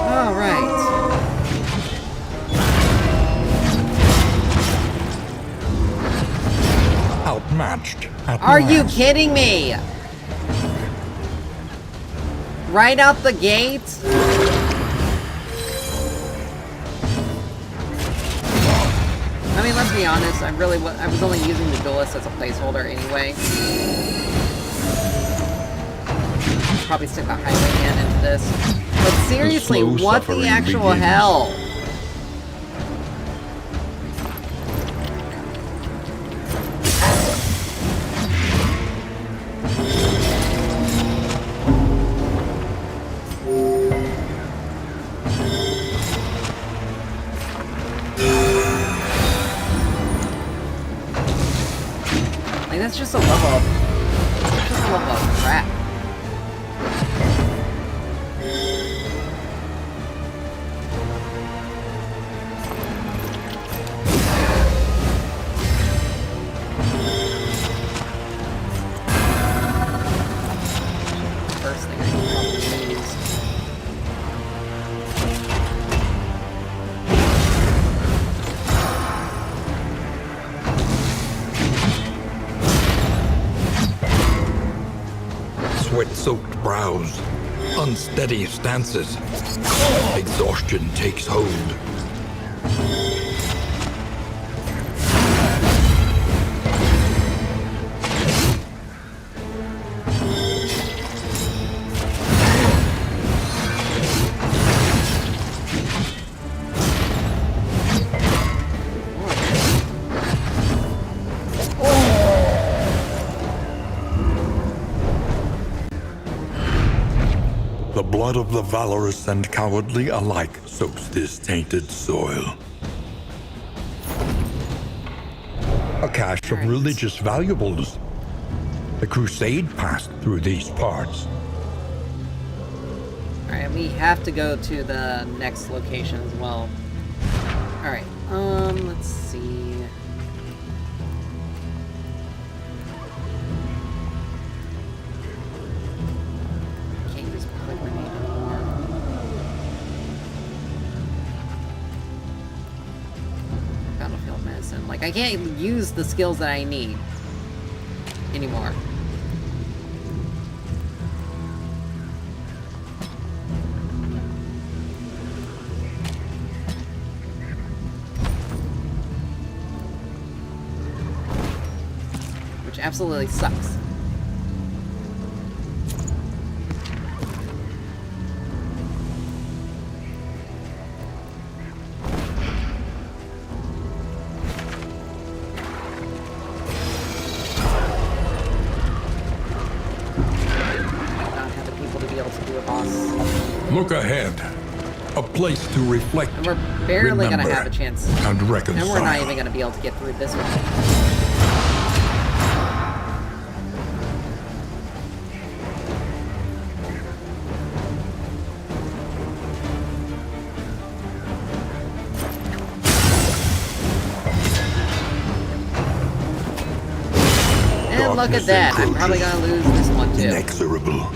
A: All right.
C: Outmatched at
A: Are you
C: last.
A: kidding me? Right out the gate? I mean, let's be honest, I was only using the duelist as a placeholder anyway. Probably stick the highwayman into this. But seriously,
C: slow
A: what the
C: suffering
A: actual
C: begins.
A: hell? Like, that's just a level of... just a level of crap. First thing I can probably use.
C: Sweat-soaked brows, unsteady stances. Exhaustion takes hold. The blood of the valorous and cowardly alike soaks this tainted soil. A cache of religious valuables. The crusade passed through these parts.
A: Alright, we have to go to the next location as well. Alright, let's see. Can't use public grenade anymore. Battlefield medicine. Like, I can't use the skills that I need anymore. Which absolutely sucks.
C: Look ahead. A place to reflect,
A: And we're barely gonna
C: remember,
A: have a chance.
C: and
A: And
C: reconcile.
A: we're not even gonna be able to get through this one. And look at
C: Darkness
A: that. I'm probably
C: encroaches.
A: gonna lose this one too.
C: Inexorable.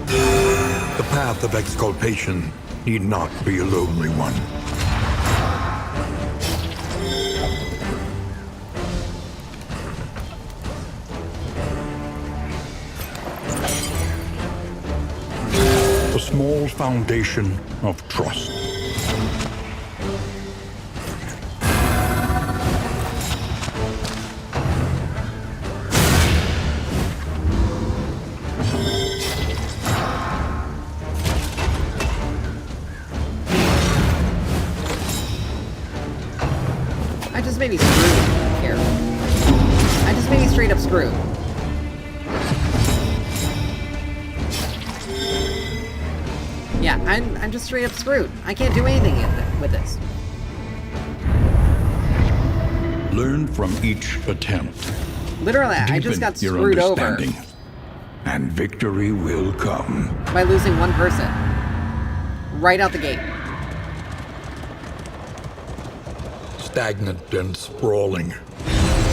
C: The path of exculpation need not be a lonely one. A small foundation of trust.
A: I just may be screwed here. I just may be straight up screwed. Yeah, I'm just straight up screwed. I can't do anything with this.
C: Learn from each attempt.
A: Literally, I just
C: Deepen
A: got
C: your
A: screwed over
C: understanding, and victory will come.
A: by losing one person. Right out the gate.
C: Stagnant and sprawling,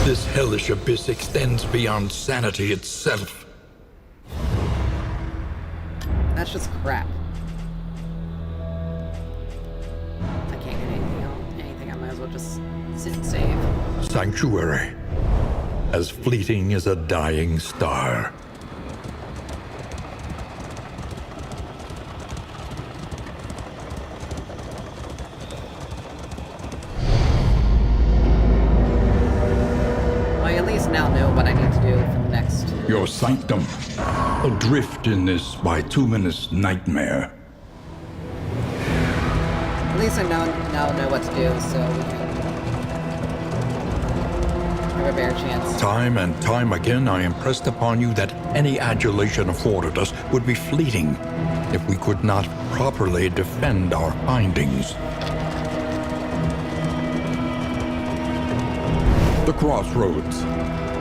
C: this hellish abyss extends beyond sanity itself.
A: That's just crap. I can't get anything. I might as well just sit and save.
C: Sanctuary, as fleeting as a dying star.
A: Well, I at least now know what I need to do for the next.
C: Your sanctum, adrift in this bituminous nightmare.
A: At least I now know what to do, so we can have a better chance.
C: Time and time again, I impressed upon you that any adulation afforded us would be fleeting if we could not properly defend our findings. The crossroads,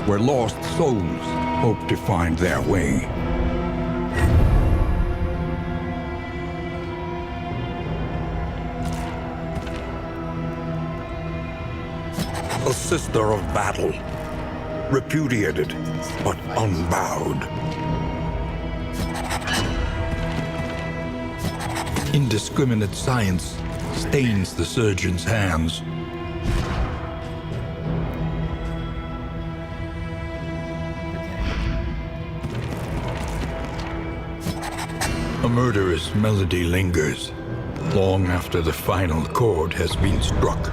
C: where lost souls hope to find their way. A sister of battle, repudiated but unbowed. Indiscriminate science stains the surgeon's hands. A murderous melody lingers, long after the final chord has been struck.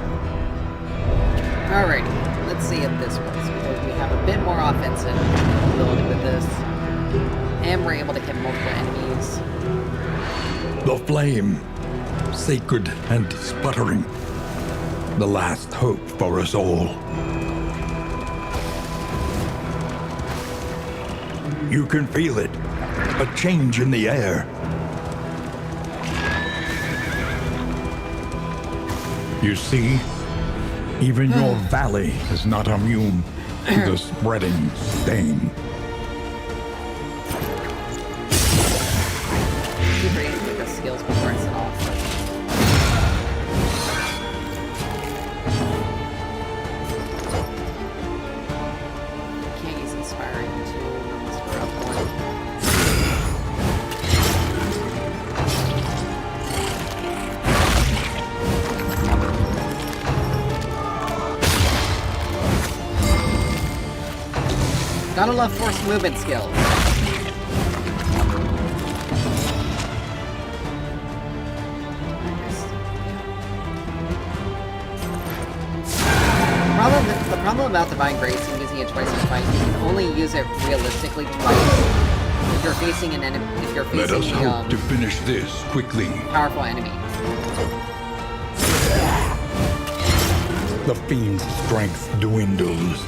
A: Alrighty, let's see if this works, because we have a bit more offensive ability with this. And we're able to hit multiple enemies.
C: The flame, sacred and sputtering. The last hope for us all. You can feel it. A change in the air. You see, even your valley is not immune to the spreading stain.
A: Super easy with the skills before I set off. Gotta love forced movement skills. The problem about Divine Grace and using it twice in a fight, you can only use it realistically twice. If you're facing an enemy, if you're
B: Let us
A: facing
B: hope to
A: a
B: finish this quickly.
A: powerful enemy.
C: The fiend's strength dwindles.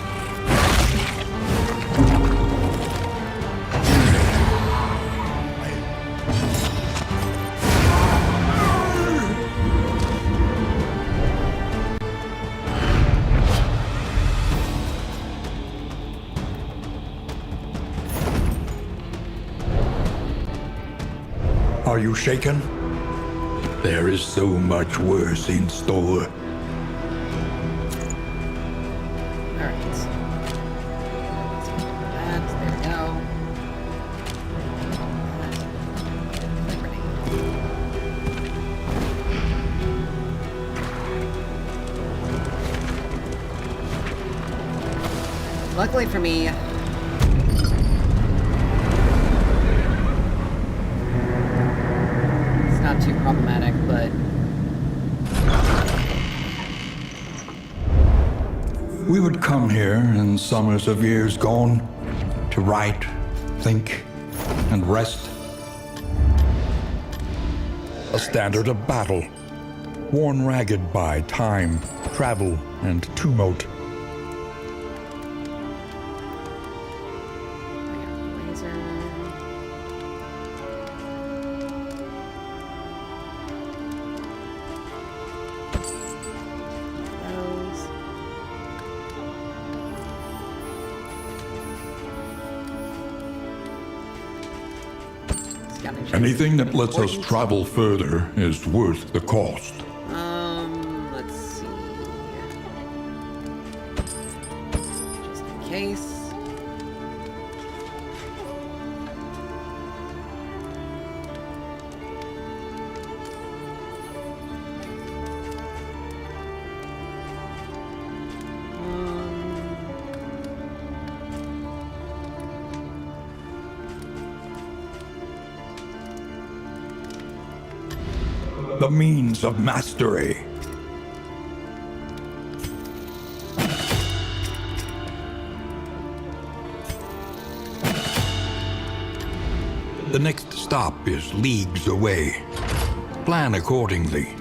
C: Are you shaken? There is so much worse in store.
A: Alright. That, there we go. Luckily for me, it's not too problematic, but
C: We would come here in summers of years gone to write, think, and rest. A standard of battle, worn ragged by time, travel, and tumult.
A: laser. Those. Scavenging.
C: Anything that lets us travel further is worth the cost.
A: Let's see. Just in case.
C: The means of mastery. The next stop is leagues away. Plan accordingly.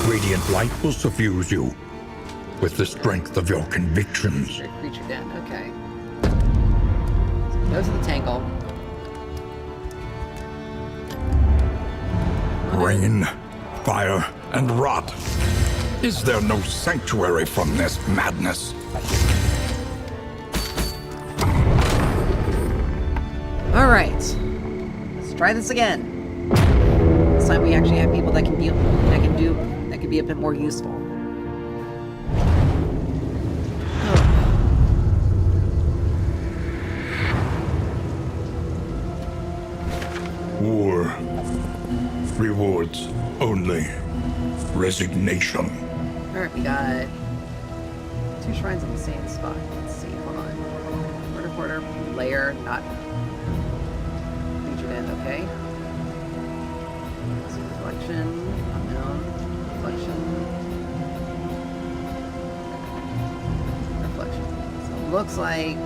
C: Radiant light will suffuse you with the strength of your convictions.
A: Creature den, okay. So those are the tangle.
C: Rain, fire, and rot. Is there no sanctuary from this madness?
A: Alright. Let's try this again. This time we actually have people that can be a bit more useful.
C: War. Rewards only. Resignation.
A: Alright, we got 2 shrines in the same spot. Let's see, hold on. Quarter, layer, not featured in, okay. Let's see, reflection, unknown, reflection. So it looks like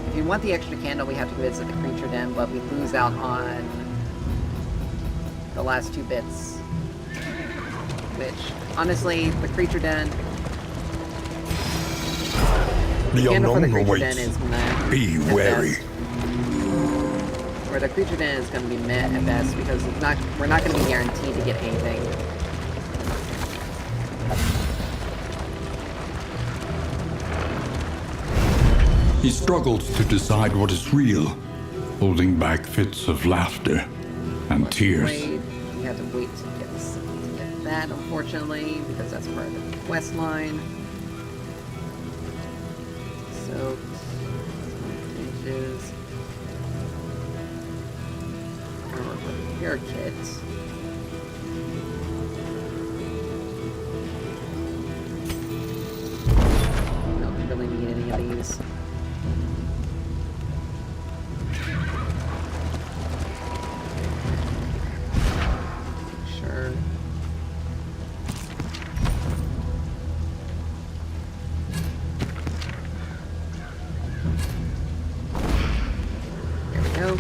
A: if you want the extra candle, we have to visit the creature den, but we lose out on the last 2 bits. Which, honestly, the creature den.
C: The
A: Candle for the
C: unknown
A: creature den
C: awaits.
A: is gonna
C: Be
A: at
C: wary.
A: best. Or the creature den is gonna be met at best because we're not gonna be guaranteed to get anything.
C: He struggles to decide what is real, holding back fits of laughter and tears.
A: Wait, we have to wait to get that, unfortunately, because that's part of the quest line. soaked. Inches. Repair kit. Don't really need any of these. Sure. There we go.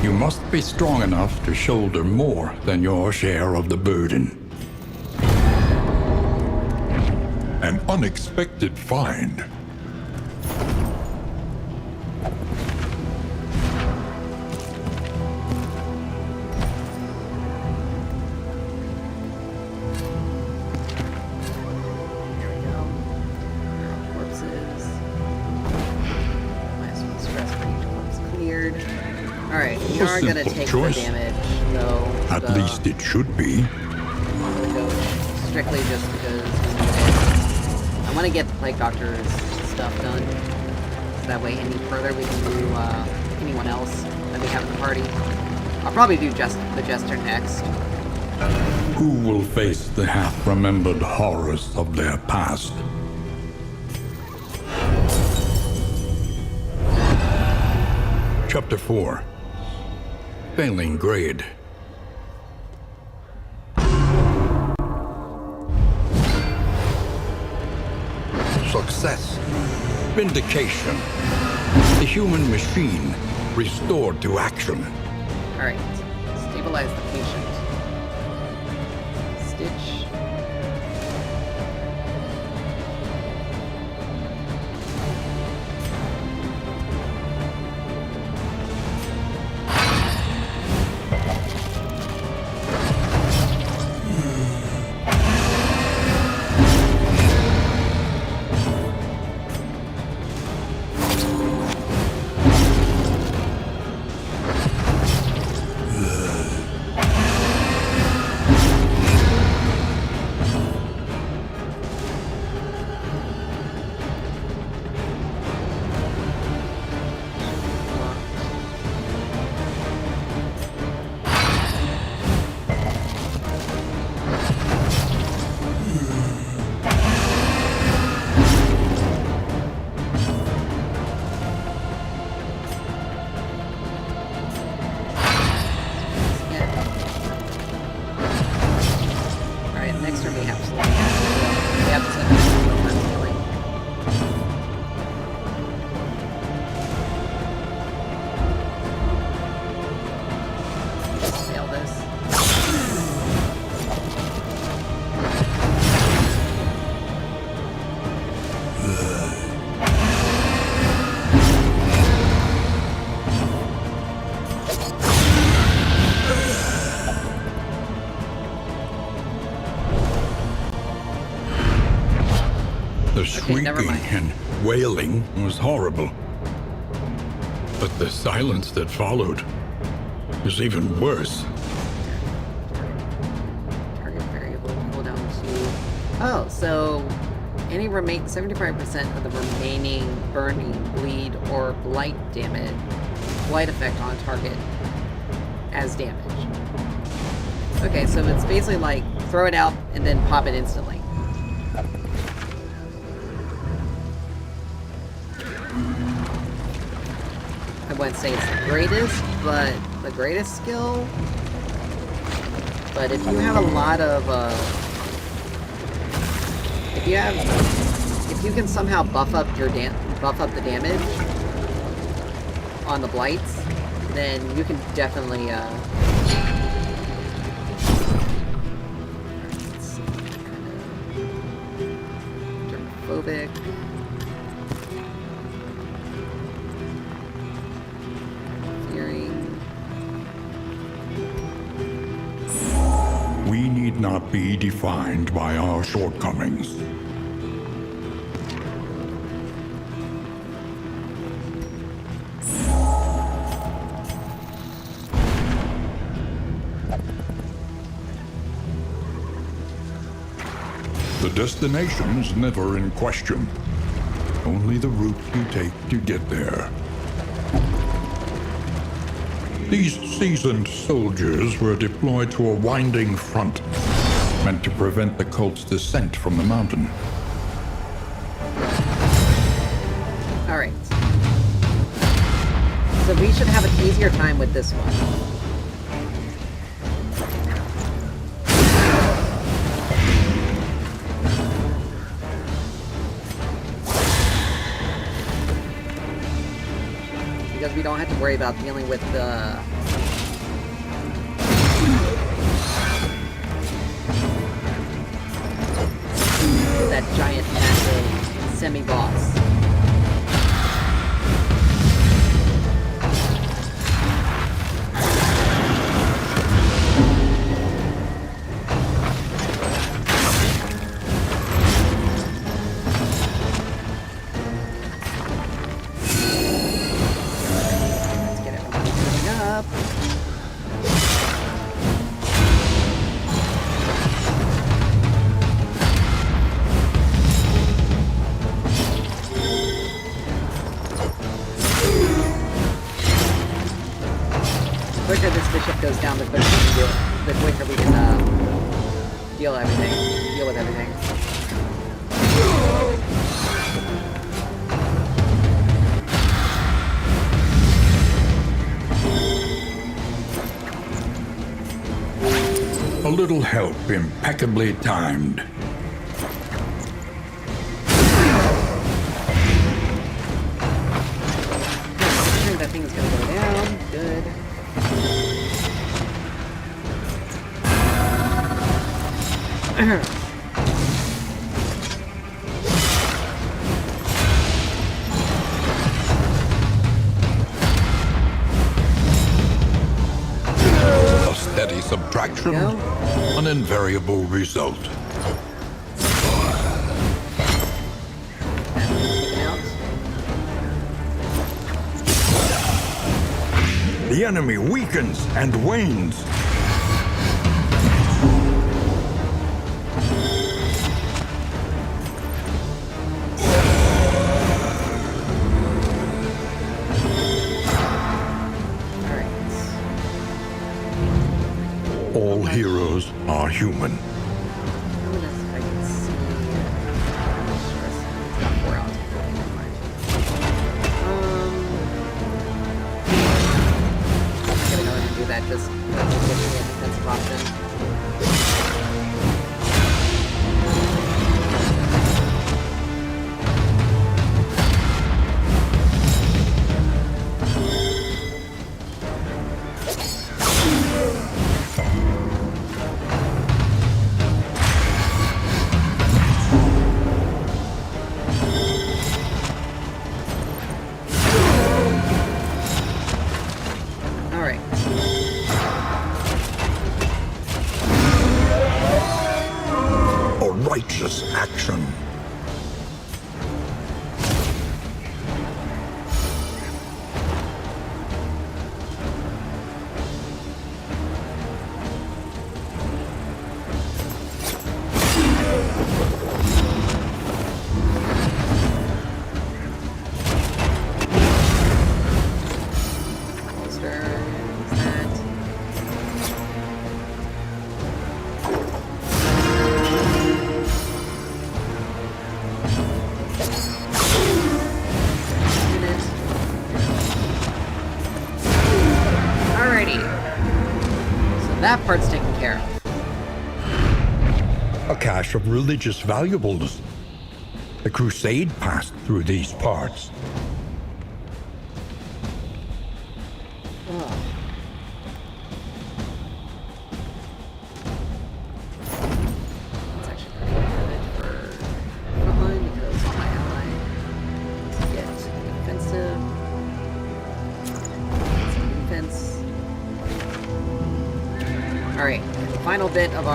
B: You must be strong enough to shoulder more than your share of the burden.
C: An unexpected find.
A: There we go. Corpses. Last one stress for each corpse cleared. Alright, we
C: A
A: are gonna
C: simple
A: take
C: choice.
A: the damage, though.
C: At least it should be.
A: I'm gonna go strictly just because I want to get the Plague Doctor's stuff done. So that way, any further we can do anyone else that we have in the party. I'll probably do just the Jester next.
B: Who will face the half-remembered horrors of their past? Chapter 4. Failing grade. Success. Vindication. The human machine restored to action.
A: Alright, stabilize the patient. Stitch. Alright, next turn we have to send over healing. Fail this.
B: The
A: Okay, never
B: shrieking
A: mind.
B: and wailing was horrible. But the silence that followed was even worse.
A: Target variable cooldown to. Oh, so any 75% of the remaining burning, bleed, or blight damage, blight effect on target as damage. Okay, so it's basically like throw it out and then pop it instantly. I wouldn't say it's the greatest, but the greatest skill. But if you have a lot of, if you can somehow buff up your the damage on the blights, then you can definitely, germophobic.
C: We need need not be defined by our shortcomings. The destination's never in question. Only the route you take to get there. These seasoned soldiers were deployed to a winding front, meant to prevent the cult's descent from the mountain.
A: Alright. So we should have an easier time with this one. Because we don't have to worry about dealing with the... that giant, massive semi-boss. The quicker this bishop goes down, the quicker we can deal with everything.
C: A little help impeccably timed.
A: That thing is gonna go down. Good.
C: A steady subtraction, an invariable result. The enemy weakens and wanes. All heroes are human.
A: Just give me a defensive option.
C: Righteous action. That part's taken care of. A cache of religious valuables. The crusade passed through these parts.
A: Oh. That's actually pretty good for frontline because my ally needs to get defensive. Some defense. Alright, the final bit of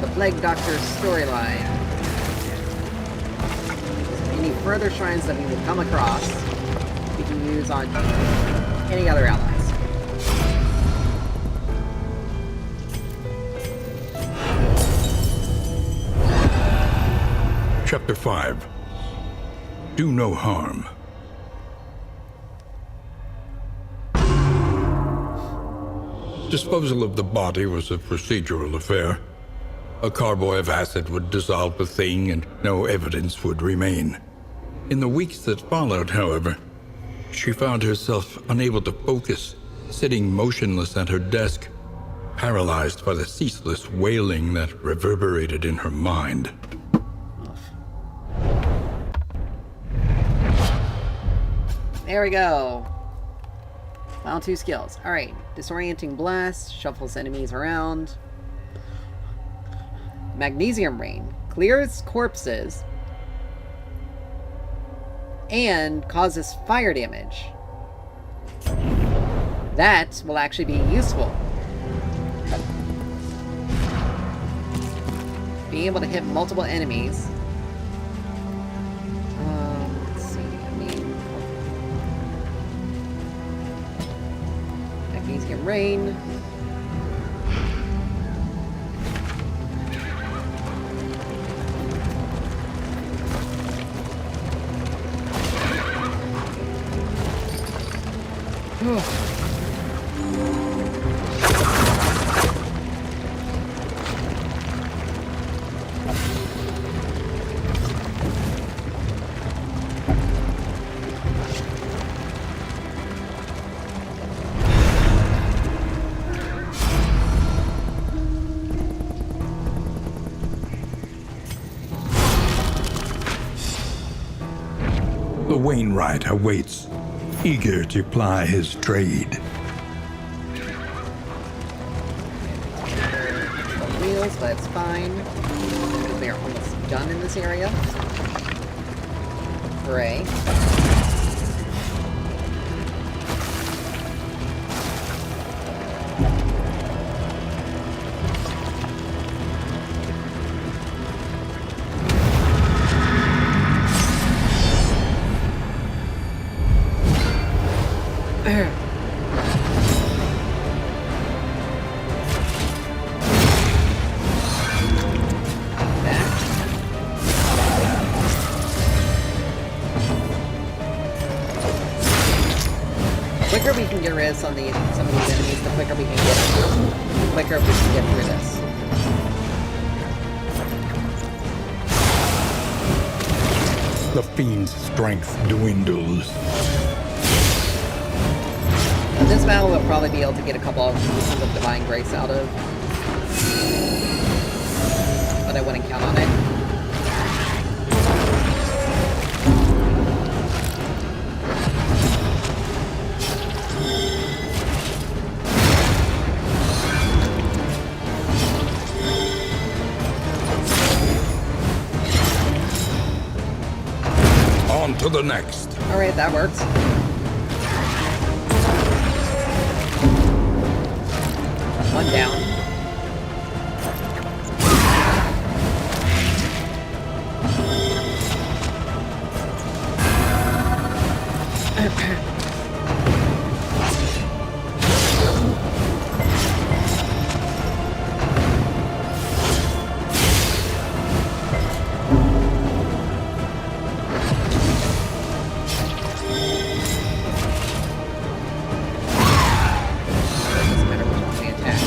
A: the Plague Doctor storyline. Any further shrines that we will come across, we can use on any other allies.
B: Chapter 5. Do no harm. Disposal of the body was a procedural affair. A carboy of acid would dissolve the thing and no evidence would remain. In the weeks that followed, however, she found herself unable to focus, sitting motionless at her desk, paralyzed by the ceaseless wailing that reverberated in her mind.
A: There we go. Final 2 skills. Alright. Disorienting Blast. Shuffles enemies around. Magnesium Rain. Clears corpses. And causes fire damage. That will actually be useful. Being able to hit multiple enemies. Let's see. Magnesium Rain.
C: The Wainwright awaits, eager to ply his trade.
A: The wheels, but it's fine. Because they are almost done in this area. Hooray. The quicker we can get rid of some of these enemies, the quicker we can get through this.
C: The fiend's strength dwindles.
A: This battle we'll probably be able to get a couple of pieces of Divine Grace out of. But I wouldn't count on it.
C: On to the next.
A: Alright, that works. One down. Doesn't matter which one we attack.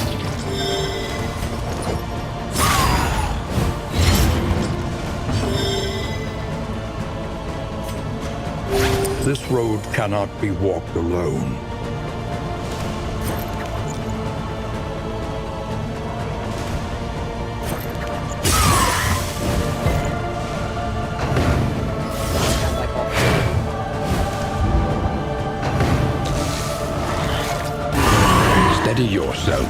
C: This road cannot be walked alone.
A: Like all
C: Steady yourself.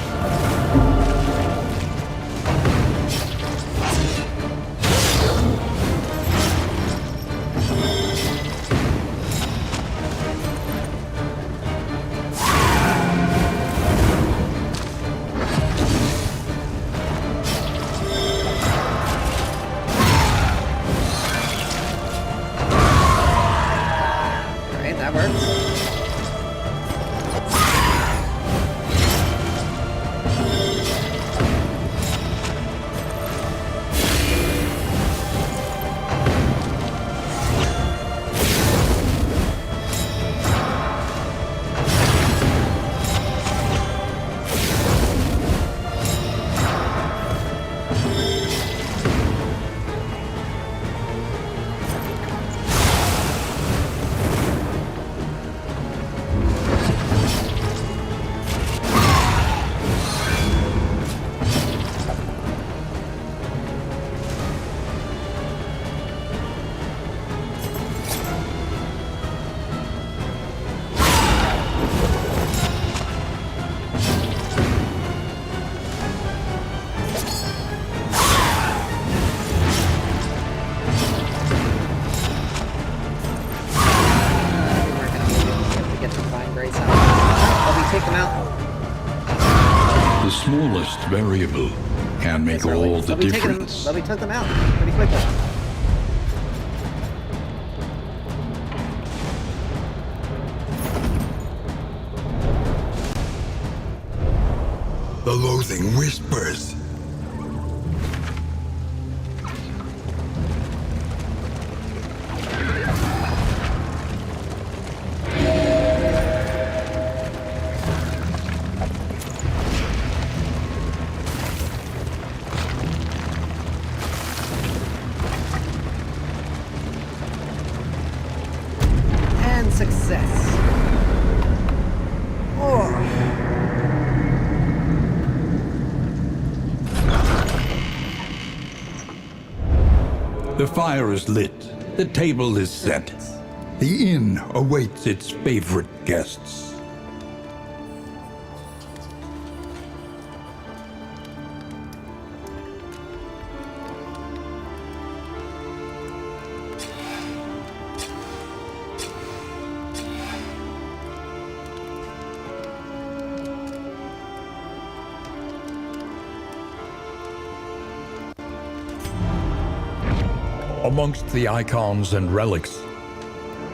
A: great sound. Let me take them out.
B: The smallest variable can make all the difference.
A: Let me take them out pretty quickly.
C: The loathing whispers.
A: And success. Oh.
C: The fire is lit. The table is set. The inn awaits its favorite guests. Amongst the icons and relics,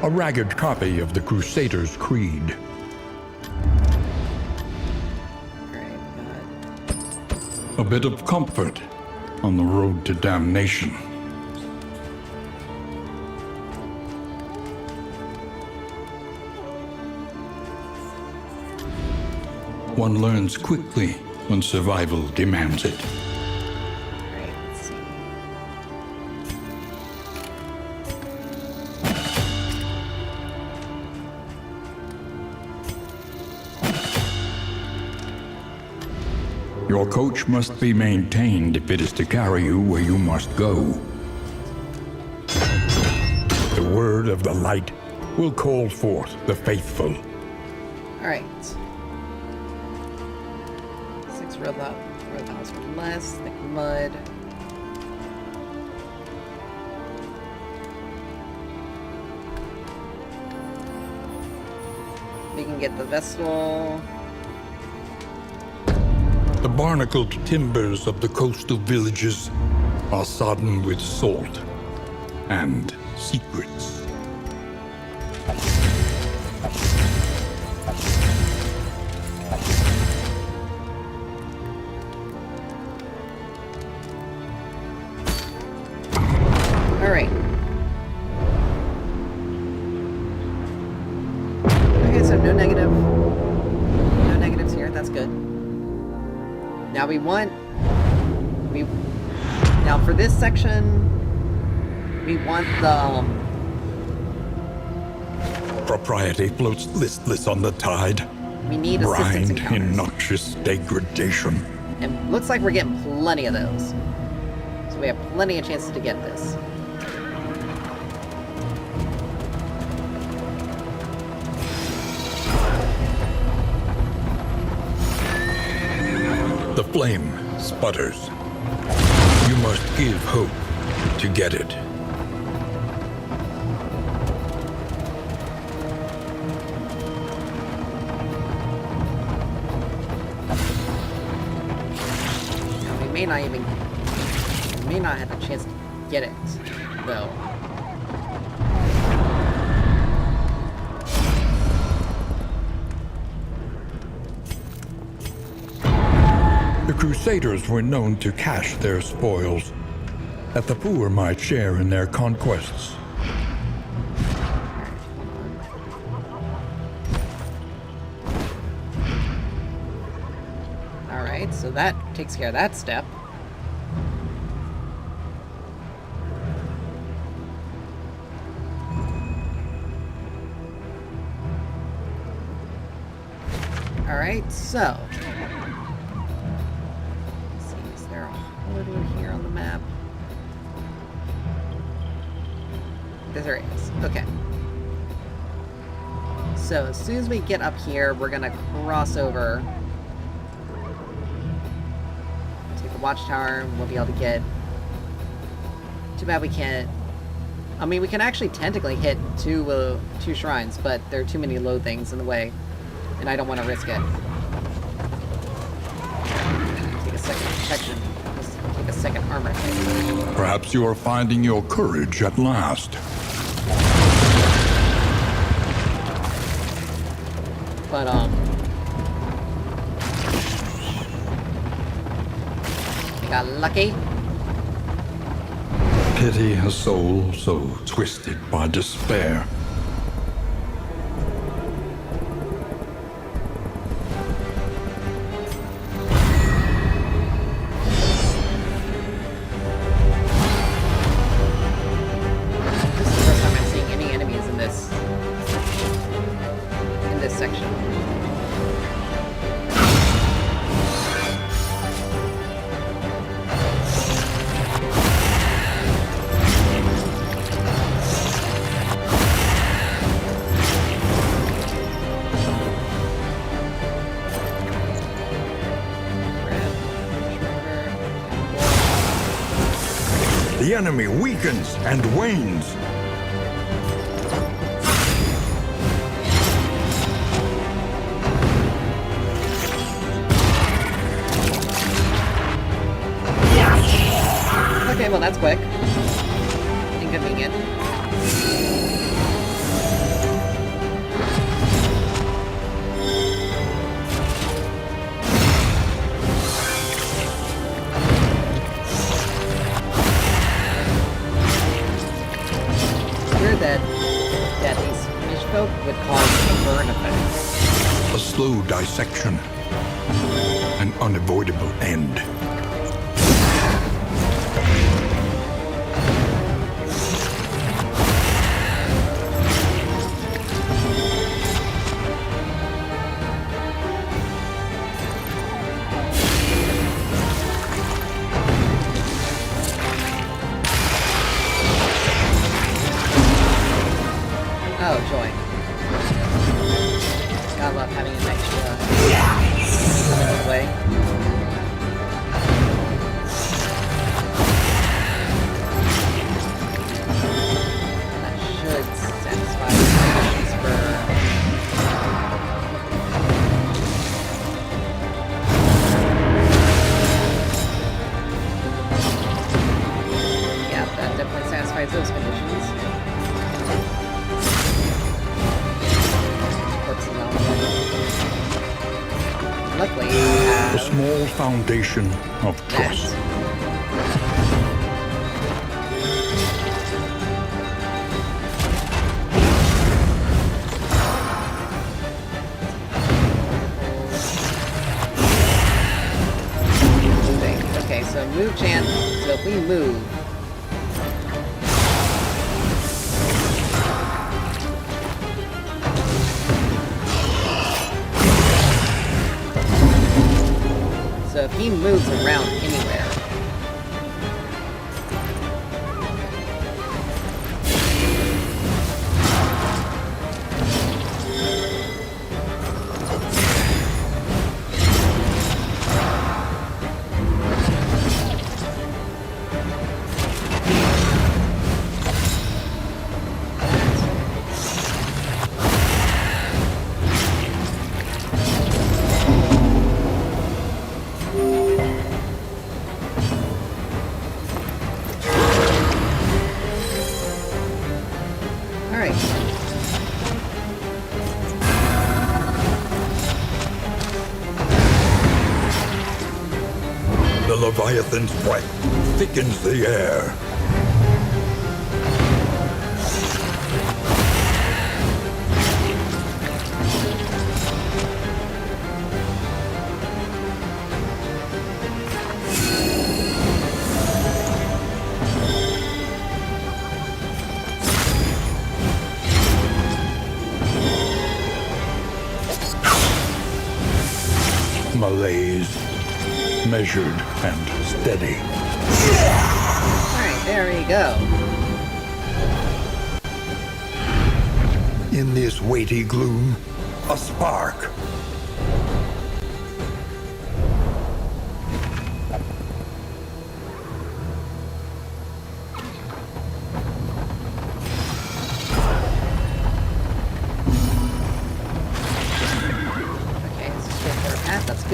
C: a ragged copy of the Crusaders' Creed.
A: Alright, good.
B: A bit of comfort on the road to damnation. One learns quickly when survival demands it.
A: Alright, let's see.
B: Your coach must be maintained if it is to carry you where you must go.
C: The word of the light will call forth the faithful.
A: Alright. 6 roadhouse or less, thick mud. We can get the Vestal.
C: The barnacled timbers of the coastal villages are sodden with salt and secrets.
A: Alright. Okay, so no negatives here, that's good. Now now for this section, we want the,
C: Propriety floats listless on the tide,
A: we need assistance
C: grind in
A: encounters.
C: noxious degradation.
A: And looks like we're getting plenty of those. So we have plenty of chances to get this.
C: The flame sputters. You must give hope to get it.
A: Now, we may not have a chance to get it, though.
C: The Crusaders were known to cache their spoils, that the poor might share in their conquests.
A: Alright, so that takes care of that step. Alright, so. Let's see, is there a holiday here on the map? There is. Okay. So, as soon as we get up here, we're gonna cross over. Take the watchtower, and we'll be able to get... Too bad we can't... I mean, we can actually technically hit two shrines, but there are too many load things in the way. and I don't want to risk it. Take a second protection. Just take a second armor hit.
C: Perhaps you are finding your courage at last.
A: But, I got lucky.
C: Pity a soul so twisted by despair.
A: This is the first time I'm seeing any enemies in this section.
C: The enemy weakens and wanes.
A: Okay, well that's quick. Inconvenient. Weird that these fish folk would cause a burn effect.
C: A slow dissection. An unavoidable end.
A: Oh, joy. Gotta love having an extra come into play. That should satisfy the conditions for... Yeah, that definitely satisfies those conditions. Luckily,
C: A small foundation of trust.
A: Okay, so move chance. So if we move, so if he moves around anywhere, alright.
C: The Leviathan's breath thickens the air. Malaise, measured and steady.
A: Alright, there we go.
C: In this weighty gloom, a spark.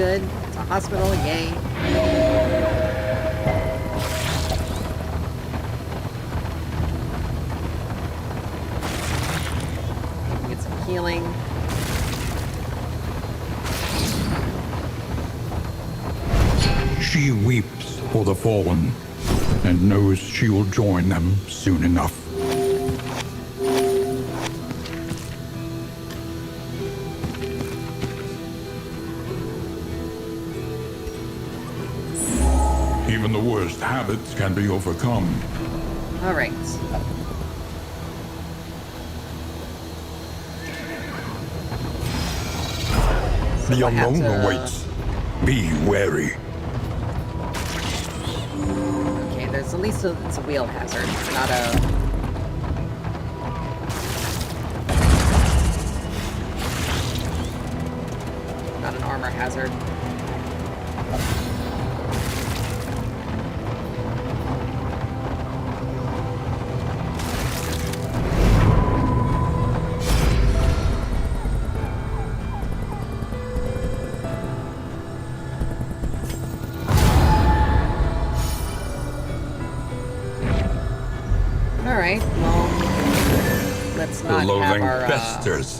A: good. It's a hospital, yay. Get some healing.
C: She weeps for the fallen and knows she will join them soon enough. Even the worst habits can be overcome.
A: Alright.
C: The
A: So I have
C: unknown
A: to-
C: awaits. Be wary.
A: Okay, there's at least it's a wheel hazard. It's not a... not an armor hazard. Alright, well, let's
C: The
A: not have
C: loathing
A: our,
C: festers.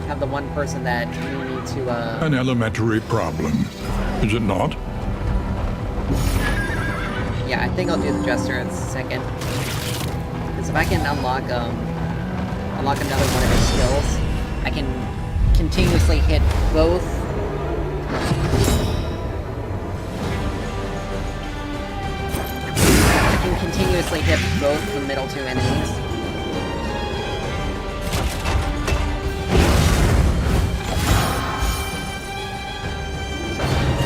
A: have the one person that we need to,
C: An elementary problem, is it not?
A: yeah, I think I'll do the Jester in a second. Because if I can unlock another one of his skills, I can continuously hit both. I can continuously hit both the middle two enemies. So,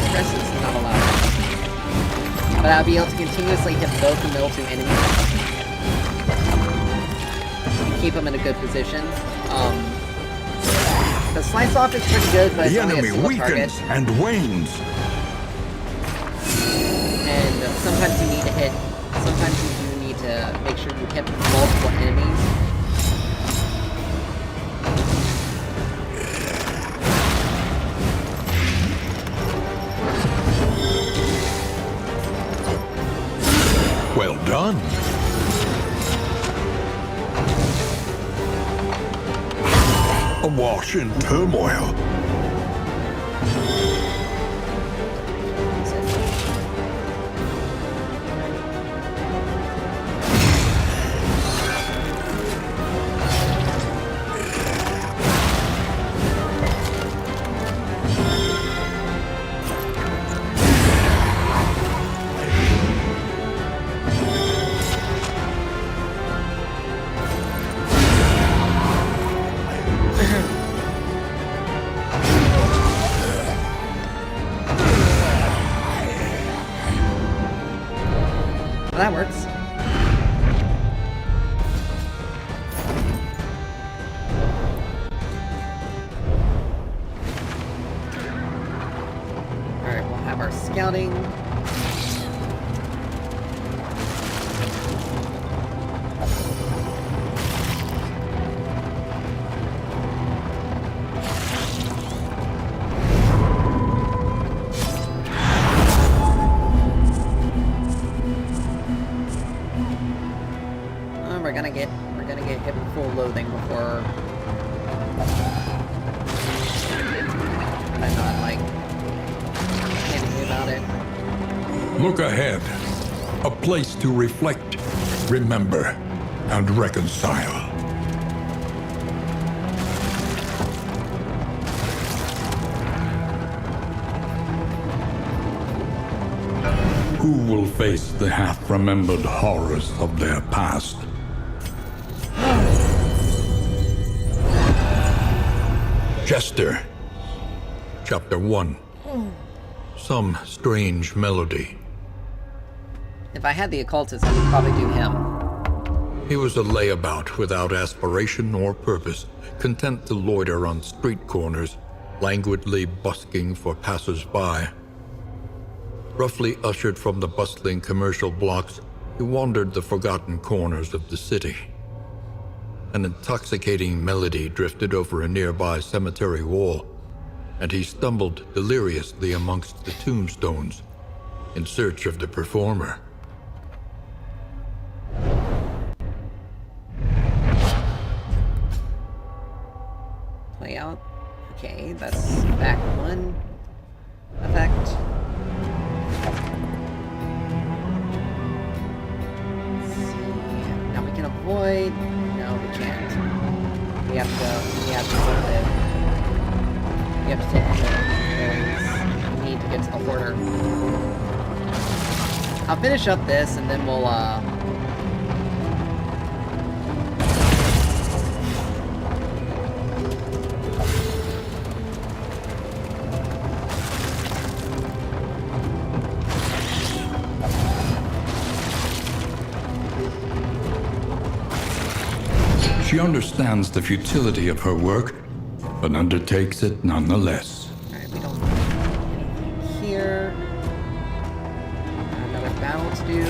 A: stress is not allowed. But I'll be able to continuously hit both the middle two enemies. And keep them in a good position. The slice off is pretty good, but
C: The
A: it's only a
C: enemy
A: single target.
C: weakens and wanes.
A: And sometimes you need to hit, sometimes you do need to make sure you hit multiple enemies.
C: Well done. Awash in turmoil.
A: Well, that works. Alright, we'll have our scouting. We're gonna get hit with full loathing before I'm not like panicking about it.
C: Look ahead. A place to reflect, remember, and reconcile. Who will face the half-remembered horrors of their past? Jester. Chapter 1. Some strange melody.
A: If I had the occultist, I would probably do him.
B: He was a layabout without aspiration or purpose, content to loiter on street corners, languidly busking for passers-by. Roughly ushered from the bustling commercial blocks, he wandered the forgotten corners of the city. An intoxicating melody drifted over a nearby cemetery wall, and he stumbled deliriously amongst the tombstones in search of the performer.
A: Play out. Okay, that's back one effect. Let's see. Now we can avoid. No, we can't. We have to go. We have to sort of. We have to take the we need to get to the order. I'll finish up this and then we'll
B: She understands the futility of her work, but undertakes it nonetheless.
A: Alright, we don't need anything here. Another battle to do.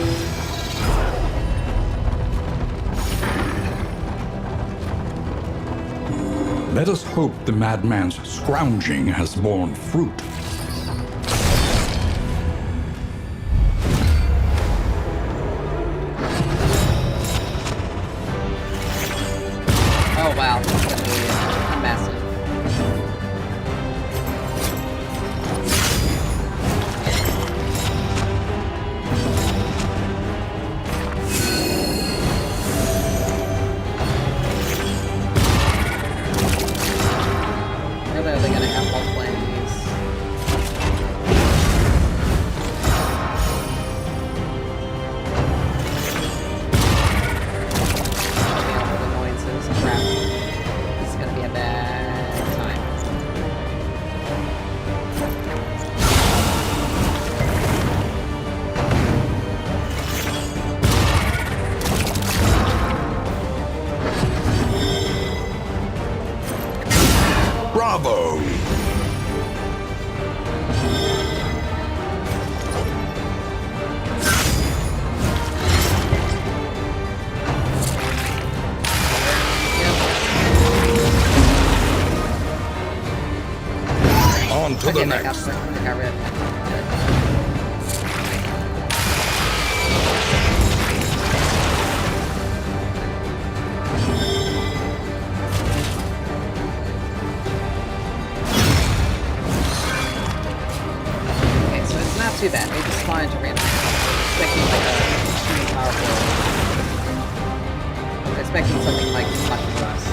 B: Let us hope the madman's scrounging has borne fruit.
A: Oh wow, this is gonna be massive. Really, are they gonna have multiple enemies? Shut me off with annoyances. Crap. This is gonna be a bad time.
B: Bravo! On to the
A: Okay,
B: next.
A: I got rid of that. Okay, so it's not too bad. They just spawn into random. Expecting like a extremely powerful. I was expecting something like much less.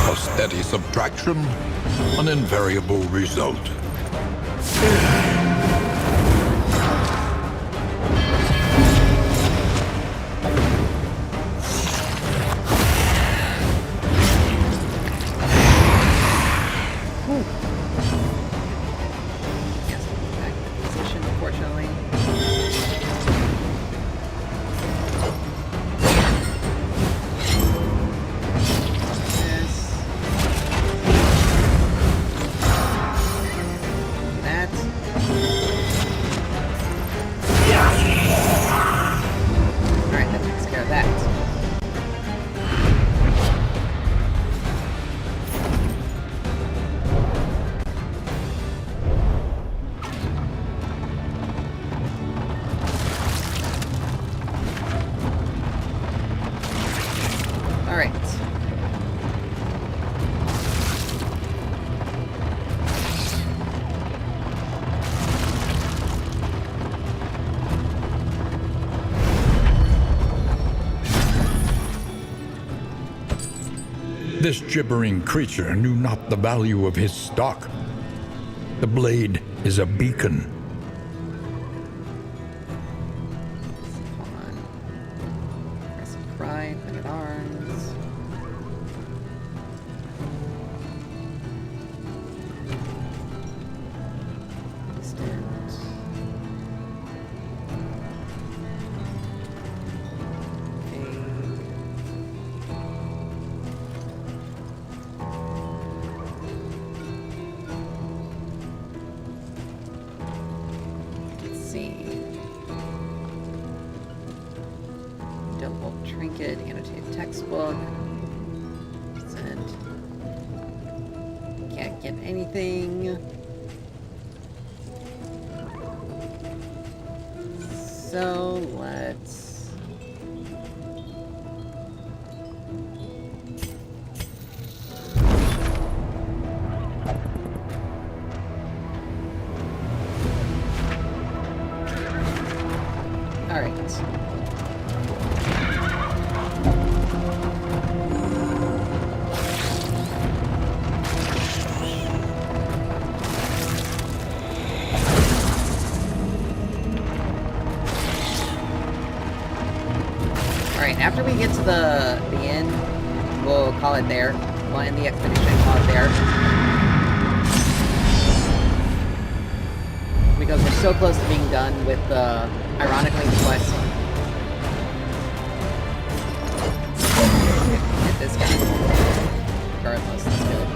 B: A steady subtraction, an invariable result.
A: Yes, back in position, unfortunately. This. That. Alright, that takes care of that. Alright.
B: This gibbering creature knew not the value of his stock.
C: The blade is a beacon.
A: Come on. Press and cry, put it arms. Distant. Double trinket, annotated textbook. Send. Can't get anything. So let's. All right. Alright, after we get to the inn, we'll call it there. We'll end the expedition and call it there. Because we're so close to being done with, ironically, the quest. Get this guy. Regardless, that's good.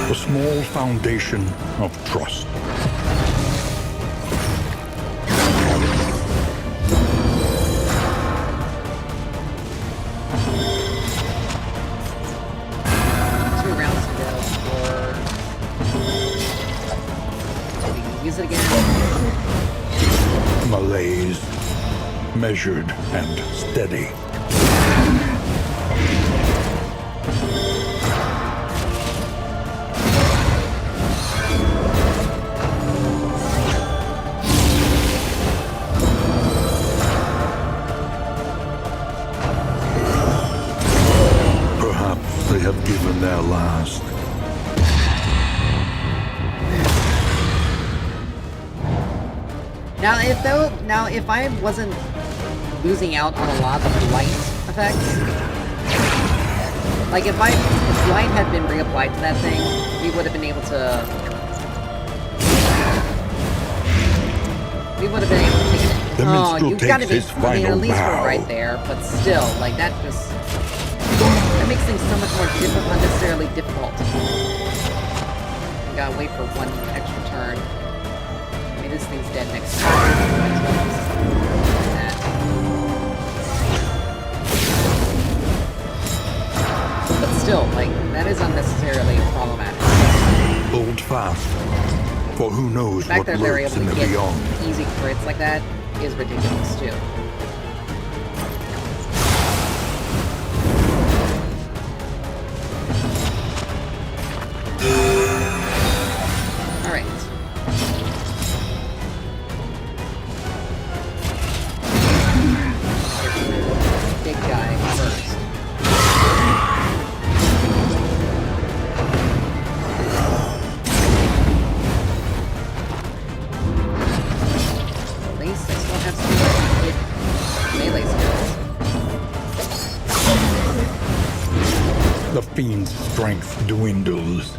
C: The small foundation of trust.
A: Use it again.
C: Malaise, measured and steady. Perhaps they have given their last.
A: Now, if I wasn't losing out on a lot of light effects, like if light had been reapplied to that thing, we would have been able to. We would have been able to take it.
C: The
A: Oh,
C: minstrel
A: you've got to
C: takes
A: be.
C: his
A: I mean, at
C: final
A: least
C: bow.
A: we're right there, but still, like that just that makes things so much more unnecessarily difficult. We gotta wait for one extra turn. I mean, this thing's dead next turn. Might as well just do that. But still, like, that is unnecessarily problematic.
C: Hold fast, for who knows
A: The fact
C: what
A: that they're
C: lurks
A: able
C: in
A: to
C: the
A: get
C: beyond.
A: easy crits like that is ridiculous, too. Alright. Big guy first.
C: the fiend's strength dwindles.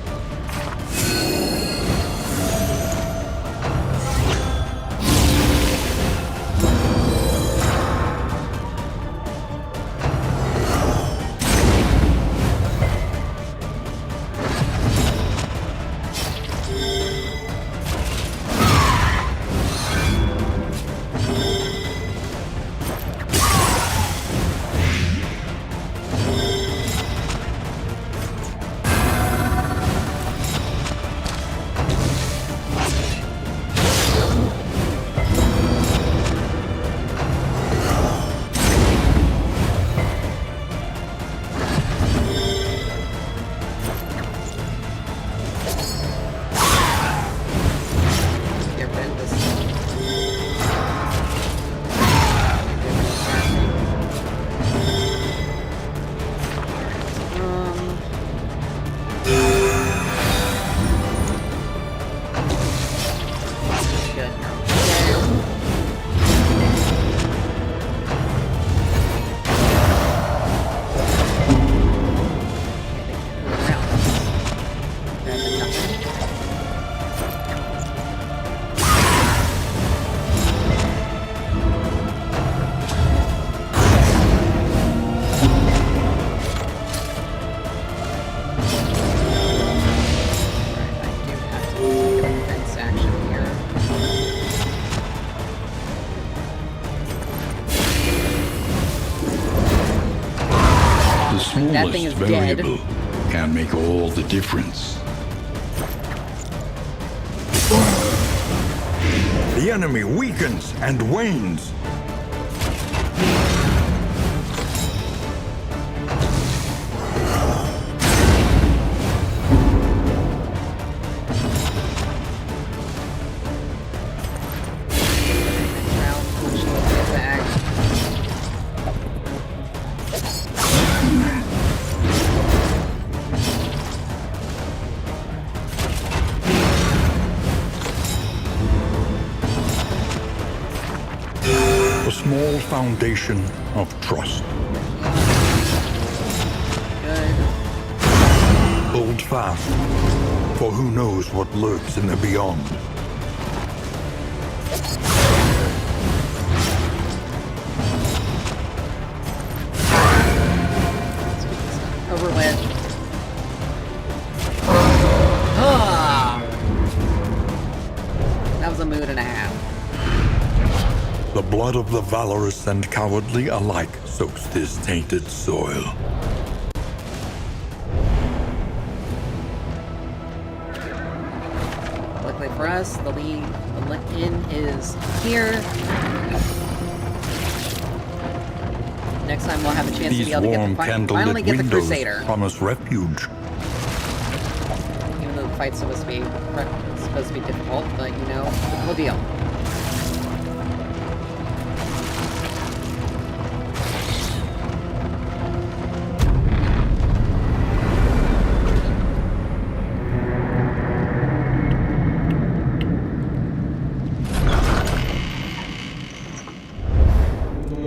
A: Get rid of this. Good.
B: The
A: That thing
B: smallest
A: is dead.
B: variable can make all the difference.
C: The enemy weakens and wanes. A small foundation of trust.
A: Good.
C: Hold fast, for who knows what lurks in the beyond.
A: Over with. Ah! That was a mood and a half.
C: The blood of the valorous and cowardly alike soaks this tainted soil.
A: Luckily for us, the inn is here. Next time we'll have a chance to
C: These
A: be able to get
C: warm
A: the finally
C: candlelit
A: get the
C: windows
A: Crusader.
C: promise refuge.
A: Even though the fight's supposed to be difficult, but you know, we'll deal.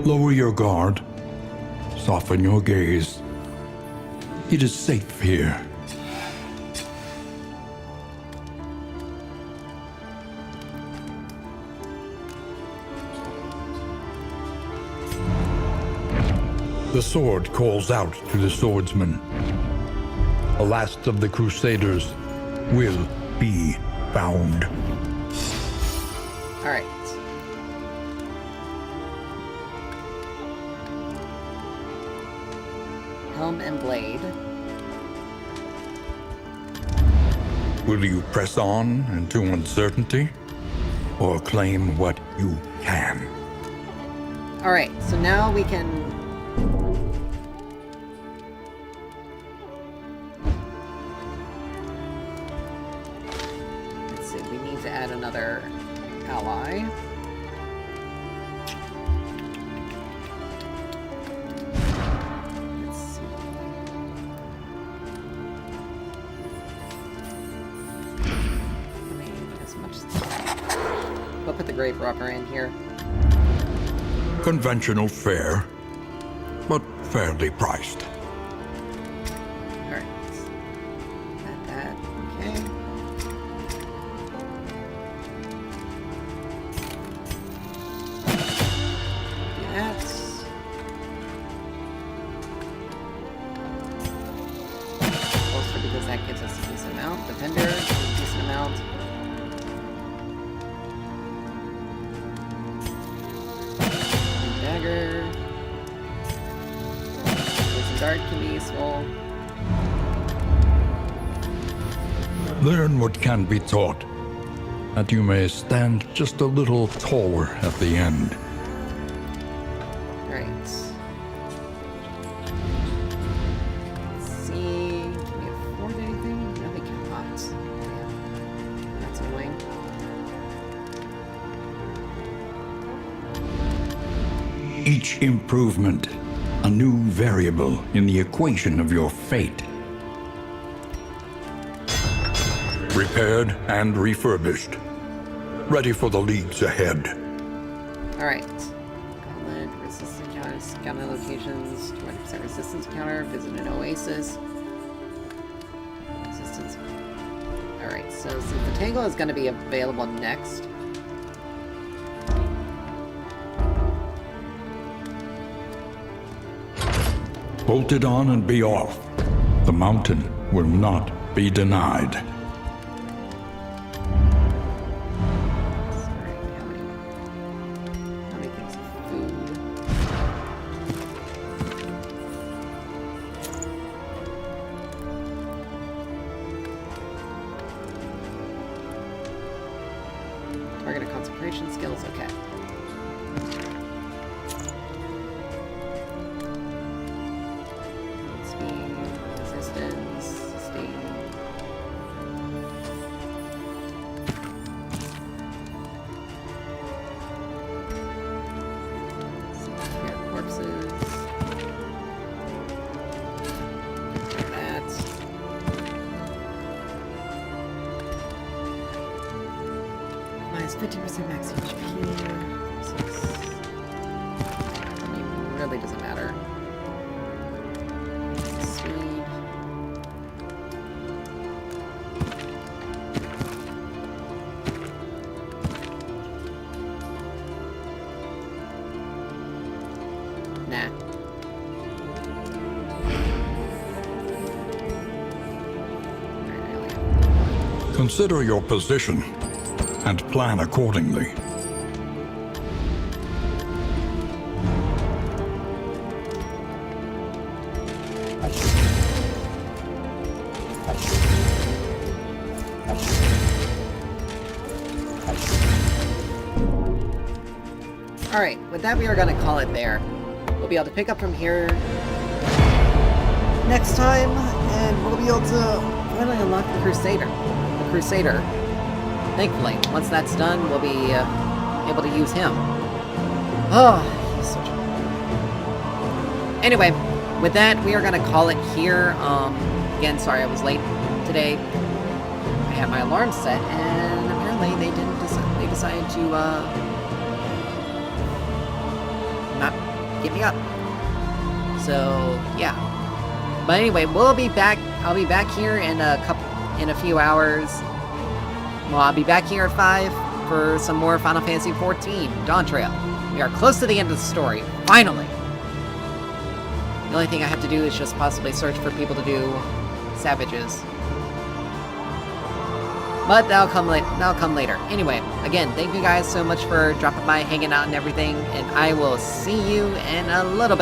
C: Lower your guard. Soften your gaze. It is safe here. The sword calls out to the swordsman. The last of the Crusaders will be found.
A: All right. Helm and blade.
C: Will you press on into uncertainty, or claim what you can?
A: All right. So now we can. Let's see. We need to add another ally. Let's see. I mean, as much as we'll put the Grave Robber in here.
C: Conventional fare, but fairly priced.
A: trigger. Poison dart can be useful.
C: Learn what can be taught, that you may stand just a little taller at the end.
A: Right. Let's see. Can we afford anything? No, we cannot. Yeah. That's annoying.
C: Each improvement, a new variable in the equation of your fate. Repaired and refurbished. Ready for the leagues ahead.
A: Alright. Gauntlet, resistance counter, scout locations, 200% resistance counter, visit an oasis. Resistance. Alright, so since the Tangle is going to be available next.
C: Bolt it on and be off. The mountain will not be denied.
A: Sorry, how many things of food? Target of concentration skills, okay. Speed, resistance, sustain. Here, corpses. That. Minus 50% max HP. I mean, really doesn't matter. Speed. Nah.
C: Consider your position and plan accordingly.
A: Alright, with that we are going to call it there. We'll be able to pick up from here next time, and we'll be able to finally unlock the Crusader. The Crusader. Thankfully, once that's done, we'll be able to use him. Oh, he's such a... Anyway, with that, we are going to call it here. Again, sorry I was late today. I had my alarm set, and apparently they didn't they decided to, not get me up. So, yeah. But anyway, we'll be back. I'll be back here in a few hours. Well, I'll be back here at 5 for some more Final Fantasy XIV Dawn Trail. We are close to the end of the story. Finally! The only thing I have to do is just possibly search for people to do Savages. But that'll come later. Anyway, again, thank you guys so much for dropping by, hanging out and everything, and I will see you in a little bit.